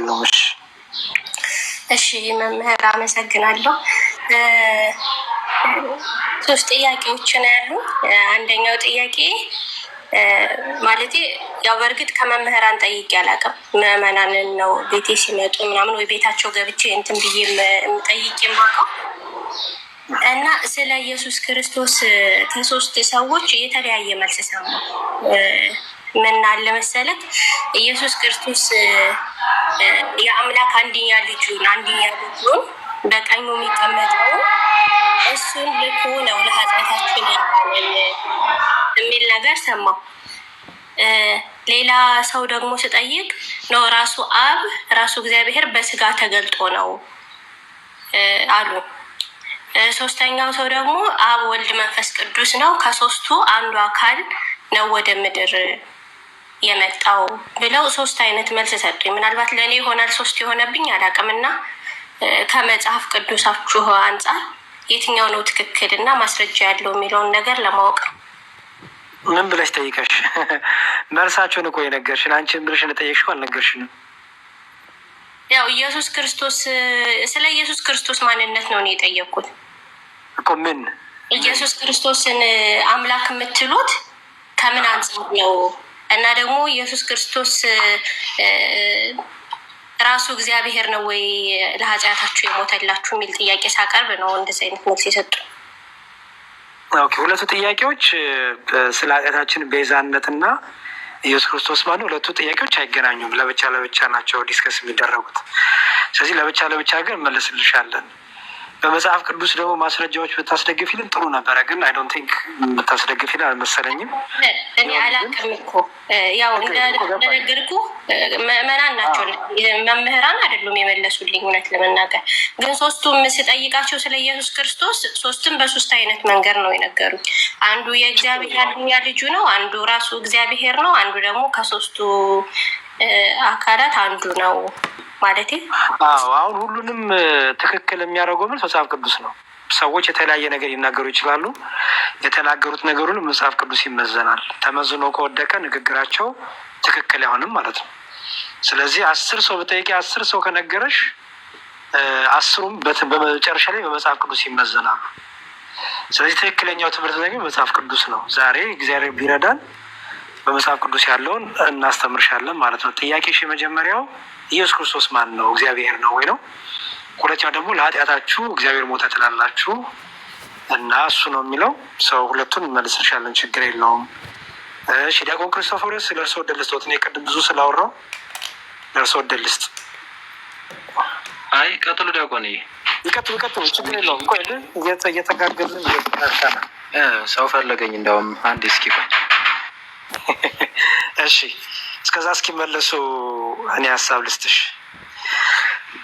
የለውም። እሺ መምህር አመሰግናለሁ። ሶስት ጥያቄዎች ነው ያሉ። አንደኛው ጥያቄ ማለት ያው በእርግጥ ከመምህራን ጠይቄ አላውቅም። ምዕመናንን ነው ቤቴ ሲመጡ ምናምን ወይ ቤታቸው ገብቼ እንትን ብዬ ጠይቄ የማውቀው እና ስለ ኢየሱስ ክርስቶስ ከሶስት ሰዎች የተለያየ መልስ ሰማሁ። ምን አለ መሰለህ፣ ኢየሱስ ክርስቶስ የአምላክ አንድያ ልጁን በቀኙ የሚቀመጠው እሱን ልኮ ነው ለኃጢአታችን ያዳነን የሚል ነገር ሰማሁ። ሌላ ሰው ደግሞ ስጠይቅ ነው ራሱ አብ ራሱ እግዚአብሔር በስጋ ተገልጦ ነው አሉ። ሶስተኛው ሰው ደግሞ አብ ወልድ መንፈስ ቅዱስ ነው፣ ከሶስቱ አንዱ አካል ነው ወደ ምድር የመጣው ብለው ሶስት አይነት መልስ ሰጡኝ። ምናልባት ለእኔ ይሆናል ሶስት የሆነብኝ አላውቅም። እና ከመጽሐፍ ቅዱሳችሁ አንጻር የትኛው ነው ትክክል እና ማስረጃ ያለው የሚለውን ነገር ለማወቅ ነው። ምን ብለሽ ጠይቀሽ? መልሳቸውን እኮ የነገርሽን አንቺን ብለሽ እንደጠየቅሽው አልነገርሽንም። ያው ኢየሱስ ክርስቶስ ስለ ኢየሱስ ክርስቶስ ማንነት ነው እኔ የጠየቅኩት እኮ። ምን ኢየሱስ ክርስቶስን አምላክ የምትሉት ከምን አንጻር ነው? እና ደግሞ ኢየሱስ ክርስቶስ ራሱ እግዚአብሔር ነው ወይ ለኃጢአታችሁ የሞተላችሁ የሚል ጥያቄ ሳቀርብ ነው እንደዚህ አይነት መልስ የሰጡ። ኦኬ፣ ሁለቱ ጥያቄዎች ስለ ኃጢአታችን ቤዛነትና ኢየሱስ ክርስቶስ ማለት ሁለቱ ጥያቄዎች አይገናኙም። ለብቻ ለብቻ ናቸው ዲስከስ የሚደረጉት። ስለዚህ ለብቻ ለብቻ ግን እንመልስልሻለን። በመጽሐፍ ቅዱስ ደግሞ ማስረጃዎች ብታስደግፊልን ጥሩ ነበረ፣ ግን አይ ዶንት ቲንክ ብታስደግፊልን አልመሰለኝም። እኔ አላውቅም እኮ ያው እንደነገርኩህ ምዕመናን ናቸው መምህራን አይደሉም የመለሱልኝ። እውነት ለመናገር ግን ሶስቱም ስጠይቃቸው ስለ ኢየሱስ ክርስቶስ ሶስቱም በሶስት አይነት መንገድ ነው የነገሩኝ። አንዱ የእግዚአብሔር አንድያ ልጁ ነው፣ አንዱ ራሱ እግዚአብሔር ነው፣ አንዱ ደግሞ ከሶስቱ አካላት አንዱ ነው ማለት። አሁን ሁሉንም ትክክል የሚያደርገው መልስ መጽሐፍ ቅዱስ ነው። ሰዎች የተለያየ ነገር ይናገሩ ይችላሉ። የተናገሩት ነገሩን መጽሐፍ ቅዱስ ይመዘናል። ተመዝኖ ከወደቀ ንግግራቸው ትክክል አይሆንም ማለት ነው። ስለዚህ 10 ሰው በጠይቄ 10 ሰው ከነገረሽ 10ሩም በመጨረሻ ላይ በመጽሐፍ ቅዱስ ይመዘናሉ። ስለዚህ ትክክለኛው ትምህርት ደግሞ መጽሐፍ ቅዱስ ነው። ዛሬ እግዚአብሔር ቢረዳን በመጽሐፍ ቅዱስ ያለውን እናስተምርሻለን ማለት ነው። ጥያቄሽ የመጀመሪያው ኢየሱስ ክርስቶስ ማን ነው? እግዚአብሔር ነው ወይ ነው? ሁለተኛው ደግሞ ለኃጢአታችሁ እግዚአብሔር ሞተ ትላላችሁ እና እሱ ነው የሚለው ሰው። ሁለቱን እንመልስልሻለን፣ ችግር የለውም። እሺ ዲያቆን ክርስቶፎሮስ ለእርሶ ዕድል ልስጥዎት። እኔ ቅድም ብዙ ስላወራው ለእርሶ ዕድል ልስጥ። አይ ቀጥሉ ዲያቆን። ይቀጥሉ፣ ችግር የለውም። ቆይ እየተጋገልን እየተሻሻለ ሰው ፈለገኝ። እንደውም አንድ እስኪ ቆይ እሺ እስከዛ እስኪመለሱ እኔ ሀሳብ ልስጥሽ።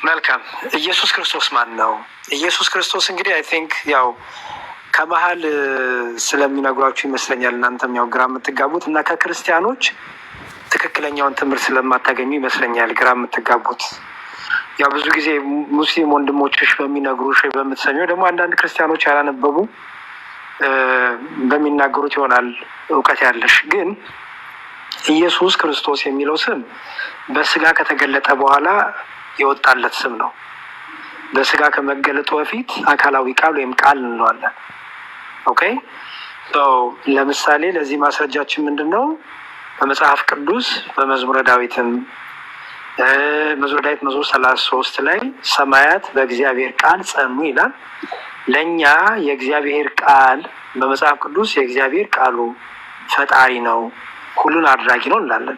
መልካም። ኢየሱስ ክርስቶስ ማን ነው? ኢየሱስ ክርስቶስ እንግዲህ አይ ቲንክ ያው ከመሀል ስለሚነግሯችሁ ይመስለኛል እናንተም ያው ግራ የምትጋቡት እና ከክርስቲያኖች ትክክለኛውን ትምህርት ስለማታገኙ ይመስለኛል ግራ የምትጋቡት። ያው ብዙ ጊዜ ሙስሊም ወንድሞችሽ በሚነግሩሽ በምትሰሚው ደግሞ አንዳንድ ክርስቲያኖች ያላነበቡ በሚናገሩት ይሆናል እውቀት ያለሽ። ግን ኢየሱስ ክርስቶስ የሚለው ስም በስጋ ከተገለጠ በኋላ የወጣለት ስም ነው። በስጋ ከመገለጡ በፊት አካላዊ ቃል ወይም ቃል እንለዋለን። ኦኬ፣ ለምሳሌ ለዚህ ማስረጃችን ምንድን ነው? በመጽሐፍ ቅዱስ በመዝሙረ ዳዊትም መዝሙረ ዳዊት መዝሙር 33 ላይ ሰማያት በእግዚአብሔር ቃል ጸኑ ይላል። ለእኛ የእግዚአብሔር ቃል በመጽሐፍ ቅዱስ የእግዚአብሔር ቃሉ ፈጣሪ ነው፣ ሁሉን አድራጊ ነው እንላለን።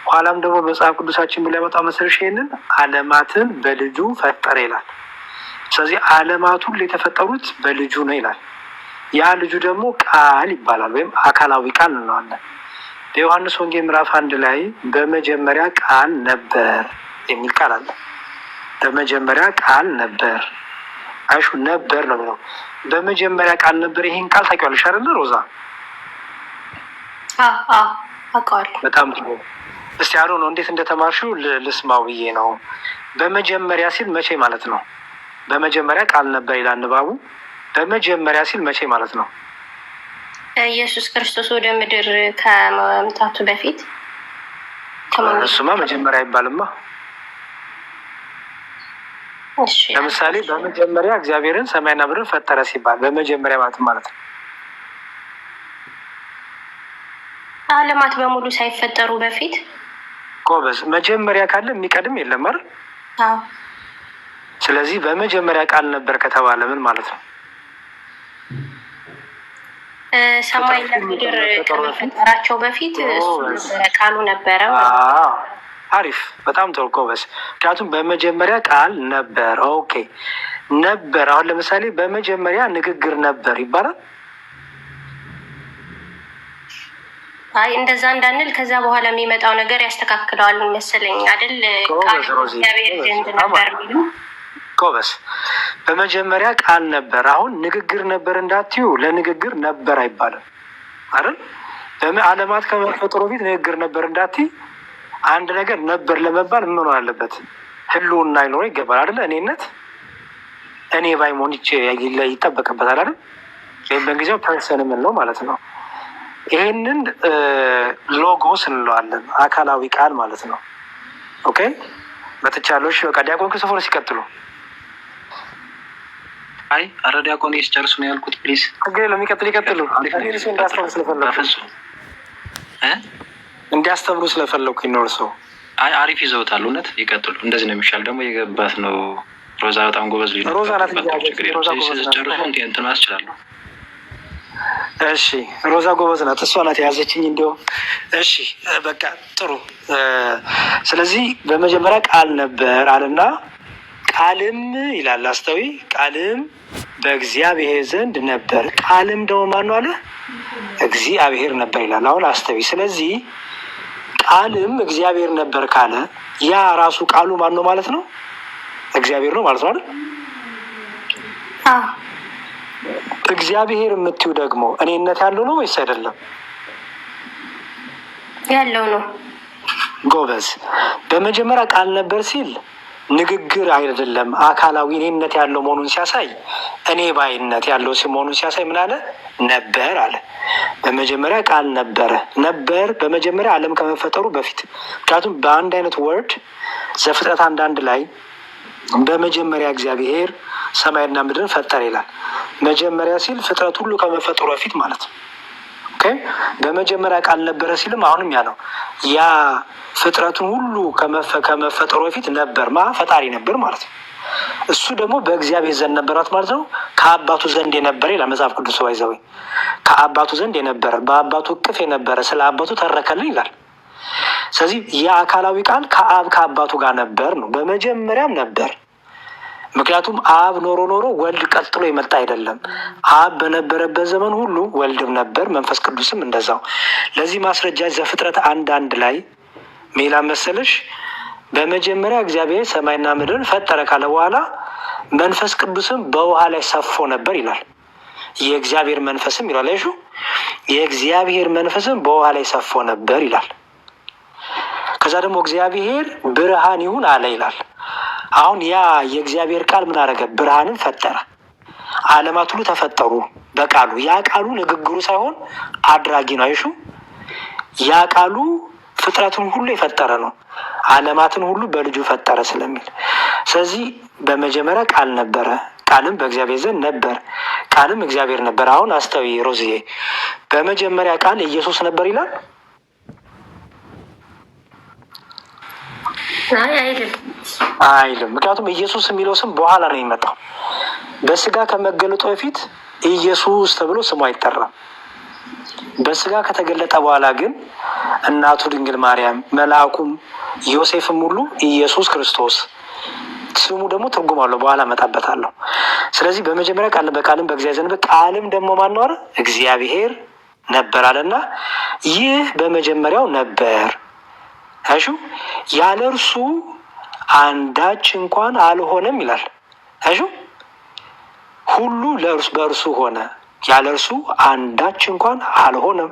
ኋላም ደግሞ በመጽሐፍ ቅዱሳችን ብሎ ያመጣው መሰረሽ ይሄንን ዓለማትን በልጁ ፈጠረ ይላል። ስለዚህ ዓለማት ሁሉ የተፈጠሩት በልጁ ነው ይላል። ያ ልጁ ደግሞ ቃል ይባላል ወይም አካላዊ ቃል እንለዋለን። በዮሐንስ ወንጌል ምዕራፍ 1 ላይ በመጀመሪያ ቃል ነበር የሚል ቃል አለ። በመጀመሪያ ቃል ነበር፣ አይሹ ነበር ነው የሚለው። በመጀመሪያ ቃል ነበር። ይሄን ቃል ታውቂዋለሽ አይደል ሮዛ? አውቀዋለሁ። በጣም ጥሩ። እስቲ አሮ ነው እንዴት እንደተማርሽው ልስማው ብዬ ነው። በመጀመሪያ ሲል መቼ ማለት ነው? በመጀመሪያ ቃል ነበር ይላል ንባቡ። በመጀመሪያ ሲል መቼ ማለት ነው? ኢየሱስ ክርስቶስ ወደ ምድር ከመምጣቱ በፊት። እሱማ መጀመሪያ አይባልማ። ለምሳሌ በመጀመሪያ እግዚአብሔርን ሰማይና ምድርን ፈጠረ ሲባል በመጀመሪያ ማለት ነው ዓለማት በሙሉ ሳይፈጠሩ በፊት ጎበዝ። መጀመሪያ ካለ የሚቀድም የለም አይደል? አዎ። ስለዚህ በመጀመሪያ ቃል ነበር ከተባለ ምን ማለት ነው? ሰማይና ምድር ከመፈጠራቸው በፊት ቃሉ ነበረ። አሪፍ፣ በጣም ጥሩ ጎበዝ። ምክንያቱም በመጀመሪያ ቃል ነበር። ኦኬ ነበር። አሁን ለምሳሌ በመጀመሪያ ንግግር ነበር ይባላል? አይ እንደዛ እንዳንል ከዛ በኋላ የሚመጣው ነገር ያስተካክለዋል መሰለኝ አይደል? ቃል እግዚአብሔር ዘንድ ነበር የሚሉ ጎበዝ። በመጀመሪያ ቃል ነበር። አሁን ንግግር ነበር እንዳትዩ፣ ለንግግር ነበር አይባልም አይደል? ዓለማት ከመፈጠሩ በፊት ንግግር ነበር እንዳትይ፣ አንድ ነገር ነበር ለመባል ምን ሆነ አለበት? ህልውና ይኖረው ይገባል አይደል? እኔነት እኔ ባይሞን ይጠበቅበታል አይደል? ይህም በእንግሊዝኛው ፐርሰን ምን ነው ማለት ነው። ይህንን ሎጎስ እንለዋለን፣ አካላዊ ቃል ማለት ነው። ኦኬ መጥቻለሁ። በቃ ዲያቆን ክርስቶፎሮስ ሲቀጥሉ። አይ አረ ዲያቆን ሲጨርሱ ነው ያልኩት። ፕሊዝ ችግር የለም ይቀጥሉ። እንዲያስተምሩ ስለፈለኩ ይኖር ሰው አይ አሪፍ ይዘውታል። እውነት ይቀጥሉ። እንደዚህ ነው የሚሻል። ደግሞ የገባት ነው ሮዛ በጣም ጎበዝ ልጅ ነው። ሮዛ ናት። ጨርሱ እንትን አስችላለሁ። እሺ ሮዛ ጎበዝ ናት። እሷ ናት የያዘችኝ እንዲሁም። እሺ በቃ ጥሩ። ስለዚህ በመጀመሪያ ቃል ነበር አለና ቃልም ይላል አስተዊ፣ ቃልም በእግዚአብሔር ዘንድ ነበር፣ ቃልም ደግሞ ማነው አለ? እግዚአብሔር ነበር ይላል። አሁን አስተዊ። ስለዚህ ቃልም እግዚአብሔር ነበር ካለ ያ ራሱ ቃሉ ማነው ማለት ነው? እግዚአብሔር ነው ማለት ነው አይደል? እግዚአብሔር የምትይው ደግሞ እኔነት ያለው ነው ወይስ አይደለም? ያለው ነው። ጎበዝ። በመጀመሪያ ቃል ነበር ሲል ንግግር አይደለም፣ አካላዊ እኔነት ያለው መሆኑን ሲያሳይ፣ እኔ ባይነት ያለው መሆኑን ሲያሳይ ምን አለ? ነበር አለ። በመጀመሪያ ቃል ነበረ። ነበር በመጀመሪያ ዓለም ከመፈጠሩ በፊት። ምክንያቱም በአንድ አይነት ወርድ ዘፍጥረት 1:1 ላይ በመጀመሪያ እግዚአብሔር ሰማይና ምድርን ፈጠረ ይላል። መጀመሪያ ሲል ፍጥረት ሁሉ ከመፈጠሩ በፊት ማለት ነው። ኦኬ በመጀመሪያ ቃል ነበረ ሲልም አሁንም ያ ነው። ያ ፍጥረቱን ሁሉ ከመፈጠሩ በፊት ነበር ፈጣሪ ነበር ማለት ነው። እሱ ደግሞ በእግዚአብሔር ዘንድ ነበራት ማለት ነው። ከአባቱ ዘንድ የነበረ ይላል መጽሐፍ ቅዱስ። ባይዘው ከአባቱ ዘንድ የነበረ በአባቱ እቅፍ የነበረ ስለ አባቱ ተረከልን ይላል። ስለዚህ የአካላዊ ቃል ከአባቱ ጋር ነበር ነው። በመጀመሪያም ነበር። ምክንያቱም አብ ኖሮ ወልድ ቀጥሎ የመጣ አይደለም። አብ በነበረበት ዘመን ሁሉ ወልድም ነበር፣ መንፈስ ቅዱስም እንደዛው። ለዚህ ማስረጃ ዘፍጥረት 1:1 ላይ ሜላ መሰለሽ በመጀመሪያ እግዚአብሔር ሰማይና ምድርን ፈጠረ ካለ በኋላ መንፈስ ቅዱስም በውሃ ላይ ሰፎ ነበር ይላል። የእግዚአብሔር መንፈስም ይላል አይሹ የእግዚአብሔር መንፈስም በውሃ ላይ ሰፎ ነበር ይላል። ከዛ ደግሞ እግዚአብሔር ብርሃን ይሁን አለ ይላል። አሁን ያ የእግዚአብሔር ቃል ምን አደረገ? ብርሃንን ፈጠረ። ዓለማት ሁሉ ተፈጠሩ በቃሉ። ያ ቃሉ ንግግሩ ሳይሆን አድራጊ ነው። አይሹ ያ ቃሉ ፍጥረትን ሁሉ የፈጠረ ነው። ዓለማትን ሁሉ በልጁ ፈጠረ ስለሚል ስለዚህ በመጀመሪያ ቃል ነበረ፣ ቃልም በእግዚአብሔር ዘንድ ነበር፣ ቃልም እግዚአብሔር ነበር። አሁን አስተዊ ሮዝዬ፣ በመጀመሪያ ቃል ኢየሱስ ነበር ይላል አይልም። ምክንያቱም ኢየሱስ የሚለው ስም በኋላ ነው የሚመጣው። በስጋ ከመገለጡ በፊት ኢየሱስ ተብሎ ስሙ አይጠራም። በስጋ ከተገለጠ በኋላ ግን እናቱ ድንግል ማርያም፣ መልአኩም፣ ዮሴፍም ሁሉ ኢየሱስ ክርስቶስ ስሙ ደግሞ ትርጉም አለው። በኋላ እመጣበታለሁ። ስለዚህ በመጀመሪያ ቃል በቃልም በእግዚአብሔር ዘንድ ቃልም ደግሞ ማነው አለ? እግዚአብሔር ነበር አለና ይህ በመጀመሪያው ነበር። እሺ ያለ እርሱ አንዳች እንኳን አልሆነም ይላል። እሺ ሁሉ በእርሱ ሆነ፣ ያለ እርሱ አንዳች እንኳን አልሆነም።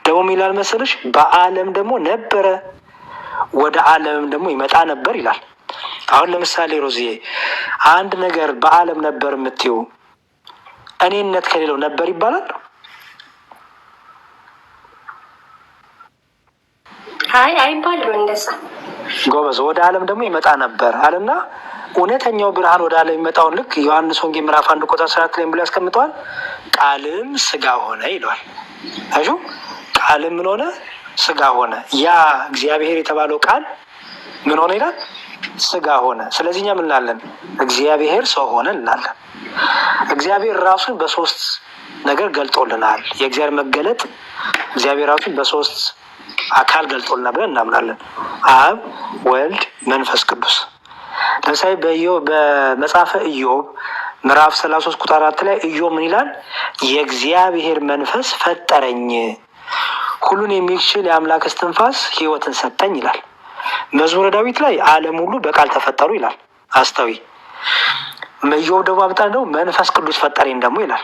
ደግሞ ይላል መሰለሽ በዓለም ደግሞ ነበረ፣ ወደ ዓለምም ደግሞ ይመጣ ነበር ይላል። አሁን ለምሳሌ ሮዝዬ አንድ ነገር በዓለም ነበር የምትይው እኔነት ከሌለው ነበር ይባላል? አይ አይባልም እንደዛ። ጎበዝ። ወደ ዓለም ደግሞ ይመጣ ነበር አለና እውነተኛው ብርሃን ወደ ዓለም የሚመጣውን ልክ ዮሐንስ ወንጌል ምዕራፍ 1 ቁጥር 14 ላይ ብሎ ያስቀምጠዋል። ቃልም ስጋ ሆነ ይለዋል። አሹ ቃልም ምን ሆነ? ስጋ ሆነ። ያ እግዚአብሔር የተባለው ቃል ምን ሆነ ይላል? ስጋ ሆነ። ስለዚህ እኛ ምን እንላለን? እግዚአብሔር ሰው ሆነ እንላለን። እግዚአብሔር ራሱን በሶስት ነገር ገልጦልናል። የእግዚአብሔር መገለጥ እግዚአብሔር ራሱን በሶስት አካል ገልጦልናል ብለን እናምናለን። አብ፣ ወልድ፣ መንፈስ ቅዱስ። ለምሳሌ በመጽሐፈ ኢዮብ ምዕራፍ 33 ቁጥር 4 ላይ ኢዮብ ምን ይላል? የእግዚአብሔር መንፈስ ፈጠረኝ፣ ሁሉን የሚችል የአምላክ እስትንፋስ ሕይወትን ሰጠኝ ይላል። መዝሙረ ዳዊት ላይ ዓለም ሁሉ በቃል ተፈጠሩ ይላል። አስተዊ ኢዮብ ደግሞ አብጣ ነው መንፈስ ቅዱስ ፈጠረኝ ደግሞ ይላል።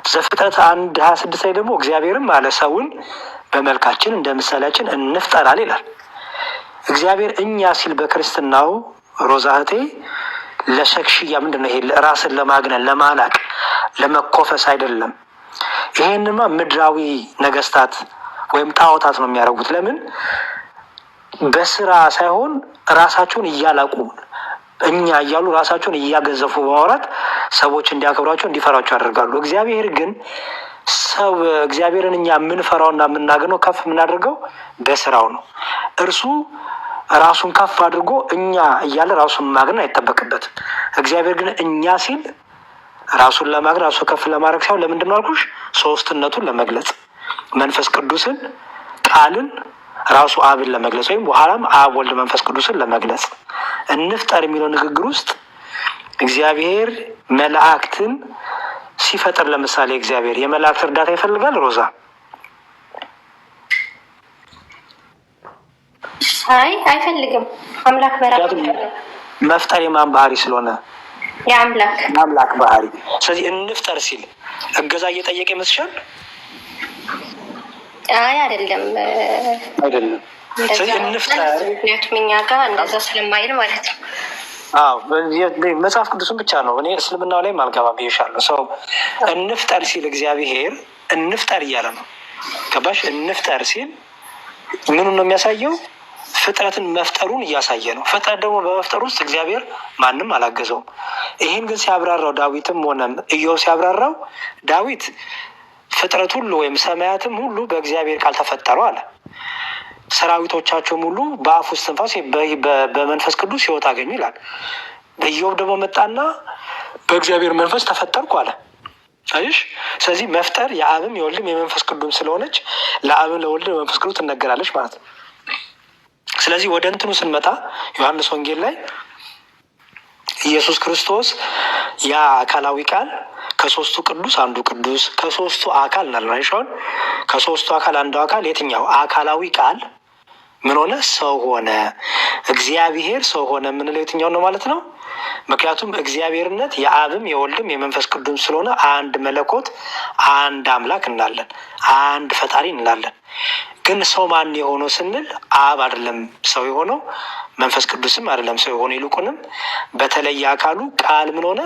ዘፍጥረት 1:26 ላይ ደግሞ እግዚአብሔርም አለ ሰውን በመልካችን እንደ ምሳሌያችን እንፍጠራል ይላል። እግዚአብሔር እኛ ሲል በክርስትናው ሮዛህቴ ለሸክሽያ ምንድን ነው? ይሄ ራስን ለማግነን ለማላቅ ለመኮፈስ አይደለም። ይሄንማ ምድራዊ ነገስታት ወይም ጣዖታት ነው የሚያደርጉት። ለምን? በስራ ሳይሆን ራሳቸውን እያላቁ እኛ እያሉ ራሳቸውን እያገዘፉ በማውራት ሰዎች እንዲያከብሯቸው እንዲፈሯቸው ያደርጋሉ። እግዚአብሔር ግን ሰው እግዚአብሔርን እኛ የምንፈራውና የምናገነው ከፍ የምናደርገው በስራው ነው። እርሱ ራሱን ከፍ አድርጎ እኛ እያለ ራሱን ማግነን አይጠበቅበትም። እግዚአብሔር ግን እኛ ሲል ራሱን ለማግነን ራሱ ከፍ ለማድረግ ሳይሆን ለምንድን ነው አልኩሽ? ሶስትነቱን ለመግለጽ መንፈስ ቅዱስን ቃልን ራሱ አብን ለመግለጽ ወይም በኋላም አብ ወልድ መንፈስ ቅዱስን ለመግለጽ እንፍጠር የሚለው ንግግር ውስጥ እግዚአብሔር መላእክትን ሲፈጥር ለምሳሌ እግዚአብሔር የመላእክት እርዳታ ይፈልጋል። ሮዛ አይ አይፈልግም። አምላክ በራሱ መፍጠር የማን ባህሪ ስለሆነ የአምላክ ባህሪ። ስለዚህ እንፍጠር ሲል እገዛ እየጠየቀ ይመስሻል? አይ አይደለም። ስለዚህ እንፍጠር ምክንያቱም እኛ ጋር እንደዛ ስለማይል ማለት ነው። አዎ መጽሐፍ ቅዱስን ብቻ ነው። እኔ እስልምናው ላይ አልገባም ብዬሻለሁ። ሰው እንፍጠር ሲል እግዚአብሔር እንፍጠር እያለ ነው። ገባሽ? እንፍጠር ሲል ምኑን ነው የሚያሳየው? ፍጥረትን መፍጠሩን እያሳየ ነው። ፍጥረት ደግሞ በመፍጠር ውስጥ እግዚአብሔር ማንም አላገዘውም። ይህን ግን ሲያብራራው ዳዊትም ሆነ ኢዮብ ሲያብራራው ዳዊት ፍጥረት ሁሉ ወይም ሰማያትም ሁሉ በእግዚአብሔር ቃል ተፈጠሩ አለ። ሰራዊቶቻቸውም ሁሉ በአፉ እስትንፋስ በመንፈስ ቅዱስ ሕይወት አገኙ ይላል። ኢዮብ ደግሞ መጣና በእግዚአብሔር መንፈስ ተፈጠርኩ አለ። አይሽ? ስለዚህ መፍጠር የአብም የወልድም የመንፈስ ቅዱስ ስለሆነች ለአብም ለወልድም የመንፈስ ቅዱስ ትነገራለች ማለት ነው። ስለዚህ ወደ እንትኑ ስንመጣ ዮሐንስ ወንጌል ላይ ኢየሱስ ክርስቶስ ያ አካላዊ ቃል ከሶስቱ ቅዱስ አንዱ ቅዱስ ከሶስቱ አካል እናልናይሻውን ከሶስቱ አካል አንዱ አካል የትኛው አካላዊ ቃል ምን ሆነ? ሰው ሆነ። እግዚአብሔር ሰው ሆነ የምንለው የትኛው ነው ማለት ነው? ምክንያቱም እግዚአብሔርነት የአብም የወልድም የመንፈስ ቅዱስ ስለሆነ አንድ መለኮት አንድ አምላክ እንላለን፣ አንድ ፈጣሪ እንላለን። ግን ሰው ማን የሆነው ስንል አብ አይደለም ሰው የሆነው፣ መንፈስ ቅዱስም አይደለም ሰው የሆነው። ይልቁንም በተለየ አካሉ ቃል ምን ሆነ?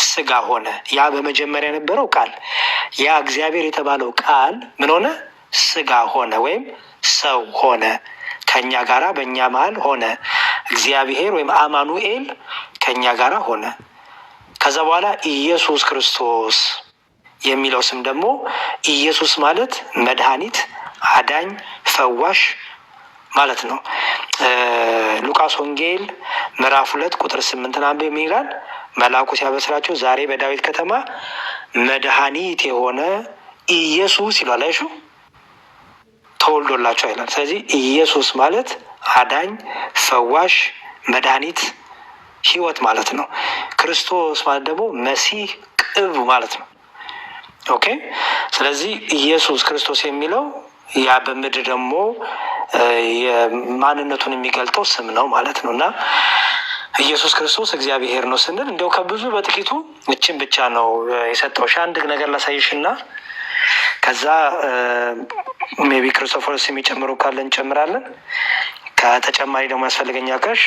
ስጋ ሆነ። ያ በመጀመሪያ የነበረው ቃል ያ እግዚአብሔር የተባለው ቃል ምን ሆነ? ስጋ ሆነ ወይም ሰው ሆነ። ከኛ ጋራ በእኛ መሀል ሆነ። እግዚአብሔር ወይም አማኑኤል ከኛ ጋራ ሆነ። ከዛ በኋላ ኢየሱስ ክርስቶስ የሚለው ስም ደግሞ ኢየሱስ ማለት መድኃኒት፣ አዳኝ፣ ፈዋሽ ማለት ነው። ሉቃስ ወንጌል ምዕራፍ 2 ቁጥር 8 አንብበው ምን ይላል? መልአኩ ሲያበስራቸው ዛሬ በዳዊት ከተማ መድኃኒት የሆነ ኢየሱስ ይላል። አይሹ ተወልዶላቸው ይላል። ስለዚህ ኢየሱስ ማለት አዳኝ፣ ፈዋሽ፣ መድኃኒት፣ ህይወት ማለት ነው። ክርስቶስ ማለት ደግሞ መሲህ፣ ቅብ ማለት ነው። ኦኬ። ስለዚህ ኢየሱስ ክርስቶስ የሚለው ያ በምድር ደግሞ የማንነቱን የሚገልጠው ስም ነው ማለት ነው። እና ኢየሱስ ክርስቶስ እግዚአብሔር ነው ስንል እንዲያው ከብዙ በጥቂቱ እችን ብቻ ነው የሰጠው። አንድ ነገር ላሳይሽና ከዛ ሜቢ ክርስቶፎርስ የሚጨምሩ ካለ እንጨምራለን። ከተጨማሪ ደግሞ ያስፈልገኛ ካሽ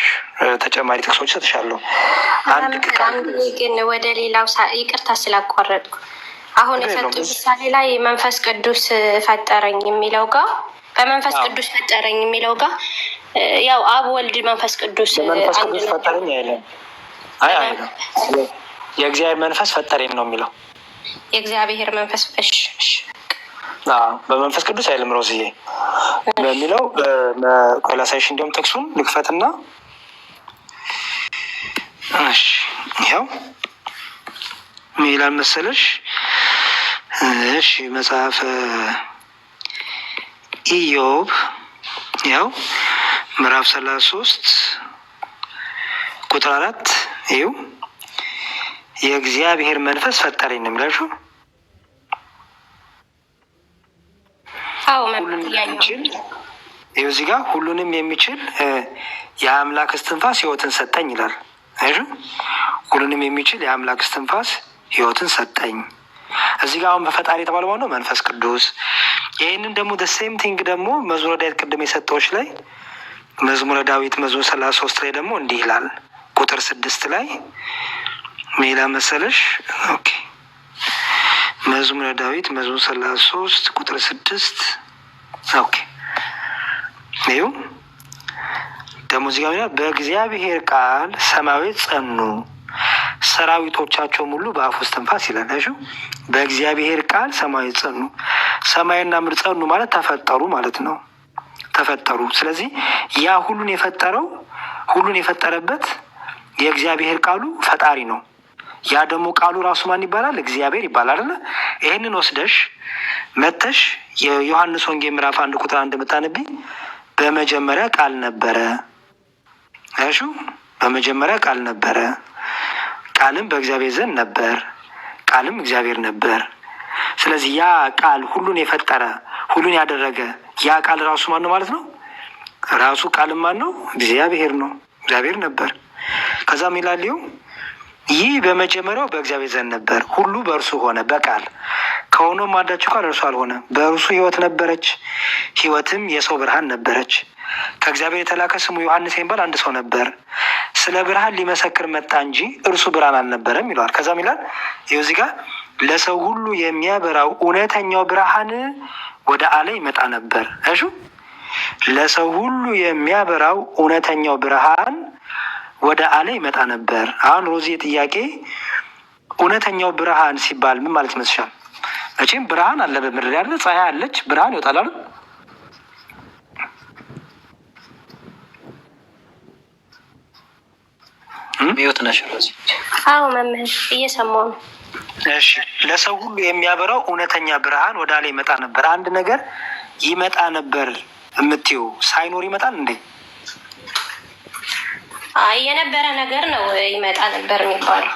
ተጨማሪ ጥቅሶች ሰጥሻለሁ። አንድ ግን ወደ ሌላው ይቅርታ ስላቋረጥኩ አሁን የሰጡ ምሳሌ ላይ መንፈስ ቅዱስ ፈጠረኝ የሚለው ጋር በመንፈስ ቅዱስ ፈጠረኝ የሚለው ጋር ያው አብ ወልድ መንፈስ ቅዱስ መንፈስ ቅዱስ ፈጠረኝ አይደለም። አይ የእግዚአብሔር መንፈስ ፈጠረኝ ነው የሚለው። የእግዚአብሔር መንፈስ በመንፈስ ቅዱስ አይልም ሮዝዬ በሚለው ቆላሳይሽ እንዲሁም ጥቅሱን ልክፈትና ይኸው ምን ይላል መሰለሽ? እሺ መጽሐፈ ኢዮብ ያው ምዕራፍ 33 ቁጥር 4 ይኸው የእግዚአብሔር መንፈስ ፈጠረኝ ነው የሚላችሁ። ይኸው እዚህ ጋር ሁሉንም የሚችል የአምላክ እስትንፋስ ሕይወትን ሰጠኝ ይላል። ሁሉንም የሚችል የአምላክ እስትንፋስ ሕይወትን ሰጠኝ። እዚህ ጋር አሁን በፈጣሪ የተባለው ነው መንፈስ ቅዱስ። ይህንን ደግሞ ሴም ቲንግ ደግሞ መዝሙረ ዳዊት ቅድም የሰጠዎች ላይ መዝሙረ ዳዊት መዝሙር 33 ላይ ደግሞ እንዲህ ይላል ቁጥር 6 ላይ ሜላ መሰለሽ። ኦኬ መዝሙረ ዳዊት መዝሙር 33 ቁጥር 6 ኦኬ ይኸው ደግሞ እዚህ ጋር በእግዚአብሔር ቃል ሰማያዊት ጸኑ ሰራዊቶቻቸውም ሁሉ በአፉ እስትንፋስ ይላል። በእግዚአብሔር ቃል ሰማያዊት ጸኑ። ሰማይና ምድር ጸኑ ማለት ተፈጠሩ ማለት ነው። ተፈጠሩ። ስለዚህ ያ ሁሉን የፈጠረው ሁሉን የፈጠረበት የእግዚአብሔር ቃሉ ፈጣሪ ነው። ያ ደግሞ ቃሉ ራሱ ማን ይባላል? እግዚአብሔር ይባላል አይደል? ይሄንን ወስደሽ መተሽ የዮሐንስ ወንጌል ምዕራፍ 1 ቁጥር 1 የምታነቢ በመጀመሪያ ቃል ነበረ። እሺ በመጀመሪያ ቃል ነበረ፣ ቃልም በእግዚአብሔር ዘንድ ነበር፣ ቃልም እግዚአብሔር ነበር። ስለዚህ ያ ቃል ሁሉን የፈጠረ ሁሉን ያደረገ ያ ቃል ራሱ ማን ነው ማለት ነው? ራሱ ቃልም ማን ነው? እግዚአብሔር ነው። እግዚአብሔር ነበር። ከዛም ይላል ይህ በመጀመሪያው በእግዚአብሔር ዘንድ ነበር፣ ሁሉ በእርሱ ሆነ፣ በቃል ከሆነም አንዳች ቃል እርሱ አልሆነ። በእርሱ ሕይወት ነበረች፣ ሕይወትም የሰው ብርሃን ነበረች። ከእግዚአብሔር የተላከ ስሙ ዮሐንስ የሚባል አንድ ሰው ነበር። ስለ ብርሃን ሊመሰክር መጣ እንጂ እርሱ ብርሃን አልነበረም ይለዋል። ከዛም ይላል ይኸው እዚህ ጋር ለሰው ሁሉ የሚያበራው እውነተኛው ብርሃን ወደ ዓለም ይመጣ ነበር። እሺ ለሰው ሁሉ የሚያበራው እውነተኛው ብርሃን ወደ ዓለም ይመጣ ነበር። አሁን ሮዚ ጥያቄ እውነተኛው ብርሃን ሲባል ምን ማለት ይመስልሻል? መቼም ብርሃን አለ በምድር ያለ ፀሐይ አለች፣ ብርሃን ይወጣል አይደል? ሚዩት ነሽ ሮዚ? አዎ መምህር እየሰማሁ ነው። እሺ ለሰው ሁሉ የሚያበራው እውነተኛ ብርሃን ወደ ዓለም ይመጣ ነበር። አንድ ነገር ይመጣ ነበር የምትይው ሳይኖር ይመጣል እንዴ? የነበረ ነገር ነው ይመጣ ነበር የሚባለው።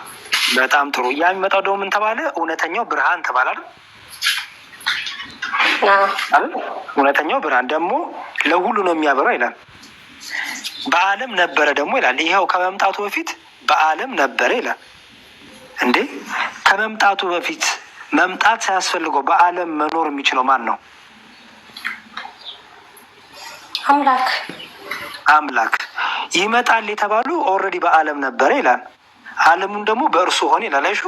በጣም ጥሩ። ያ የሚመጣው ደግሞ ምን ተባለ? እውነተኛው ብርሃን ተባለ አይደል? እውነተኛው ብርሃን ደግሞ ለሁሉ ነው የሚያበራው ይላል። በዓለም ነበረ ደግሞ ይላል። ይኸው ከመምጣቱ በፊት በዓለም ነበረ ይላል። እንዴ ከመምጣቱ በፊት መምጣት ሳያስፈልገው በዓለም መኖር የሚችለው ማን ነው? አምላክ። አምላክ ይመጣል የተባሉ ኦልሬዲ በዓለም ነበረ ይላል። ዓለሙን ደግሞ በእርሱ ሆነ ይላል። አይሹ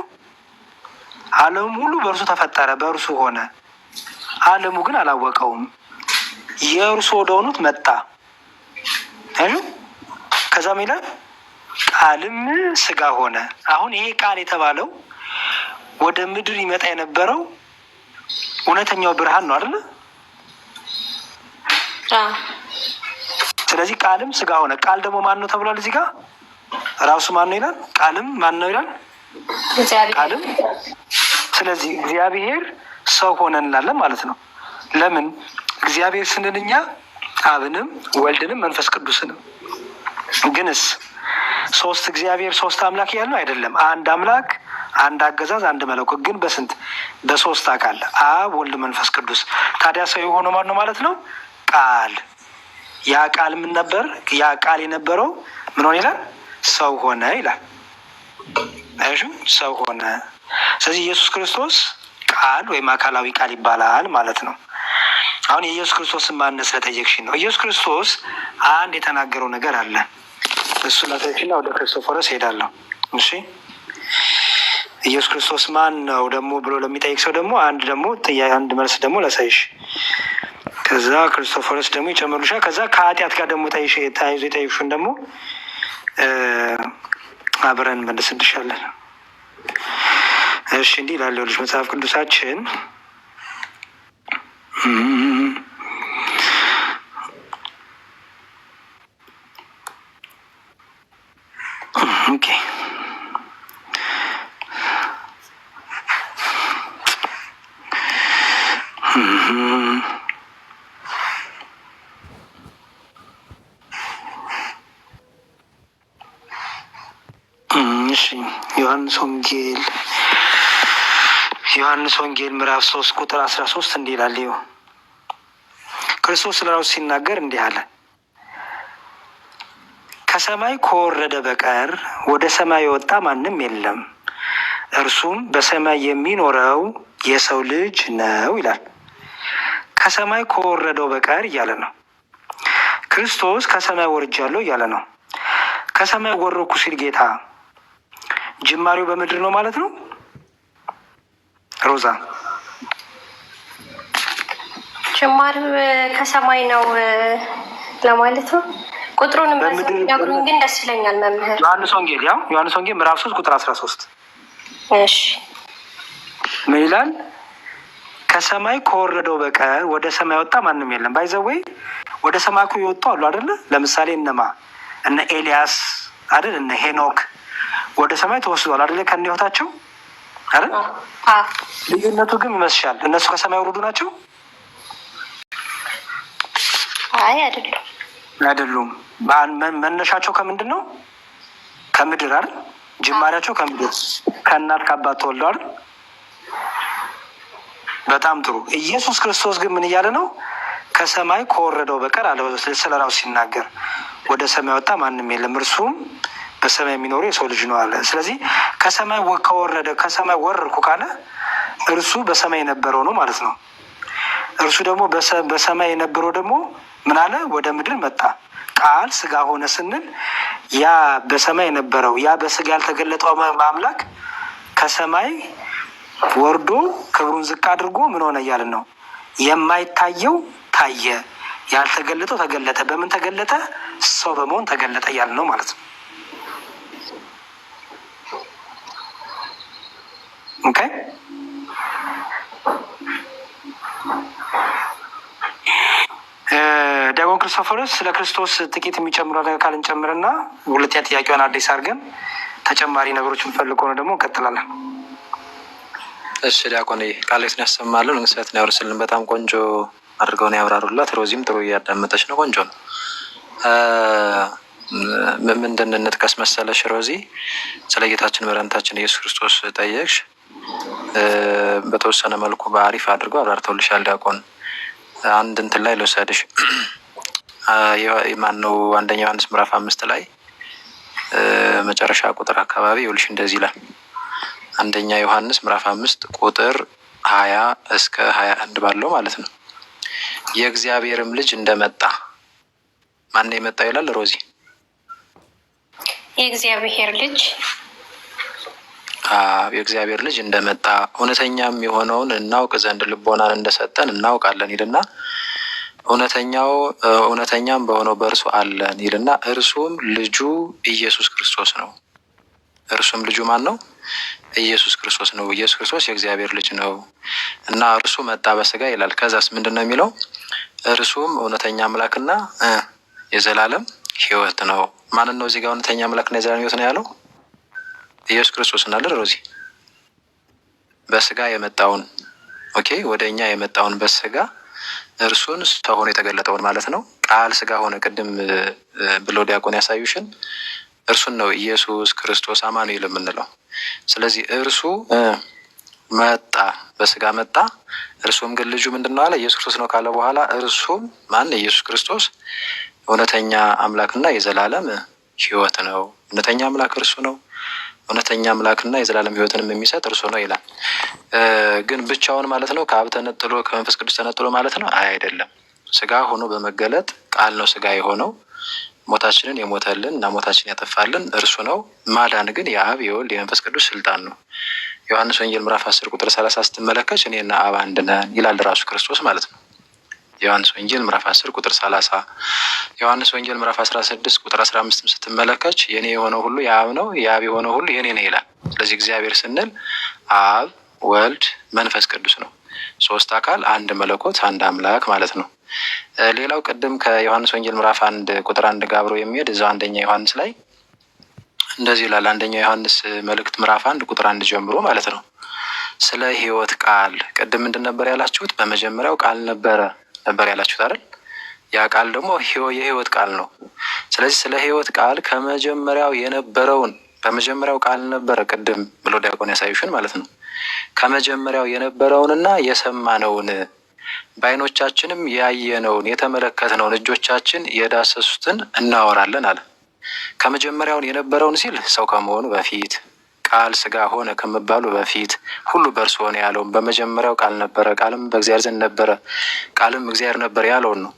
ዓለሙም ሁሉ በእርሱ ተፈጠረ፣ በእርሱ ሆነ። ዓለሙ ግን አላወቀውም። የእርሱ ወደሆኑት መጣ። አይሹ ከዛም ይላል ቃልም ስጋ ሆነ። አሁን ይሄ ቃል የተባለው ወደ ምድር ይመጣ የነበረው እውነተኛው ብርሃን ነው አይደለ? ስለዚህ ቃልም ስጋ ሆነ። ቃል ደግሞ ማን ነው ተብሏል? እዚህ ጋር ራሱ ማን ነው ይላል። ቃልም ማን ነው ይላል? ቃልም። ስለዚህ እግዚአብሔር ሰው ሆነ እንላለን ማለት ነው። ለምን እግዚአብሔር ስንል እኛ አብንም ወልድንም መንፈስ ቅዱስንም። ግንስ ሶስት እግዚአብሔር ሶስት አምላክ ያለው አይደለም። አንድ አምላክ፣ አንድ አገዛዝ፣ አንድ መለኮት። ግን በስንት? በሶስት አካል አብ፣ ወልድ፣ መንፈስ ቅዱስ። ታዲያ ሰው የሆነው ማን ነው ማለት ነው? ቃል። ያ ቃል ምን ነበር? ያ ቃል የነበረው ምን ሆነ ይላል? ሰው ሆነ ይላል። እሺ ሰው ሆነ። ስለዚህ ኢየሱስ ክርስቶስ ቃል ወይም አካላዊ ቃል ይባላል ማለት ነው። አሁን የኢየሱስ ክርስቶስን ማንነት ስለጠየቅሽኝ ነው። ኢየሱስ ክርስቶስ አንድ የተናገረው ነገር አለ። እሱ ለጠየቅሽና ወደ ክርስቶፎረስ ሄዳለሁ። እሺ ኢየሱስ ክርስቶስ ማን ነው ደግሞ ብሎ ለሚጠይቅ ሰው ደግሞ አንድ መልስ ደግሞ ላሳይሽ። ከዛ ክርስቶፎረስ ደግሞ ይጨምሩሻል። ከዛ ከኃጢአት ጋር ደግሞ ተያይዞ የጠየቅሽውን ደግሞ አብረን መልስልሻለን። እሺ እንዲህ ይላል ልጅ መጽሐፍ ቅዱሳችን ኦኬ ዮሐንስ ወንጌል ምዕራፍ 3 ቁጥር 13 እንዲህ ይላል። ክርስቶስ ስለ ራሱ ሲናገር እንዲህ አለ፣ ከሰማይ ከወረደ በቀር ወደ ሰማይ የወጣ ማንም የለም፣ እርሱም በሰማይ የሚኖረው የሰው ልጅ ነው ይላል። ከሰማይ ከወረደው በቀር እያለ ነው። ክርስቶስ ከሰማይ ወርጃለሁ እያለ ነው። ከሰማይ ወረድኩ ሲል ጌታ ጅማሬው በምድር ነው ማለት ነው። ሮዛ ጅማሬው ከሰማይ ነው ለማለት ነው። ቁጥሩንም በሚነግሩኝ ግን ደስ ይለኛል መምህር። ዮሐንስ ወንጌል ምዕራፍ 3 ቁጥር 13 እሺ ምን ይላል? ከሰማይ ከወረደው በቀር ወደ ሰማይ ወጣ ማንም የለም። ባይዘወይ ወደ ሰማይ እኮ ይወጡ አሉ አይደለ? ለምሳሌ እነ ኤልያስ አይደል? እነ ሄኖክ ወደ ሰማይ ተወስዷል አይደለ? ከነ ህይወታቸው አይደል? ልዩነቱ ግን ይመስሻል እነሱ ከሰማይ ወረዱ ናቸው? አይ አይደሉም። መነሻቸው ከምንድን ነው? ከምድር አይደል? ጅማሬያቸው ከምድር ከእናት ከአባት ተወልደው አይደል? በጣም ጥሩ። ኢየሱስ ክርስቶስ ግን ምን እያለ ነው? ከሰማይ ከወረደው በቀር አለ ስለ ራሱ ሲናገር ወደ ሰማይ ወጣ ማንም የለም፣ እርሱም በሰማይ የሚኖሩ የሰው ልጅ ነው አለ። ስለዚህ ከሰማይ ከወረደ ከሰማይ ወረድኩ ካለ እርሱ በሰማይ የነበረው ነው ማለት ነው። እርሱ ደግሞ በሰማይ የነበረው ደግሞ ምን አለ? ወደ ምድር መጣ። ቃል ስጋ ሆነ ስንል ያ በሰማይ የነበረው ያ በስጋ ያልተገለጠው አምላክ ከሰማይ ወርዶ ክብሩን ዝቅ አድርጎ ምን ሆነ እያልን ነው? የማይታየው ታየ፣ ያልተገለጠው ተገለጠ። በምን ተገለጠ? ሰው በመሆን ተገለጠ እያልን ነው ማለት ነው። ኦኬ ዲያቆን ክርስቶፎሮስ ስለ ክርስቶስ ጥቂት የሚጨምረው ነገር ካልን ጨምርና ሁለተኛ ጥያቄዋን አዲስ አድርገን ተጨማሪ ነገሮች የምፈልገው ነው ደግሞ እንቀጥላለን። እሺ ዲያቆን ቃሌትን ያሰማልን፣ እንስሳትን ያወርስልን። በጣም ቆንጆ አድርገው ነው ያብራሩላት። ሮዚም ጥሩ እያዳመጠች ነው። ቆንጆ ነው። ምንድን እንጥቀስ መሰለሽ ሮዚ? ስለ ጌታችን መድኃኒታችን ኢየሱስ ክርስቶስ ጠየቅሽ። በተወሰነ መልኩ በአሪፍ አድርገው አብራርተውልሻል ዲያቆን። አንድ እንትን ላይ ልውሰድሽ። ማነው አንደኛ ዮሐንስ ምዕራፍ 5 ላይ መጨረሻ ቁጥር አካባቢ ይኸውልሽ እንደዚህ ይላል። አንደኛ ዮሐንስ ምዕራፍ 5 ቁጥር 20 እስከ 21 ባለው ማለት ነው። የእግዚአብሔርም ልጅ እንደመጣ ማን ነው የመጣው ይላል ሮዚ? የእግዚአብሔር ልጅ የእግዚአብሔር ልጅ እንደመጣ እውነተኛም የሆነውን እናውቅ ዘንድ ልቦናን እንደሰጠን እናውቃለን ይልና እውነተኛም በሆነው በእርሱ አለን ይልና እርሱም ልጁ ኢየሱስ ክርስቶስ ነው። እርሱም ልጁ ማን ነው? ኢየሱስ ክርስቶስ ነው። ኢየሱስ ክርስቶስ የእግዚአብሔር ልጅ ነው እና እርሱ መጣ በስጋ ይላል። ከዛስ ምንድን ነው የሚለው? እርሱም እውነተኛ አምላክና የዘላለም ሕይወት ነው። ማንን ነው እዚህ ጋር እውነተኛ አምላክና የዘላለም ሕይወት ነው ያለው? ኢየሱስ ክርስቶስ እናለ ሮዚ በስጋ የመጣውን ወደ እኛ የመጣውን በስጋ እርሱን ሰው ሆኖ የተገለጠውን ማለት ነው። ቃል ስጋ ሆነ ቅድም ብሎ ዲያቆን ያሳዩሽን እርሱን ነው ኢየሱስ ክርስቶስ አማኑኤል የምንለው። ስለዚህ እርሱ መጣ፣ በስጋ መጣ። እርሱም ግን ልጁ ምንድን ነው አለ? ኢየሱስ ክርስቶስ ነው ካለ በኋላ እርሱም ማን? ኢየሱስ ክርስቶስ እውነተኛ አምላክና የዘላለም ሕይወት ነው። እውነተኛ አምላክ እርሱ ነው። እውነተኛ አምላክና የዘላለም ሕይወትንም የሚሰጥ እርሱ ነው ይላል። ግን ብቻውን ማለት ነው? ከአብ ተነጥሎ ከመንፈስ ቅዱስ ተነጥሎ ማለት ነው? አይደለም። ስጋ ሆኖ በመገለጥ ቃል ነው ስጋ የሆነው። ሞታችንን የሞተልን እና ሞታችንን ያጠፋልን እርሱ ነው። ማዳን ግን የአብ የወልድ የመንፈስ ቅዱስ ስልጣን ነው። ዮሐንስ ወንጌል ምዕራፍ 10 ቁጥር 30 ስትመለከች እኔና አብ አንድ ነን ይላል ራሱ ክርስቶስ ማለት ነው። ዮሐንስ ወንጌል ምዕራፍ 10 ቁጥር 30፣ ዮሐንስ ወንጌል ምዕራፍ 16 ቁጥር 15 ስትመለከች የኔ የሆነው ሁሉ የአብ ነው፣ የአብ የሆነው ሁሉ የኔ ነው ይላል። ስለዚህ እግዚአብሔር ስንል አብ፣ ወልድ፣ መንፈስ ቅዱስ ነው። ሶስት አካል አንድ መለኮት አንድ አምላክ ማለት ነው። ሌላው ቅድም ከዮሐንስ ወንጌል ምዕራፍ 1 ቁጥር 1 ጋር አብሮ የሚሄድ እዛው አንደኛ ዮሐንስ ላይ እንደዚህ ይላል። አንደኛ ዮሐንስ መልእክት ምዕራፍ 1 ቁጥር 1 ጀምሮ ማለት ነው። ስለ ሕይወት ቃል ቅድም ምንድን ነበር ያላችሁት? በመጀመሪያው ቃል ነበር ያላችሁት አይደል? ያ ቃል ደግሞ የሕይወት ቃል ነው። ስለዚህ ስለ ሕይወት ቃል ከመጀመሪያው የነበረውን በመጀመሪያው ቃል ነበረ ቅድም ብሎ ዲያቆን ያሳዩሽን ማለት ነው። ከመጀመሪያው የነበረውንና የሰማነውን በዓይኖቻችንም ያየነውን የተመለከትነውን እጆቻችን የዳሰሱትን እናወራለን አለ። ከመጀመሪያውን የነበረውን ሲል ሰው ከመሆኑ በፊት ቃል ስጋ ሆነ ከመባሉ በፊት ሁሉ በእርሱ ሆነ ያለውን በመጀመሪያው ቃል ነበረ፣ ቃልም በእግዚአብሔር ዘንድ ነበረ፣ ቃልም እግዚአብሔር ነበር ያለውን ነው።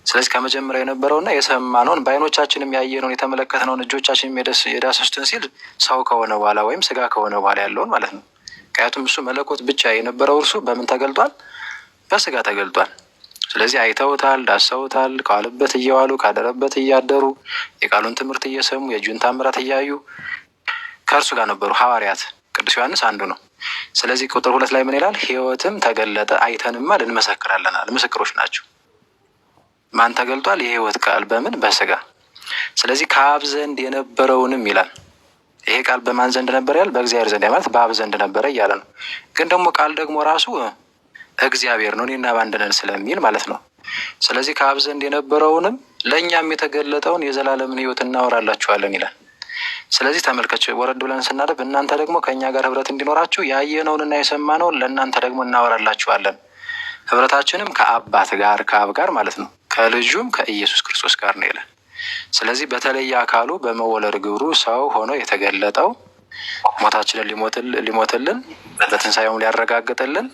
ስለዚህ ከመጀመሪያው የነበረውና የሰማነውን በዓይኖቻችንም ያየነውን የተመለከትነውን እጆቻችንም የዳሰሱትን ሲል ሰው ከሆነ በኋላ ወይም ስጋ ከሆነ በኋላ ያለውን ማለት ነው። ምክንያቱም እሱ መለኮት ብቻ የነበረው እርሱ በምን ተገልጧል? በስጋ ተገልጧል። ስለዚህ አይተውታል፣ ዳሰውታል። ከዋለበት እየዋሉ ካደረበት እያደሩ የቃሉን ትምህርት እየሰሙ የእጁን ታምራት እያዩ ከእርሱ ጋር ነበሩ ሐዋርያት። ቅዱስ ዮሐንስ አንዱ ነው። ስለዚህ ቁጥር 2 ላይ ምን ይላል? ሕይወትም ተገለጠ አይተንማል እንመሰክራለናል። ምስክሮች ናቸው። ማን ተገልጧል? የሕይወት ቃል በምን? በስጋ። ስለዚህ ከአብ ዘንድ የነበረውንም ይላል። ይሄ ቃል በማን ዘንድ ነበር ያል? በእግዚአብሔር ዘንድ ማለት በአብ ዘንድ ነበረ እያለ ነው። ግን ደግሞ ቃል ደግሞ ራሱ እግዚአብሔር ነው፣ እኔና በአንድ ነን ስለሚል ማለት ነው። ስለዚህ ከአብ ዘንድ የነበረውንም ለእኛም የተገለጠውን የዘላለምን ሕይወት እናወራላችኋለን ይላል። ስለዚህ ተመልከች፣ ወረድ ብለን ስናደብ እናንተ ደግሞ ከእኛ ጋር ህብረት እንዲኖራችሁ ያየነውንና የሰማነውን ለእናንተ ደግሞ እናወራላችኋለን። ህብረታችንም ከአባት ጋር ከአብ ጋር ማለት ነው፣ ከልጁም ከኢየሱስ ክርስቶስ ጋር ነው ይላል። ስለዚህ በተለየ አካሉ በመወለድ ግብሩ ሰው ሆኖ የተገለጠው ሞታችንን ሊሞትልን በትንሣኤውም ሊያረጋግጥልን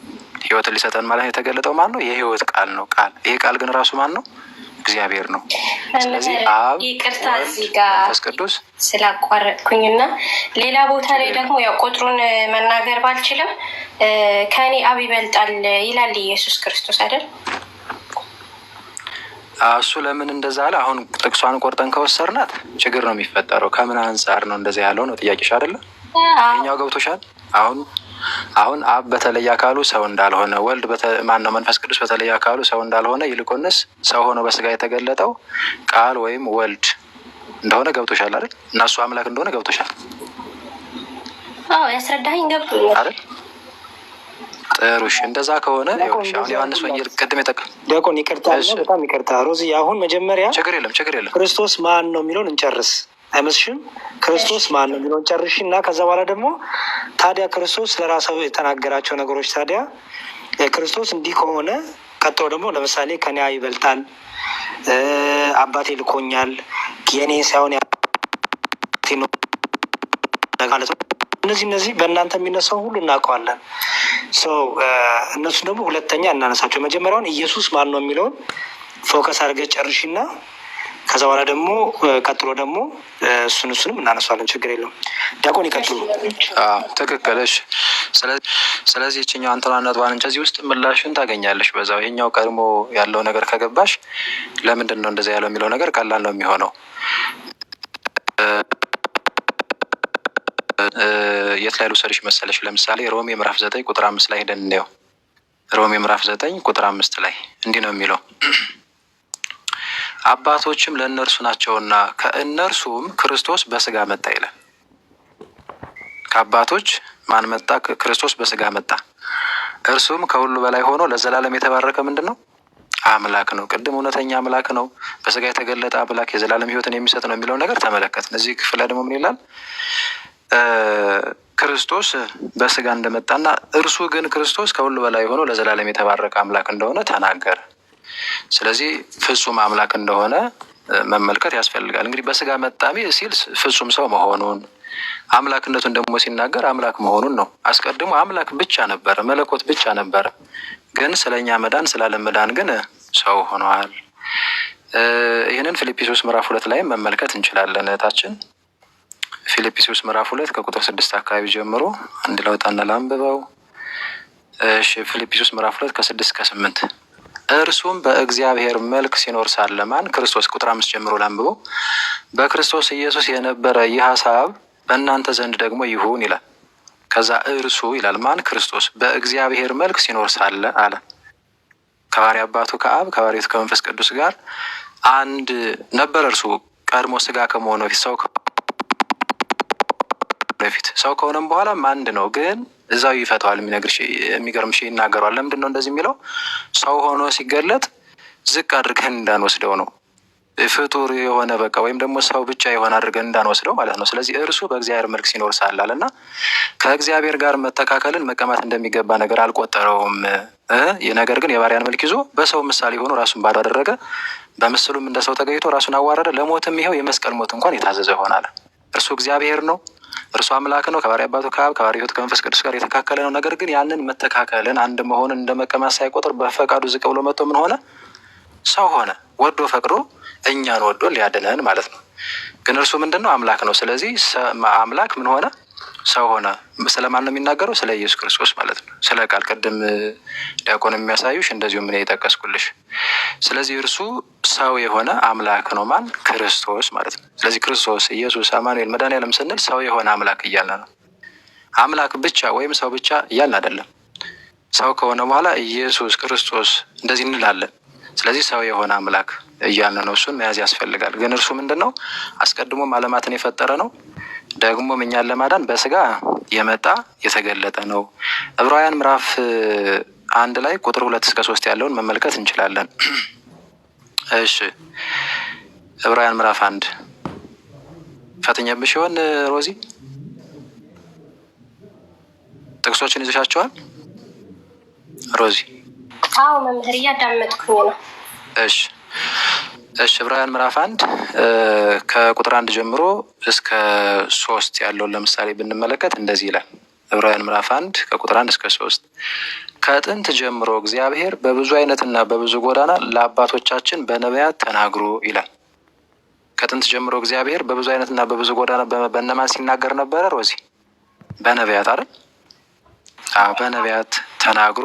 ህይወትን ሊሰጠን ማለት የተገለጠው ማን ነው? የህይወት ቃል ነው። ቃል ይሄ ቃል ግን ራሱ ማን ነው? እግዚአብሔር ነው። ስለዚህ አብ፣ ይቅርታ እዚህ ጋር መንፈስ ቅዱስ ስላቋረጥኩኝና ሌላ ቦታ ላይ ደግሞ ያው ቁጥሩን መናገር ባልችልም ከእኔ አብ ይበልጣል ይላል ኢየሱስ ክርስቶስ አይደል? እሱ ለምን እንደዛ አለ? አሁን ጥቅሷን ቆርጠን ከወሰርናት ችግር ነው የሚፈጠረው። ከምን አንጻር ነው እንደዛ ያለው ነው ጥያቄሽ አይደለ? ይኸኛው ገብቶሻል? አሁን አብ በተለየ አካሉ ሰው እንዳልሆነ፣ ወልድ ማን ነው መንፈስ ቅዱስ በተለየ አካሉ ሰው እንዳልሆነ፣ ይልቁንስ ሰው ሆኖ በስጋ የተገለጠው ቃል ወይም ወልድ እንደሆነ ገብቶሻል አይደል? እና እሱ አምላክ እንደሆነ ገብቶሻል? አዎ ያስረዳኸኝ ገብቶኛል አይደል? ጥሩሽ እንደዛ ከሆነ አሁን ዮሐንስ ወንጌል ቅድም ዲያቆን ይቅርታ፣ በጣም ይቅርታ ሮዚ። አሁን መጀመሪያ ችግር የለም ክርስቶስ ማን ነው የሚለውን እንጨርስ አይመስልሽም? ክርስቶስ ማን ነው የሚለውን ጨርሽ እና ከዛ በኋላ ደግሞ ታዲያ ክርስቶስ ለራሱ የተናገራቸው ነገሮች ታዲያ ክርስቶስ እንዲህ ከሆነ ቀጥሎ ደግሞ ለምሳሌ ከኔ ይበልጣል፣ አባቴ ልኮኛል፣ የኔ ሳይሆን ማለት ነው። እነዚህ በእናንተ የሚነሳው ሁሉ እናውቀዋለን። እነሱ ደግሞ ሁለተኛ እናነሳቸው። መጀመሪያውን ኢየሱስ ማን ነው የሚለውን ፎከስ አድርገህ ጨርሽና ከዛ በኋላ ደግሞ ቀጥሎ ደግሞ እሱንም እናነሳለን። ችግር የለውም። ዲያቆን ይቀጥሉ። ትክክል። እሺ። ስለዚህ ይችኛው አንተናነቷን እንጂ እዚህ ውስጥ ምላሽን ታገኛለሽ በዛው። ይሄኛው ቀድሞ ያለው ነገር ከገባሽ ለምንድን ነው እንደዛ ያለው የሚለው ነገር ቀላል ነው የሚሆነው። የት ላይ ልውሰድሽ መሰለሽ? ለምሳሌ ሮሜ ምዕራፍ 9 ቁጥር 5 ላይ ሄደን እንየው። ሮሜ ምዕራፍ 9 ቁጥር 5 ላይ እንዲህ ነው የሚለው፣ አባቶችም ለእነርሱ ናቸውና ከእነርሱም ክርስቶስ በስጋ መጣ ይላል። ከአባቶች ማን መጣ? ክርስቶስ በስጋ መጣ። እርሱም ከሁሉ በላይ ሆኖ ለዘላለም የተባረከ ምንድን ነው? አምላክ ነው። ቅድም እውነተኛ አምላክ ነው፣ በስጋ የተገለጠ አምላክ፣ የዘላለም ሕይወትን የሚሰጥ ነው የሚለው ነገር ተመለከትን። እዚህ ክፍል ላይ ደግሞ ምን ይላል? ክርስቶስ በስጋ እንደመጣና እርሱ ግን ክርስቶስ ከሁሉ በላይ ሆኖ ለዘላለም የተባረከ አምላክ እንደሆነ ተናገረ። ስለዚህ ፍጹም አምላክ እንደሆነ መመልከት ያስፈልጋል። እንግዲህ በስጋ መጣሚ ሲል ፍጹም ሰው መሆኑን፣ አምላክነቱን ደግሞ ሲናገር አምላክ መሆኑን ነው። አስቀድሞ አምላክ ብቻ ነበረ፣ መለኮት ብቻ ነበረ። ግን ስለኛ መዳን ስላለም መዳን ግን ሰው ሆነዋል። ይህንን ፊልጵስዩስ ምዕራፍ 2 ላይ መመልከት እንችላለን። እህታችን ፊልጵስዩስ ምዕራፍ 2 ከቁጥር 6 አካባቢ ጀምሮ አንድ ለውጣና ላንብበው። እሺ ፊልጵስዩስ ምዕራፍ 2 ከ6 እስከ 8 እርሱም በእግዚአብሔር መልክ ሲኖር ሳለ ማን? ክርስቶስ። ቁጥር 5 ጀምሮ ላንብበው። በክርስቶስ ኢየሱስ የነበረ ይህ ሀሳብ በእናንተ ዘንድ ደግሞ ይሁን ይላል። ከዛ እርሱ ይላል ማን? ክርስቶስ በእግዚአብሔር መልክ ሲኖር ሳለ አለ። ከባሕርይ አባቱ ከአብ ከባሕርይ ከመንፈስ ቅዱስ ጋር አንድ ነበር። እርሱ ቀድሞ ስጋ ከመሆኑ በፊት ሰው ከሆነም በኋላም አንድ ነው። ግን እዛው ይፈተዋል። የሚገርምሽ ይናገረዋል። ለምንድን ነው እንደዚህ የሚለው? ሰው ሆኖ ሲገለጥ ዝቅ አድርገን እንዳንወስደው ነው። ፍጡር የሆነ በቃ ወይም ደግሞ ሰው ብቻ የሆነ አድርገን እንዳንወስደው ማለት ነው። ስለዚህ እርሱ በእግዚአብሔር መልክ ሲኖር ሳላል እና ከእግዚአብሔር ጋር መተካከልን መቀማት እንደሚገባ ነገር አልቆጠረውም። ነገር ግን የባሪያን መልክ ይዞ በሰው ምሳሌ ሆኖ ራሱን ባዶ አደረገ። በምስሉም እንደ ሰው ተገኝቶ ራሱን አዋረደ። ለሞትም ይኸው የመስቀል ሞት እንኳን የታዘዘ ሆናል። እርሱ እግዚአብሔር ነው። እርሱ አምላክ ነው። ከባሕርይ አባቱ ከአብ ከባሕርይ ሕይወት ከመንፈስ ቅዱስ ጋር የተካከለ ነው። ነገር ግን ያንን መተካከልን አንድ መሆንን እንደ መቀማት ሳይቆጥር በፈቃዱ ዝቅ ብሎ መጥቶ ምን ሆነ? ሰው ሆነ። ወዶ ፈቅዶ እኛን ወዶ ሊያድነን ማለት ነው። ግን እርሱ ምንድን ነው? አምላክ ነው። ስለዚህ አምላክ ምን ሆነ? ሰው ሆነ። ስለማን ነው የሚናገረው? ስለ ኢየሱስ ክርስቶስ ማለት ነው። ስለ ቃል ቅድም ዲያቆን የሚያሳዩሽ እንደዚሁ ምን የጠቀስኩልሽ። ስለዚህ እርሱ ሰው የሆነ አምላክ ነው። ማን? ክርስቶስ ማለት ነው። ስለዚህ ክርስቶስ፣ ኢየሱስ፣ አማኑኤል፣ መድኃኒዓለም ስንል ሰው የሆነ አምላክ እያለ ነው። አምላክ ብቻ ወይም ሰው ብቻ እያልን አይደለም። ሰው ከሆነ በኋላ ኢየሱስ ክርስቶስ እንደዚህ እንላለን። ስለዚህ ሰው የሆነ አምላክ እያልን ነው። እሱን መያዝ ያስፈልጋል። ግን እርሱ ምንድን ነው? አስቀድሞም ዓለማትን የፈጠረ ነው። ደግሞም እኛን ለማዳን በስጋ የመጣ የተገለጠ ነው። ዕብራውያን ምዕራፍ 1 ላይ ቁጥር 2 እስከ 3 ያለውን መመልከት እንችላለን። እሺ ዕብራውያን ምዕራፍ 1 ፈትኜብሽ ይሆን ሮዚ? ጥቅሶችን ይዘሻቸዋል ሮዚ? አዎ መምህር እያዳመጥኩኝ ነው። እሺ ዕብራውያን ምዕራፍ 1 ከቁጥር 1 ጀምሮ እስከ 3 ያለውን ለምሳሌ ብንመለከት እንደዚህ ይላል። ዕብራውያን ምዕራፍ 1 ከቁጥር 1 እስከ 3 ከጥንት ጀምሮ እግዚአብሔር በብዙ አይነትና በብዙ ጎዳና ለአባቶቻችን በነቢያት ተናግሮ ይላል። ከጥንት ጀምሮ እግዚአብሔር በብዙ አይነትና በብዙ ጎዳና በእነማን ሲናገር ነበረ ሮዚ? በነቢያት አይደል? በነቢያት ተናግሮ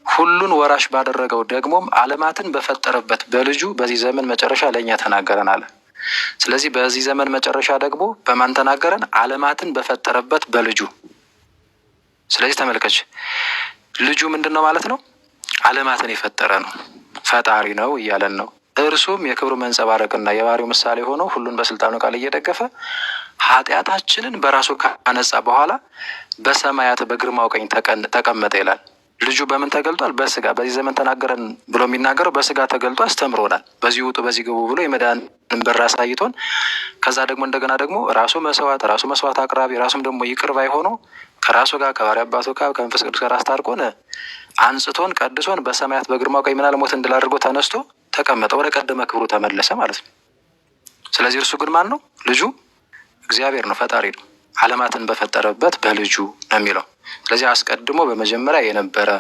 ሁሉን ወራሽ ባደረገው ደግሞም ዓለማትን በፈጠረበት በልጁ በዚህ ዘመን መጨረሻ ለእኛ ተናገረን አለ። ስለዚህ በዚህ ዘመን መጨረሻ ደግሞ በማን ተናገረን? ዓለማትን በፈጠረበት በልጁ። ስለዚህ ተመልከች፣ ልጁ ምንድን ነው ማለት ነው? ዓለማትን የፈጠረ ነው፣ ፈጣሪ ነው እያለን ነው። እርሱም የክብሩ መንጸባረቅና የባህሪው ምሳሌ ሆኖ ሁሉን በስልጣኑ ቃል እየደገፈ ኃጢአታችንን በራሱ ካነጻ በኋላ በሰማያት በግርማው ቀኝ ተቀመጠ ይላል። ልጁ በምን ተገልጧል? በስጋ። በዚህ ዘመን ተናገረን ብሎ የሚናገረው በስጋ ተገልጦ አስተምሮናል። በዚህ ውጡ በዚህ ግቡ ብሎ የመዳንን በር አሳይቶን፣ ከዛ ደግሞ እንደገና ደግሞ ራሱ መስዋዕት አቅራቢ፣ ራሱም ደግሞ ይቅር ባይ ሆኖ ከራሱ ጋር ከባሕርይ አባቱ ከአብ ከመንፈስ ቅዱስ ጋር አስታርቆን አንጽቶን ቀድሶን በሰማያት በግርማው ቀኝ ምናለ ሞት እንድል አድርጎ ተነስቶ ተቀመጠ፣ ወደ ቀደመ ክብሩ ተመለሰ ማለት ነው። ስለዚህ እርሱ ግን ማን ነው? ልጁ እግዚአብሔር ነው፣ ፈጣሪ ነው። ዓለማትን በፈጠረበት በልጁ ነው የሚለው። ስለዚህ አስቀድሞ በመጀመሪያ የነበረ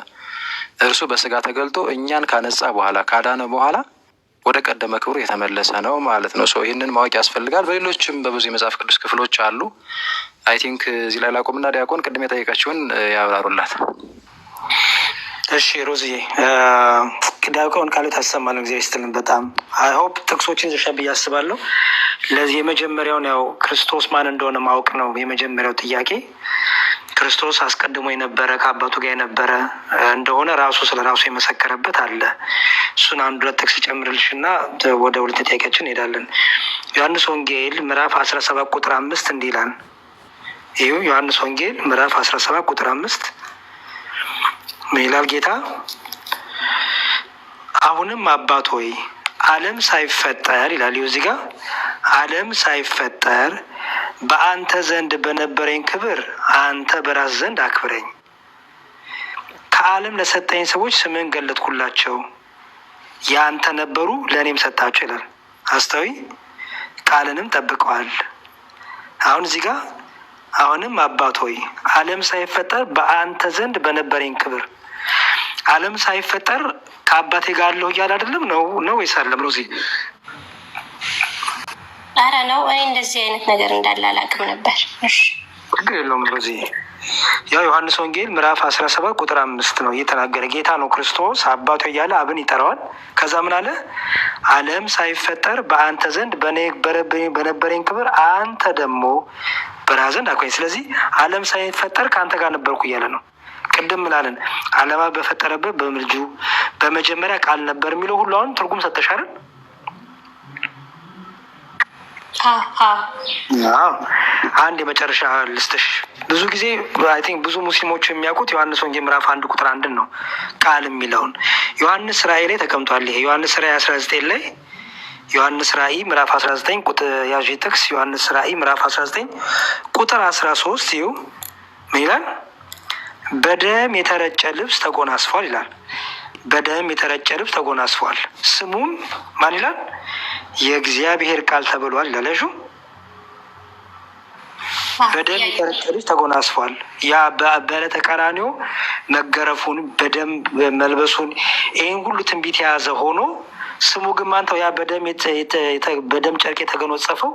እርሱ በስጋ ተገልጦ እኛን ካነጻ በኋላ ካዳነ በኋላ ወደ ቀደመ ክብሩ የተመለሰ ነው ማለት ነው። ይህንን ማወቅ ያስፈልጋል። በሌሎችም በብዙ የመጽሐፍ ቅዱስ ክፍሎች አሉ። አይ ቲንክ እዚህ ላይ ላቁምና ዲያቆን ቅድም የጠየቀችውን ያብራሩላት። እሺ ሮዝዬ፣ ዲያቆን ቃሉ ታሰማን። ጊዜ ስትልን በጣም አይ ሆፕ ጥቅሶችን ዘሻ ብዬ አስባለሁ። ለዚህ የመጀመሪያውን ያው ክርስቶስ ማን እንደሆነ ማወቅ ነው የመጀመሪያው ጥያቄ። ክርስቶስ አስቀድሞ የነበረ ከአባቱ ጋር የነበረ እንደሆነ ራሱ ስለ ራሱ የመሰከረበት አለ። እሱን 1-2 ጥቅስ ጨምርልሽ እና ወደ ሁለት ጥያቄያችን እንሄዳለን። ዮሐንስ ወንጌል ምዕራፍ 17 ቁጥር 5 እንዲህ ይላል። ይኸው ዮሐንስ ወንጌል ምዕራፍ 17 ቁጥር 5 ምን ይላል ጌታ? አሁንም አባት ሆይ ዓለም ሳይፈጠር ይላል እዚህ ጋር ዓለም ሳይፈጠር በአንተ ዘንድ በነበረኝ ክብር አንተ በራስ ዘንድ አክብረኝ። ከዓለም ለሰጠኝ ሰዎች ስምህን ገለጥኩላቸው፣ ያንተ ነበሩ ለእኔም ሰጣቸው ይላል። አስተውይ፣ ቃልንም ጠብቀዋል። አሁን እዚህ ጋር አሁንም አባት ሆይ ዓለም ሳይፈጠር በአንተ ዘንድ በነበረኝ ክብር። ዓለም ሳይፈጠር ከአባቴ ጋር አለሁ እያለ አይደለም ነው ወይስ አለም ነው? እዚህ ኧረ ነው። እኔ እንደዚህ አይነት ነገር እንዳለ አላውቅም ነበር። እሺ ችግር የለውም። በዚህ ያው ዮሐንስ ወንጌል ምዕራፍ 17 ቁጥር 5 ነው እየተናገረ ጌታ ነው ክርስቶስ አባቱ እያለ አብን ይጠራዋል። ከዛ ምን አለ? ዓለም ሳይፈጠር በአንተ ዘንድ በነበረኝ ክብር አንተ ደግሞ በራስህ ዘንድ አቆኝ። ስለዚህ ዓለም ሳይፈጠር ከአንተ ጋር ነበርኩ እያለ ነው። ቅድም ምናለን? ዓለማ በፈጠረበት በምልጁ በመጀመሪያ ቃል ነበር የሚለው ሁሉ አሁን ትርጉም ሰጠሽ አይደል? አንድ የመጨረሻ ልስጥሽ። ብዙ ጊዜ አይ ቲንክ ብዙ ሙስሊሞች የሚያውቁት ዮሐንስ ወንጌል ምዕራፍ 1 ቁጥር 1 ነው ቃል የሚለውን ዮሐንስ ራእይ ላይ ተቀምጧል። ይሄ ዮሐንስ ራእይ 19 ላይ ዮሐንስ ራእይ ምዕራፍ 19 ቁጥር ያዥ ጥቅስ ዮሐንስ ራእይ ምዕራፍ 19 ቁጥር 13 ይኸው ምን ይላል? በደም የተረጨ ልብስ ተጎናጽፏል ይላል። በደም የተረጨ ልብስ ተጎናጽፏል፣ ስሙም ማን ይላል? የእግዚአብሔር ቃል ተብሏል ይላል። እሺ በደም የተረጨ ልብስ ተጎናጽፏል። ያ በዕለተ ቀራንዮ መገረፉን በደም መልበሱን ይህን ሁሉ ትንቢት የያዘ ሆኖ ስሙ ግን ማንተው? ያ በደም ጨርቅ የተጎናጸፈው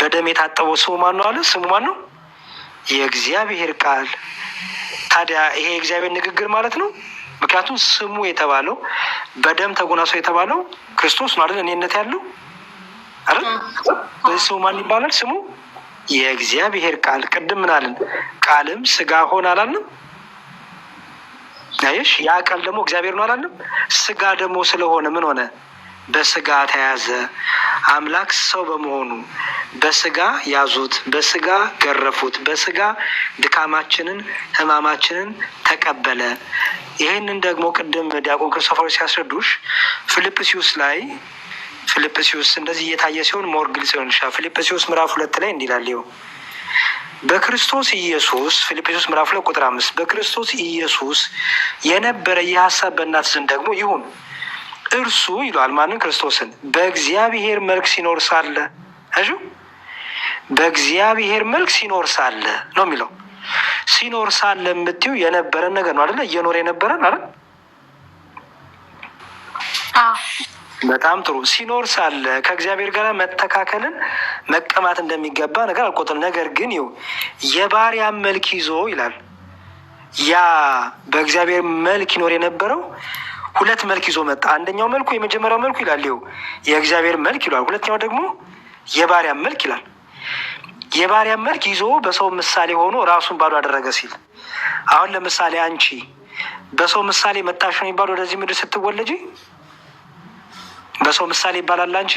በደም የታጠበው ስሙ ማን ነው አለ? ስሙ ማን ነው? የእግዚአብሔር ቃል። ታዲያ ይሄ የእግዚአብሔር ንግግር ማለት ነው። ምክንያቱም ስሙ የተባለው በደም ተጎናጽፎ የተባለው ክርስቶስ ነው አይደል? እኔነት ያለው አይደል? ስሙ ማን ይባላል? ስሙ የእግዚአብሔር ቃል። ቅድም ምን አለን? ቃልም ስጋ ሆነ አላለም? አየሽ፣ ያ ቃል ደግሞ እግዚአብሔር ነው አላለም? ስጋ ደግሞ ስለሆነ ምን ሆነ? በስጋ ተያዘ። አምላክ ሰው በመሆኑ በስጋ ያዙት፣ በስጋ ገረፉት፣ በስጋ ድካማችንን ሕማማችንን ተቀበለ። ይህንን ደግሞ ቅድም ዲያቆን ክርስቶፎሮስ ሲያስረዱሽ ፊልጵስዩስ ላይ ፊልጵስዩስ እንደዚህ እየታየ ሲሆን ሞር ግልጽ ይሆን ይችላል። ፊልጵስዩስ ምዕራፍ 2 ላይ እንዲህ ይላል። ይኸው በክርስቶስ ኢየሱስ ፊልጵስዩስ ምዕራፍ 2 ቁጥር 5 በክርስቶስ ኢየሱስ የነበረ ይህ ሀሳብ በእናንተ ዘንድ ደግሞ ይሁን። እርሱ ይለዋል ማንን? ክርስቶስን በእግዚአብሔር መልክ ሲኖር ሳለ እሺ፣ በእግዚአብሔር መልክ ሲኖር ሳለ ነው የሚለው። ሲኖር ሳለ የምትይው የነበረን ነገር ነው አይደለ? እየኖረ የነበረን አይደል? በጣም ጥሩ። ሲኖር ሳለ ከእግዚአብሔር ጋር መተካከልን መቀማት እንደሚገባ ነገር አልቆጥርም። ነገር ግን ይኸው የባሪያ መልክ ይዞ ይላል። ያ በእግዚአብሔር መልክ ይኖር የነበረው ሁለት መልክ ይዞ መጣ። አንደኛው መልኩ የመጀመሪያው መልኩ ይላል ይኸው የእግዚአብሔር መልክ ይሏል። ሁለተኛው ደግሞ የባሪያ መልክ ይላል። የባሪያ መልክ ይዞ በሰው ምሳሌ ሆኖ ራሱን ባዶ አደረገ ሲል፣ አሁን ለምሳሌ አንቺ በሰው ምሳሌ መጣሽ ነው የሚባለው ወደዚህ ምድር ስትወለጂ በሰው ምሳሌ ይባላል። አንቺ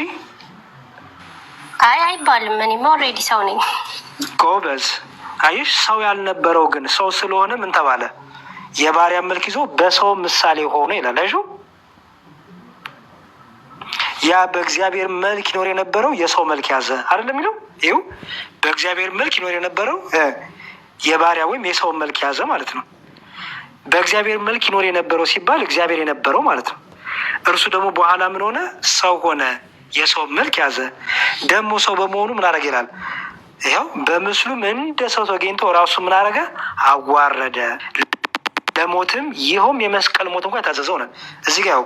አይ አይባልም። እኔማ ኦልሬዲ ሰው ነኝ። ጎበዝ። አይሽ ሰው ያልነበረው ግን ሰው ስለሆነ ምን ተባለ? የባሪያ መልክ ይዞ በሰው ምሳሌ ሆኖ ይላል። አይሹ ያ በእግዚአብሔር መልክ ይኖር የነበረው የሰው መልክ ያዘ አይደለም የሚለው። ይኸው በእግዚአብሔር መልክ ይኖር የነበረው የባሪያ ወይም የሰው መልክ ያዘ ማለት ነው። በእግዚአብሔር መልክ ይኖር የነበረው ሲባል እግዚአብሔር የነበረው ማለት ነው። እርሱ ደግሞ በኋላ ምን ሆነ? ሰው ሆነ፣ የሰው መልክ ያዘ። ደግሞ ሰው በመሆኑ ምን አደረገ ይላል። ይኸው በምስሉም እንደ ሰው ተገኝቶ ራሱ ምን አደረገ? አዋረደ፣ ለሞትም ይኸውም የመስቀል ሞት እንኳን የታዘዘው ነው። እዚህ ጋር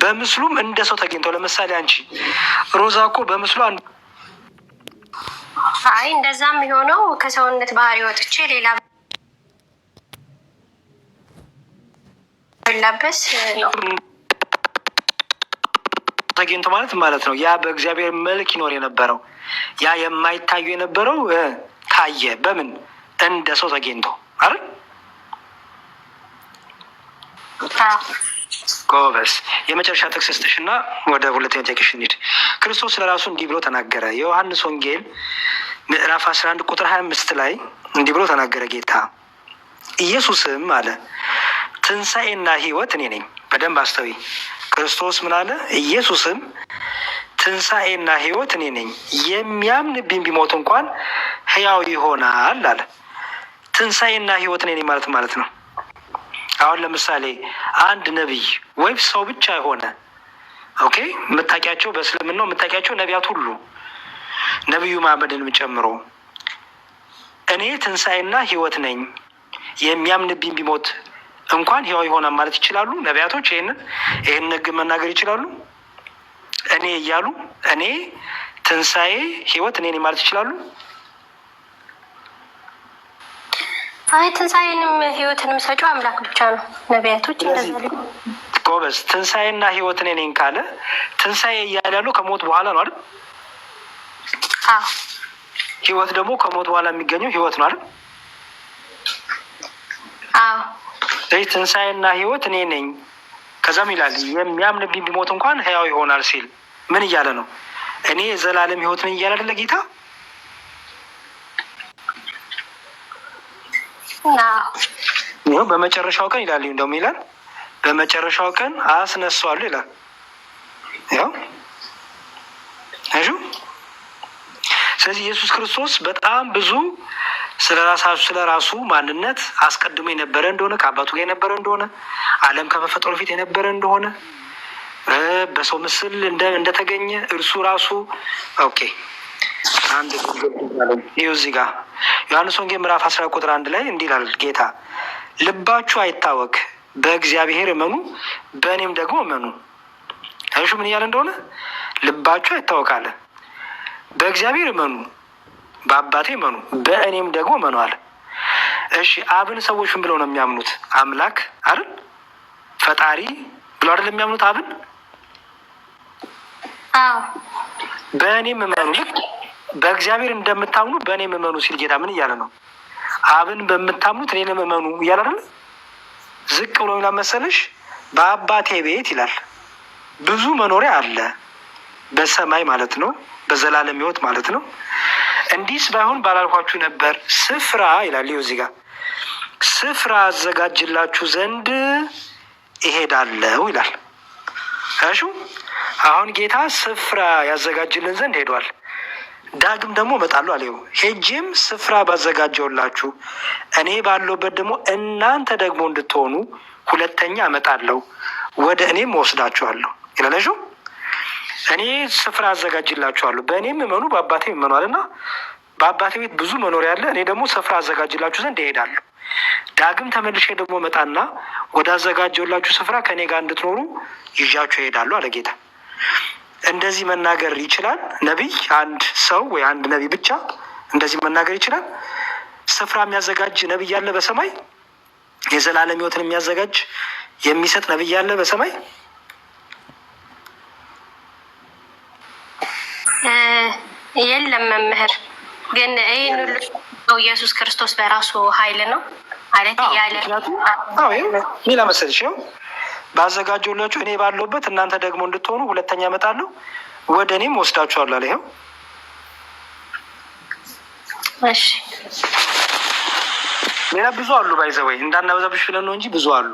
በምስሉም እንደ ሰው ተገኝቶ፣ ለምሳሌ አንቺ ሮዛ እኮ በምስሉ አይ እንደዛም የሆነው ከሰውነት ባህሪ ወጥቼ ሌላ ላበስ ነው ተገኝቶ ማለት ነው። ያ በእግዚአብሔር መልክ ይኖር የነበረው ያ የማይታዩ የነበረው ታየ። በምን? እንደ ሰው ተገኝቶ አይደል? ጎበስ። የመጨረሻ ጥቅስ ስጥሽ እና ወደ ሁለተኛ ጥቅስ እንሂድ። ክርስቶስ ለራሱ እንዲህ ብሎ ተናገረ። የዮሐንስ ወንጌል ምዕራፍ 11 ቁጥር 25 ላይ እንዲህ ብሎ ተናገረ ጌታ ኢየሱስም አለ ትንሣኤና ሕይወት እኔ ነኝ። በደንብ አስተዊ። ክርስቶስ ምን አለ? ኢየሱስም ትንሣኤና ሕይወት እኔ ነኝ፣ የሚያምንብኝ ቢሞት እንኳን ሕያው ይሆናል አለ። ትንሣኤና ሕይወት እኔ ነኝ ማለት ነው። አሁን ለምሳሌ አንድ ነቢይ ወይም ሰው ብቻ የሆነ ኦኬ፣ የምታውቂያቸው በእስልምናው የምታውቂያቸው ነቢያት ሁሉ ነቢዩ መሐመድንም ጨምሮ እኔ ትንሣኤና ሕይወት ነኝ፣ የሚያምንብኝ ቢሞት እንኳን ሕያው ይሆናል ማለት ይችላሉ? ነቢያቶች ይህን ንግግር መናገር ይችላሉ? እኔ እያሉ እኔ ትንሣኤ ሕይወት እኔ ነኝ ማለት ይችላሉ? አይ ትንሣኤንም ህይወትንም ሰጪው አምላክ ብቻ ነው። ነቢያቶች እንደዛ ጎበዝ። ትንሣኤና ህይወት እኔ ነኝ ካለ ትንሣኤ እያለ ያለው ከሞት በኋላ ነው አይደል? አዎ። ህይወት ደግሞ ከሞት በኋላ የሚገኘው ህይወት ነው አይደል? አዎ። ስለዚህ ትንሣኤና ህይወት እኔ ነኝ። ከዛም ይላል የሚያምንብኝ ቢሞት እንኳን ህያው ይሆናል ሲል ምን እያለ ነው? እኔ የዘላለም ህይወት ነኝ እያለ አይደለ ጌታ? ይኸው በመጨረሻው ቀን ይላል። እንደውም ይላል በመጨረሻው ቀን አስነሳዋለሁ ይላል። ያው ስለዚህ ኢየሱስ ክርስቶስ በጣም ብዙ ስለ ራሱ ማንነት አስቀድሞ የነበረ እንደሆነ ከአባቱ ጋር የነበረ እንደሆነ ዓለም ከመፈጠሩ በፊት የነበረ እንደሆነ በሰው ምስል እንደተገኘ እርሱ ራሱ ኦኬ አንድ ይኸው እዚህ ጋር ዮሐንስ ወንጌል ምዕራፍ 10 ቁጥር 1 ላይ እንዲህ ይላል ጌታ ልባችሁ አይታወክ፣ በእግዚአብሔር እመኑ፣ በእኔም ደግሞ እመኑ። እሺ ምን እያለ እንደሆነ ልባችሁ አይታወክ አለ። በእግዚአብሔር እመኑ፣ በአባቴ እመኑ፣ በእኔም ደግሞ እመኑ አለ። እሺ አብን ሰዎች ምን ብለው ነው የሚያምኑት? አምላክ አይደል? ፈጣሪ ብለው አይደል የሚያምኑት አብን? አዎ። በእኔም እመኑ፣ ልክ በእግዚአብሔር እንደምታምኑ በእኔም እመኑ ሲል ጌታ ምን እያለ ነው? አብን በምታምኑት እኔንም እመኑ እያለ አይደል? ዝቅ ብሎ ይላል መሰለሽ በአባቴ ቤት ይላል ብዙ መኖሪያ አለ፣ በሰማይ ማለት ነው፣ በዘላለም ሕይወት ማለት ነው። እንዲህስ ባይሆን ባላልኳችሁ ነበር። ስፍራ ይላል እዚህ ጋር ስፍራ አዘጋጅላችሁ ዘንድ እሄዳለሁ ይላል። እሺ አሁን ጌታ ስፍራ ያዘጋጅልን ዘንድ ሄዷል። ዳግም ደግሞ እመጣለሁ አለ። ሄጄም ስፍራ ባዘጋጀውላችሁ እኔ ባለሁበት ደግሞ እናንተ ደግሞ እንድትሆኑ ሁለተኛ እመጣለሁ፣ ወደ እኔም ወስዳችኋለሁ ይላል። እኔ ስፍራ አዘጋጅላችኋለሁ፣ በእኔም እመኑ በአባቴም እመኑ አለና በአባቴ ቤት ብዙ መኖሪያ አለ። እኔ ደግሞ ስፍራ አዘጋጅላችሁ ዘንድ እሄዳለሁ፣ ዳግም ተመልሼ ደግሞ እመጣና ወደ አዘጋጀውላችሁ ስፍራ ከእኔ ጋር እንድትኖሩ ይዣችሁ እሄዳለሁ አለ ጌታ። እንደዚህ መናገር ይችላል ነቢይ? አንድ ሰው ወይ አንድ ነቢይ ብቻ እንደዚህ መናገር ይችላል? ስፍራ የሚያዘጋጅ ነቢይ ያለ በሰማይ? የዘላለም ሕይወትን የሚያዘጋጅ የሚሰጥ ነቢይ ያለ በሰማይ? የለም መምህር። ግን ይህን ሁሉ ኢየሱስ ክርስቶስ በራሱ ኃይል ነው ማለት ያለ ሚላ መሰልሽ ነው ባዘጋጀውላችሁ እኔ ባለሁበት እናንተ ደግሞ እንድትሆኑ ሁለተኛ እመጣለሁ፣ ወደ እኔም ወስዳችኋለሁ አለ። ይኸው እሺ ሌላ ብዙ አሉ። ባይዘወይ እንዳናበዛብሽ ብለን ነው እንጂ ብዙ አሉ።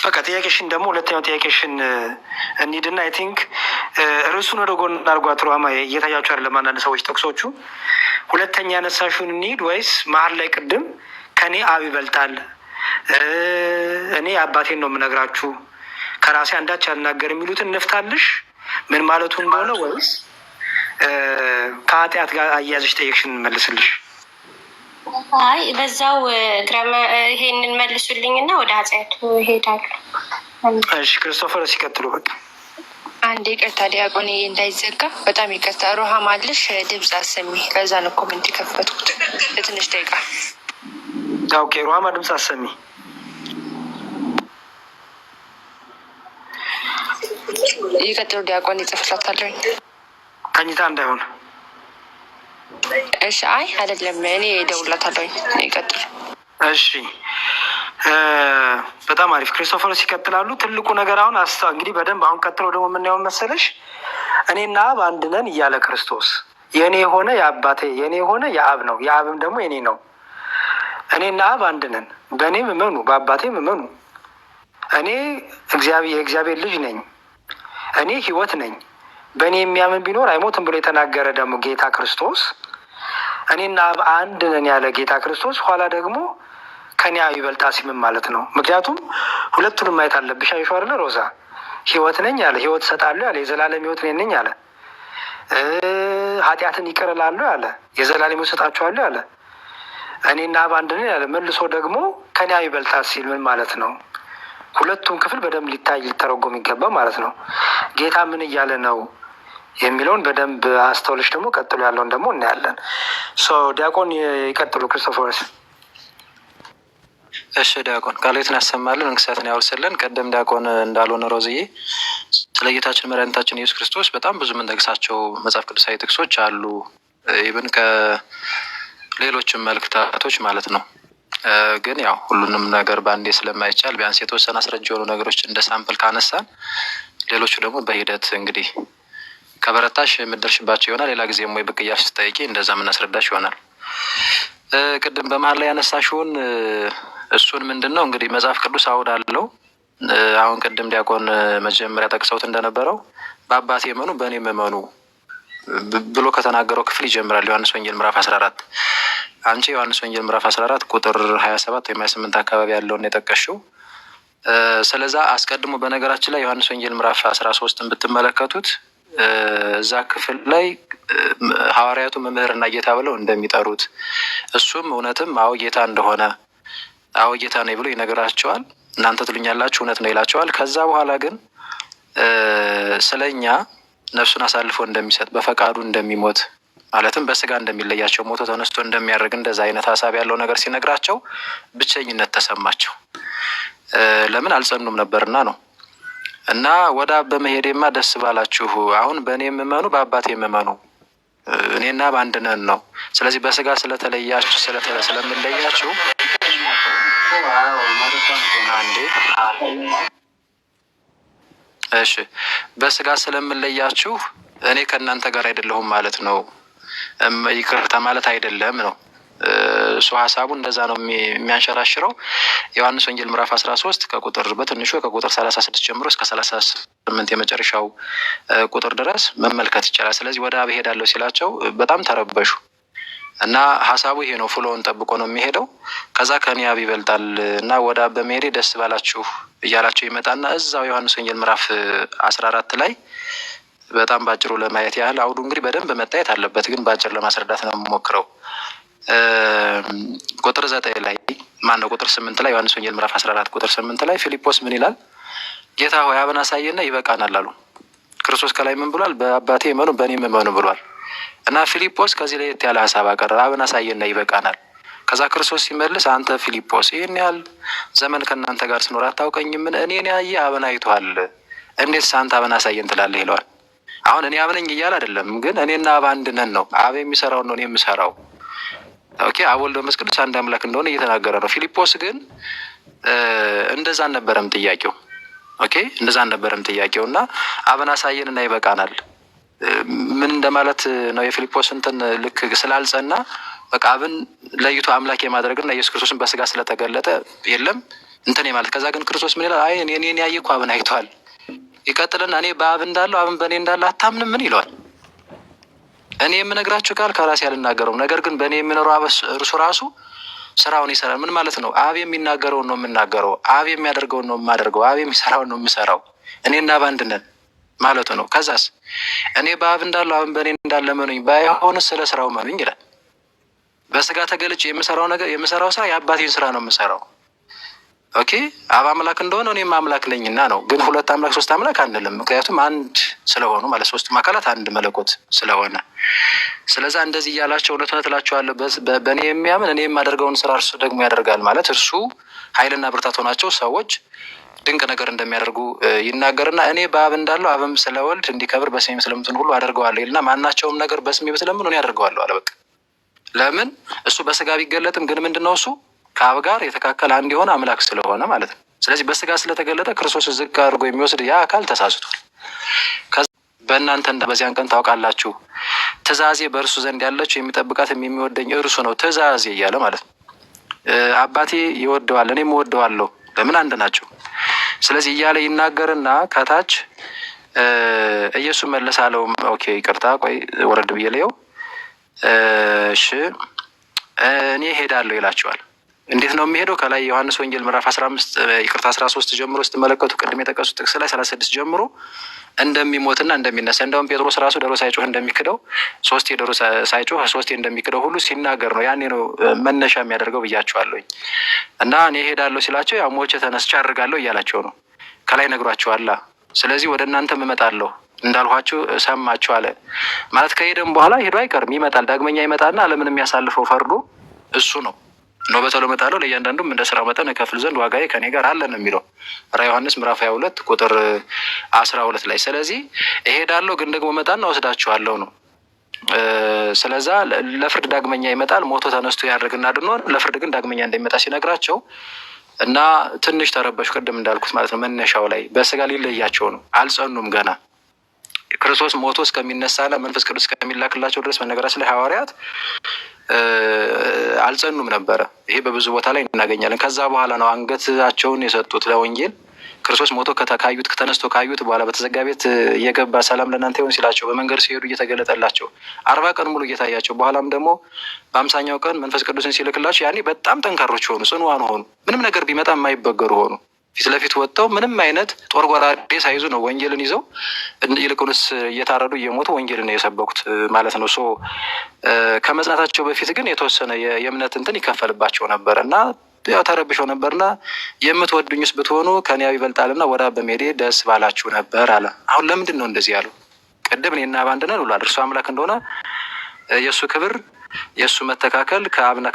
በቃ ጥያቄሽን ደግሞ ሁለተኛው ጥያቄሽን እንሂድና አይ ቲንክ ርዕሱን ወደ ጎን አድርጓት። ሮማ እየታያችሁ አይደለም አንዳንድ ሰዎች ጥቅሶቹ። ሁለተኛ ያነሳሽውን እንሂድ ወይስ መሀል ላይ ቅድም ከኔ አብ ይበልጣል እኔ አባቴን ነው የምነግራችሁ ከራሴ አንዳች አልናገር የሚሉትን እንፍታልሽ ምን ማለቱ እንደሆነ ወይስ ከኃጢአት ጋር አያያዝሽ ጠየቅሽን እንመልስልሽ? አይ በዛው ይሄንን መልሱልኝና ወደ ኃጢአቱ ይሄዳሉ። እሺ ክርስቶፈር ሲቀጥሉ በቃ አንድ ይቅርታ ዲያቆን እንዳይዘጋ በጣም ይቅርታ። ሩሃማ አለሽ ድምፅ አሰሚ። ለዛ ነው ኮሜንት የከፈትኩት ለትንሽ ደቂቃ። ኦኬ ሩሃማ ድምፅ አሰሚ። ይቀጥሉ ዲያቆን ይጽፍላታለሁ። ተኝታ እንዳይሆን እሺ። አይ አይደለም እኔ እደውልላታለሁ። ይቀጥሉ። እሺ በጣም አሪፍ። ክርስቶፈሮስ ይቀጥላሉ። ትልቁ ነገር አሁን እንግዲህ በደንብ አሁን ቀጥሎ ደግሞ የምናየው መሰለሽ እኔና አብ አንድ ነን እያለ ክርስቶስ የእኔ የሆነ የአባቴ የእኔ የሆነ የአብ ነው፣ የአብም ደግሞ የኔ ነው። እኔና አብ አንድ ነን፣ በእኔም እመኑ በአባቴም እመኑ። እኔ የእግዚአብሔር ልጅ ነኝ፣ እኔ ሕይወት ነኝ፣ በእኔ የሚያምን ቢኖር አይሞትም ብሎ የተናገረ ደግሞ ጌታ ክርስቶስ እኔና አብ አንድ ነን ያለ ጌታ ክርስቶስ ኋላ ደግሞ ከኔ አብ ይበልጣል ሲምን ማለት ነው። ምክንያቱም ሁለቱንም ማየት አለብሽ። አይሾ አይደለ ሮዛ ሕይወት ነኝ አለ፣ ሕይወት እሰጣለሁ ያለ፣ የዘላለም ሕይወት ነኝ አለ፣ ኃጢአትን ይቅር እላለሁ ያለ፣ የዘላለም ሕይወት እሰጣችኋለሁ ያለ፣ እኔና አብ አንድ ነን ያለ፣ መልሶ ደግሞ ከኔ አብ ይበልጣል ሲል ምን ማለት ነው? ሁለቱም ክፍል በደንብ ሊታይ ሊተረጎም ይገባ ማለት ነው። ጌታ ምን እያለ ነው? የሚለውን በደንብ አስተውለሽ ደግሞ ቀጥሎ ያለውን ደግሞ እናያለን። ዲያቆን ይቀጥሉ ክርስቶፎረስ። እሺ ዲያቆን ቃልዎትን ያሰማልን፣ እንክሳትን ያወርስልን። ቀደም ዲያቆን እንዳልሆነ ሮዝዬ ስለ ጌታችን መድኃኒታችን ኢየሱስ ክርስቶስ በጣም ብዙ የምንጠቅሳቸው መጽሐፍ ቅዱሳዊ ጥቅሶች አሉ። ኢብን ከሌሎችም መልእክታቶች ማለት ነው። ግን ያው ሁሉንም ነገር በአንዴ ስለማይቻል ቢያንስ የተወሰነ አስረጅ የሆኑ ነገሮች እንደ ሳምፕል ካነሳን፣ ሌሎቹ ደግሞ በሂደት እንግዲህ ከበረታሽ የምደርሽባቸው ይሆናል። ሌላ ጊዜም ወይ ብቅ እያልሽ ስትጠይቂ እንደዛ የምናስረዳሽ ይሆናል። ቅድም በመሀል ላይ ያነሳሽውን እሱን ምንድን ነው እንግዲህ መጽሐፍ ቅዱስ አውድ አለው። አሁን ቅድም ዲያቆን መጀመሪያ ጠቅሰውት እንደነበረው በአባቴ እመኑ በእኔም እመኑ ብሎ ከተናገረው ክፍል ይጀምራል። ዮሐንስ ወንጌል ምዕራፍ 14 አንቺ ዮሐንስ ወንጌል ምዕራፍ 14 ቁጥር 27 ወይም 28 አካባቢ ያለውን የጠቀሽው። ስለዛ አስቀድሞ በነገራችን ላይ ዮሐንስ ወንጌል ምዕራፍ 13ን ብትመለከቱት እዛ ክፍል ላይ ሐዋርያቱ መምህርና ጌታ ብለው እንደሚጠሩት እሱም እውነትም አዎ ጌታ እንደሆነ አዎ ጌታ ነው ብሎ ይነግራቸዋል። እናንተ ትሉኛላችሁ እውነት ነው ይላቸዋል። ከዛ በኋላ ግን ስለኛ ነፍሱን አሳልፎ እንደሚሰጥ በፈቃዱ እንደሚሞት ማለትም በስጋ እንደሚለያቸው ሞቶ ተነስቶ እንደሚያደርግ እንደዛ አይነት ሀሳብ ያለው ነገር ሲነግራቸው ብቸኝነት ተሰማቸው። ለምን አልጸኑም ነበርና ነው። እና ወደ አብ በመሄዴማ ደስ ባላችሁ፣ አሁን በእኔ የምመኑ በአባቴ የምመኑ እኔና በአንድ ነን ነው። ስለዚህ በስጋ ስለተለያችሁ ስለምንለያችሁ አንዴ እሺ፣ በስጋ ስለምንለያችሁ እኔ ከእናንተ ጋር አይደለሁም ማለት ነው። ይቅርታ ማለት አይደለም ነው። እሱ ሀሳቡ እንደዛ ነው የሚያንሸራሽረው። ዮሐንስ ወንጌል ምዕራፍ 13 ከቁጥር በትንሹ ከቁጥር 36 ጀምሮ እስከ 38 የመጨረሻው ቁጥር ድረስ መመልከት ይቻላል። ስለዚህ ወደ አብ እሄዳለሁ ሲላቸው በጣም ተረበሹ እና ሀሳቡ ይሄ ነው። ፍሎውን ጠብቆ ነው የሚሄደው። ከዛ ከኔ አብ ይበልጣል እና ወደ አብ በመሄዴ ደስ ባላችሁ እያላቸው ይመጣና እዛው ዮሐንስ ወንጌል ምዕራፍ 14 ላይ በጣም ባጭሩ ለማየት ያህል አውዱ እንግዲህ በደንብ መታየት አለበት፣ ግን ባጭር ለማስረዳት ነው የምሞክረው። ቁጥር 9 ላይ ማነው ቁጥር 8 ላይ ዮሐንስ ወንጌል ምዕራፍ 14 ቁጥር 8 ላይ ፊልጶስ ምን ይላል? ጌታ ሆይ አብን አሳየና ይበቃናል አሉ። ክርስቶስ ከላይ ምን ብሏል? በአባቴ እመኑ በእኔም እመኑ ብሏል። እና ፊልጶስ ከዚህ ለየት ያለ ሀሳብ አቀረበ። አብን አሳየና ይበቃናል። ከዛ ክርስቶስ ሲመልስ አንተ ፊልጶስ ይህን ያህል ዘመን ከእናንተ ጋር ስኖር አታውቀኝምን? እኔን ያየ አብን አይቷል፣ እንዴት አንተ አብን አሳየን ትላለህ? ይለዋል። አሁን እኔ አብ ነኝ እያለ አይደለም፣ ግን እኔና አብ አንድ ነን ነው። አብ የሚሰራው ነው እኔ የምሰራው። ኦኬ፣ አብ ወልድ መንፈስ ቅዱስ አንድ አምላክ እንደሆነ እየተናገረ ነው። ፊልጶስ ግን እንደዛ አልነበረም ጥያቄው። ኦኬ፣ እንደዛ አልነበረም ጥያቄው። እና አብን አሳየን እና ይበቃናል ምን እንደማለት ነው? የፊልጶስ እንትን ልክ ስላልጸና በቃ አብን ለይቶ አምላክ የማድረግና ኢየሱስ ክርስቶስን በስጋ ስለተገለጠ የለም እንትን ማለት። ከዛ ግን ክርስቶስ ምን ይላል? አይ እኔን ያየ እኮ አብን አይቷል። ይቀጥልና እኔ በአብ እንዳለው አብን በእኔ እንዳለ አታምንም? ምን ይለዋል? እኔ የምነግራችሁ ቃል ከራሴ አልናገረውም፣ ነገር ግን በእኔ የሚኖረው አብ እርሱ ራሱ ስራውን ይሰራል። ምን ማለት ነው? አብ የሚናገረውን ነው የምናገረው፣ አብ የሚያደርገውን ነው የማደርገው፣ አብ የሚሰራውን ነው የምሰራው። እኔና በአንድ ነን ማለቱ ነው። ከዛስ እኔ በአብ እንዳለው አብን በእኔ እንዳለ መኑኝ፣ ባይሆንስ ስለ ስራው መኑኝ ይላል። በስጋ ተገልጬ የምሰራው ስራ የአባቴን ስራ ነው የምሰራው። ኦኬ፣ አብ አምላክ እንደሆነ እኔም አምላክ ነኝና ነው። ግን ሁለት አምላክ ሶስት አምላክ አንልም፣ ምክንያቱም አንድ ስለሆኑ ማለት ሶስቱም አካላት አንድ መለኮት ስለሆነ። ስለዛ እንደዚህ እያላቸው እውነት እውነት እላቸዋለሁ በእኔ የሚያምን እኔ የማደርገውን ስራ እርሱ ደግሞ ያደርጋል ማለት እርሱ ኃይልና ብርታት ሆናቸው ሰዎች ድንቅ ነገር እንደሚያደርጉ ይናገርና እኔ በአብ እንዳለው አብም ስለ ወልድ እንዲከብር በስሜ ስለምትን ሁሉ አደርገዋለሁ ይልና ማናቸውም ነገር በስሜ ብትለምኑ እኔ አደርገዋለሁ አለ። በቃ ለምን እሱ በስጋ ቢገለጥም ግን ምንድን ነው እሱ ከአብ ጋር የተካከለ አንድ የሆነ አምላክ ስለሆነ ማለት ነው። ስለዚህ በስጋ ስለተገለጠ ክርስቶስ ዝቅ አድርጎ የሚወስድ ያ አካል ተሳስቷል። በእናንተ በዚያን ቀን ታውቃላችሁ ትእዛዜ በእርሱ ዘንድ ያለችው የሚጠብቃትም የሚወደኝ እርሱ ነው። ትእዛዜ እያለ ማለት ነው። አባቴ ይወደዋል እኔም እወደዋለሁ። ለምን አንድ ናቸው። ስለዚህ እያለ ይናገርና ከታች ኢየሱስ መለሰ አለው። ኦኬ ይቅርታ ቆይ ወረድ ብዬ ልየው። እሺ እኔ ሄዳለሁ ይላቸዋል። እንዴት ነው የሚሄደው? ከላይ ዮሐንስ ወንጌል ምዕራፍ 13 ጀምሮ ስትመለከቱ ቅድም የጠቀሱት ጥቅስ ላይ 36 ጀምሮ እንደሚሞትና እንደሚነሳ እንደውም ጴጥሮስ ራሱ ዶሮ ሳይጮህ እንደሚክደው ሶስቴ ዶሮ ሳይጮህ ሶስቴ እንደሚክደው ሁሉ ሲናገር ነው። ያኔ ነው መነሻ የሚያደርገው ብያቸዋለሁኝ። እና እኔ ሄዳለሁ ሲላቸው ያው ሞቼ ተነስቼ አድርጋለሁ እያላቸው ነው። ከላይ ነግሯቸዋል። ስለዚህ ወደ እናንተም እመጣለሁ እንዳልኋችሁ ሰማችሁ አለ ማለት ከሄደም በኋላ ሄዶ አይቀርም፣ ይመጣል። ዳግመኛ ይመጣና ዓለምን የሚያሳልፈው ፈርዶ እሱ ነው። ነው በቶሎ እመጣለሁ ለእያንዳንዱም እንደ ስራው መጠን እከፍል ዘንድ ዋጋዬ ከኔ ጋር አለ ነው የሚለው ራዕየ ዮሐንስ ምዕራፍ 22 ቁጥር 12 ላይ። ስለዚህ እሄዳለሁ ግን ደግሞ እመጣና ወስዳችኋለሁ ነው። ስለዛ ለፍርድ ዳግመኛ ይመጣል፣ ሞቶ ተነስቶ ያደርግና አድኖን፣ ለፍርድ ግን ዳግመኛ እንደሚመጣ ሲነግራቸው እና ትንሽ ተረበሹ። ቅድም እንዳልኩት ማለት ነው መነሻው ላይ በስጋ ሊለያቸው ነው፣ አልጸኑም ገና ክርስቶስ ሞቶ እስከሚነሳና መንፈስ ቅዱስ እስከሚላክላቸው ድረስ በነገራችን ላይ ሐዋርያት አልጸኑም ነበረ። ይሄ በብዙ ቦታ ላይ እናገኛለን። ከዛ በኋላ ነው አንገታቸውን የሰጡት ለወንጌል። ክርስቶስ ሞቶ ከተካዩት ከተነስቶ ካዩት በኋላ በተዘጋ ቤት እየገባ ሰላም ለእናንተ ይሁን ሲላቸው በመንገድ ሲሄዱ እየተገለጠላቸው 40 ቀን ሙሉ እየታያቸው በኋላም ደግሞ በ50ኛው ቀን መንፈስ ቅዱስን ሲልክላቸው ያኔ በጣም ጠንካሮች ሆኑ፣ ጽኑዋን ሆኑ። ምንም ነገር ቢመጣ የማይበገሩ ሆኑ። ፊት ለፊት ወጥተው ምንም አይነት ጦር ጎራዴ ሳይዙ ነው ወንጌልን ይዘው ይልቁንስ እየታረዱ እየሞቱ ወንጌልን የሰበኩት ማለት ነው። ሶ ከመጽናታቸው በፊት ግን የተወሰነ የእምነት እንትን ይከፈልባቸው ነበር እና ያው ተረብሸው ነበርና የምትወዱኝስ ብትሆኑ ከኔ ይበልጣልና ወደ አብ በመሄዴ ደስ ባላችሁ ነበር አለ። አሁን ለምንድን ነው እንደዚህ ያለው? ቅድም እኔና አብ አንድ ነን ብሏል። እርሱ አምላክ እንደሆነ የእሱ ክብር የእሱ መተካከል ከአብና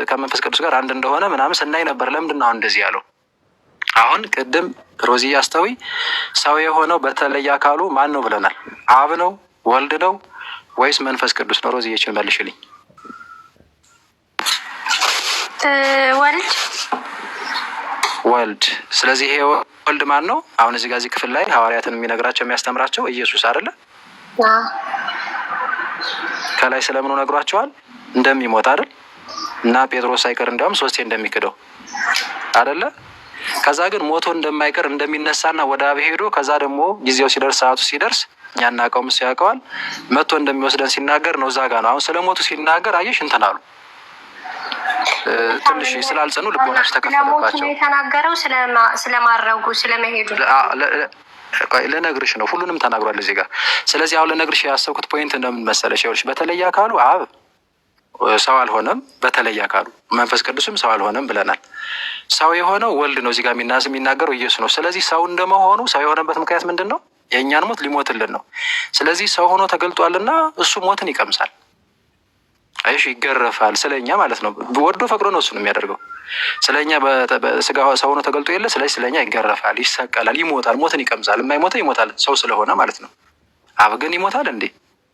ከመንፈስ ቅዱስ ጋር አንድ እንደሆነ ምናምን ስናይ ነበር። ለምንድን ነው አሁን እንደዚህ ያለው? አሁን ቅድም ሮዚ አስተዊ ሰው የሆነው በተለየ አካሉ ማን ነው ብለናል? አብ ነው? ወልድ ነው ወይስ መንፈስ ቅዱስ ነው? ሮዚ ይችን መልሽልኝ። ወልድ። ስለዚህ ይሄ ወልድ ማን ነው? አሁን እዚህ ጋር እዚህ ክፍል ላይ ሐዋርያትን የሚነግራቸው የሚያስተምራቸው ኢየሱስ አይደለ? ከላይ ስለምኑ ነግሯቸዋል? እንደሚሞት አይደል? እና ጴጥሮስ ሳይቀር እንዲያውም 3 እንደሚክደው አይደለ? ከዛ ግን ሞቶ እንደማይቀር እንደሚነሳና ወደ አብ ሄዶ ከዛ ደግሞ ጊዜው ሲደርስ ሰዓቱ ሲደርስ እኛ እናውቀውም እሱ ያውቀዋል መጥቶ እንደሚወስደን ሲናገር ነው። እዛ ጋር ነው አሁን ስለ ሞቱ ሲናገር አየሽ እንትን አሉ ትንሽ ስላልጸኑ ልቦናቸው ተከፈለባቸው። የተናገረው ስለማረጉ ስለመሄዱ ልነግርሽ ነው። ሁሉንም ተናግሯል እዚህ ጋር። ስለዚህ አሁን ልነግርሽ ያሰብኩት ፖይንት እንደምን መሰለሽ? ይኸውልሽ በተለየ አካሉ አብ ሰው አልሆነም፣ በተለየ አካሉ መንፈስ ቅዱስም ሰው አልሆነም ብለናል። ሰው የሆነው ወልድ ነው። እዚህ ጋር የሚናገረው ኢየሱስ ነው። ስለዚህ ሰው እንደመሆኑ ሰው የሆነበት ምክንያት ምንድን ነው? የእኛን ሞት ሊሞትልን ነው። ስለዚህ ሰው ሆኖ ተገልጧልና እሱ ሞትን ይቀምሳል። አይሽ ይገረፋል፣ ስለኛ ማለት ነው። ወዶ ፈቅዶ ነው እሱ ነው የሚያደርገው። ስለኛ በስጋ ሰው ሆኖ ተገልጦ የለ። ስለዚህ ስለኛ ይገረፋል፣ ይሰቀላል፣ ይሞታል፣ ሞትን ይቀምሳል። የማይሞተው ይሞታል ሰው ስለሆነ ማለት ነው። አብ ግን ይሞታል እንዴ?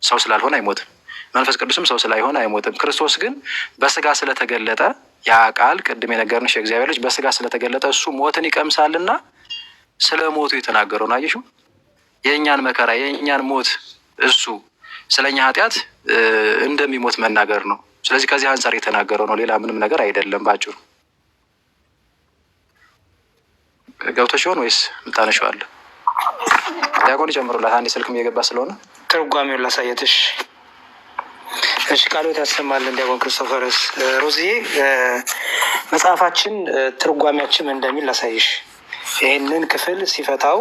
ሰው ስላልሆነ አይሞትም። መንፈስ ቅዱስም ሰው ስላልሆነ አይሞትም። ክርስቶስ ግን በስጋ ስለተገለጠ ያ ቃል ቅድም የነገርንሽ የእግዚአብሔር ልጅ በስጋ ስለተገለጠ እሱ ሞትን ይቀምሳልና ስለ ሞቱ የተናገረው ነው። አየሽው? የእኛን መከራ የእኛን ሞት እሱ ስለኛ ኃጢአት እንደሚሞት መናገር ነው። ስለዚህ ከዚህ አንጻር የተናገረው ነው፣ ሌላ ምንም ነገር አይደለም። ባጭሩ ገብቶሽ ይሆን ወይስ ምጣነሽዋለ? ዲያቆን ይጨምሩላት። አንድ ስልክም እየገባ ስለሆነ ትርጓሜውን ላሳየትሽ። እሺ ቃሎት ያሰማልን ዲያቆን ክርስቶፈርስ። ሮዚዬ መጽሐፋችን ትርጓሜያችን እንደሚል ላሳይሽ። ይህንን ክፍል ሲፈታው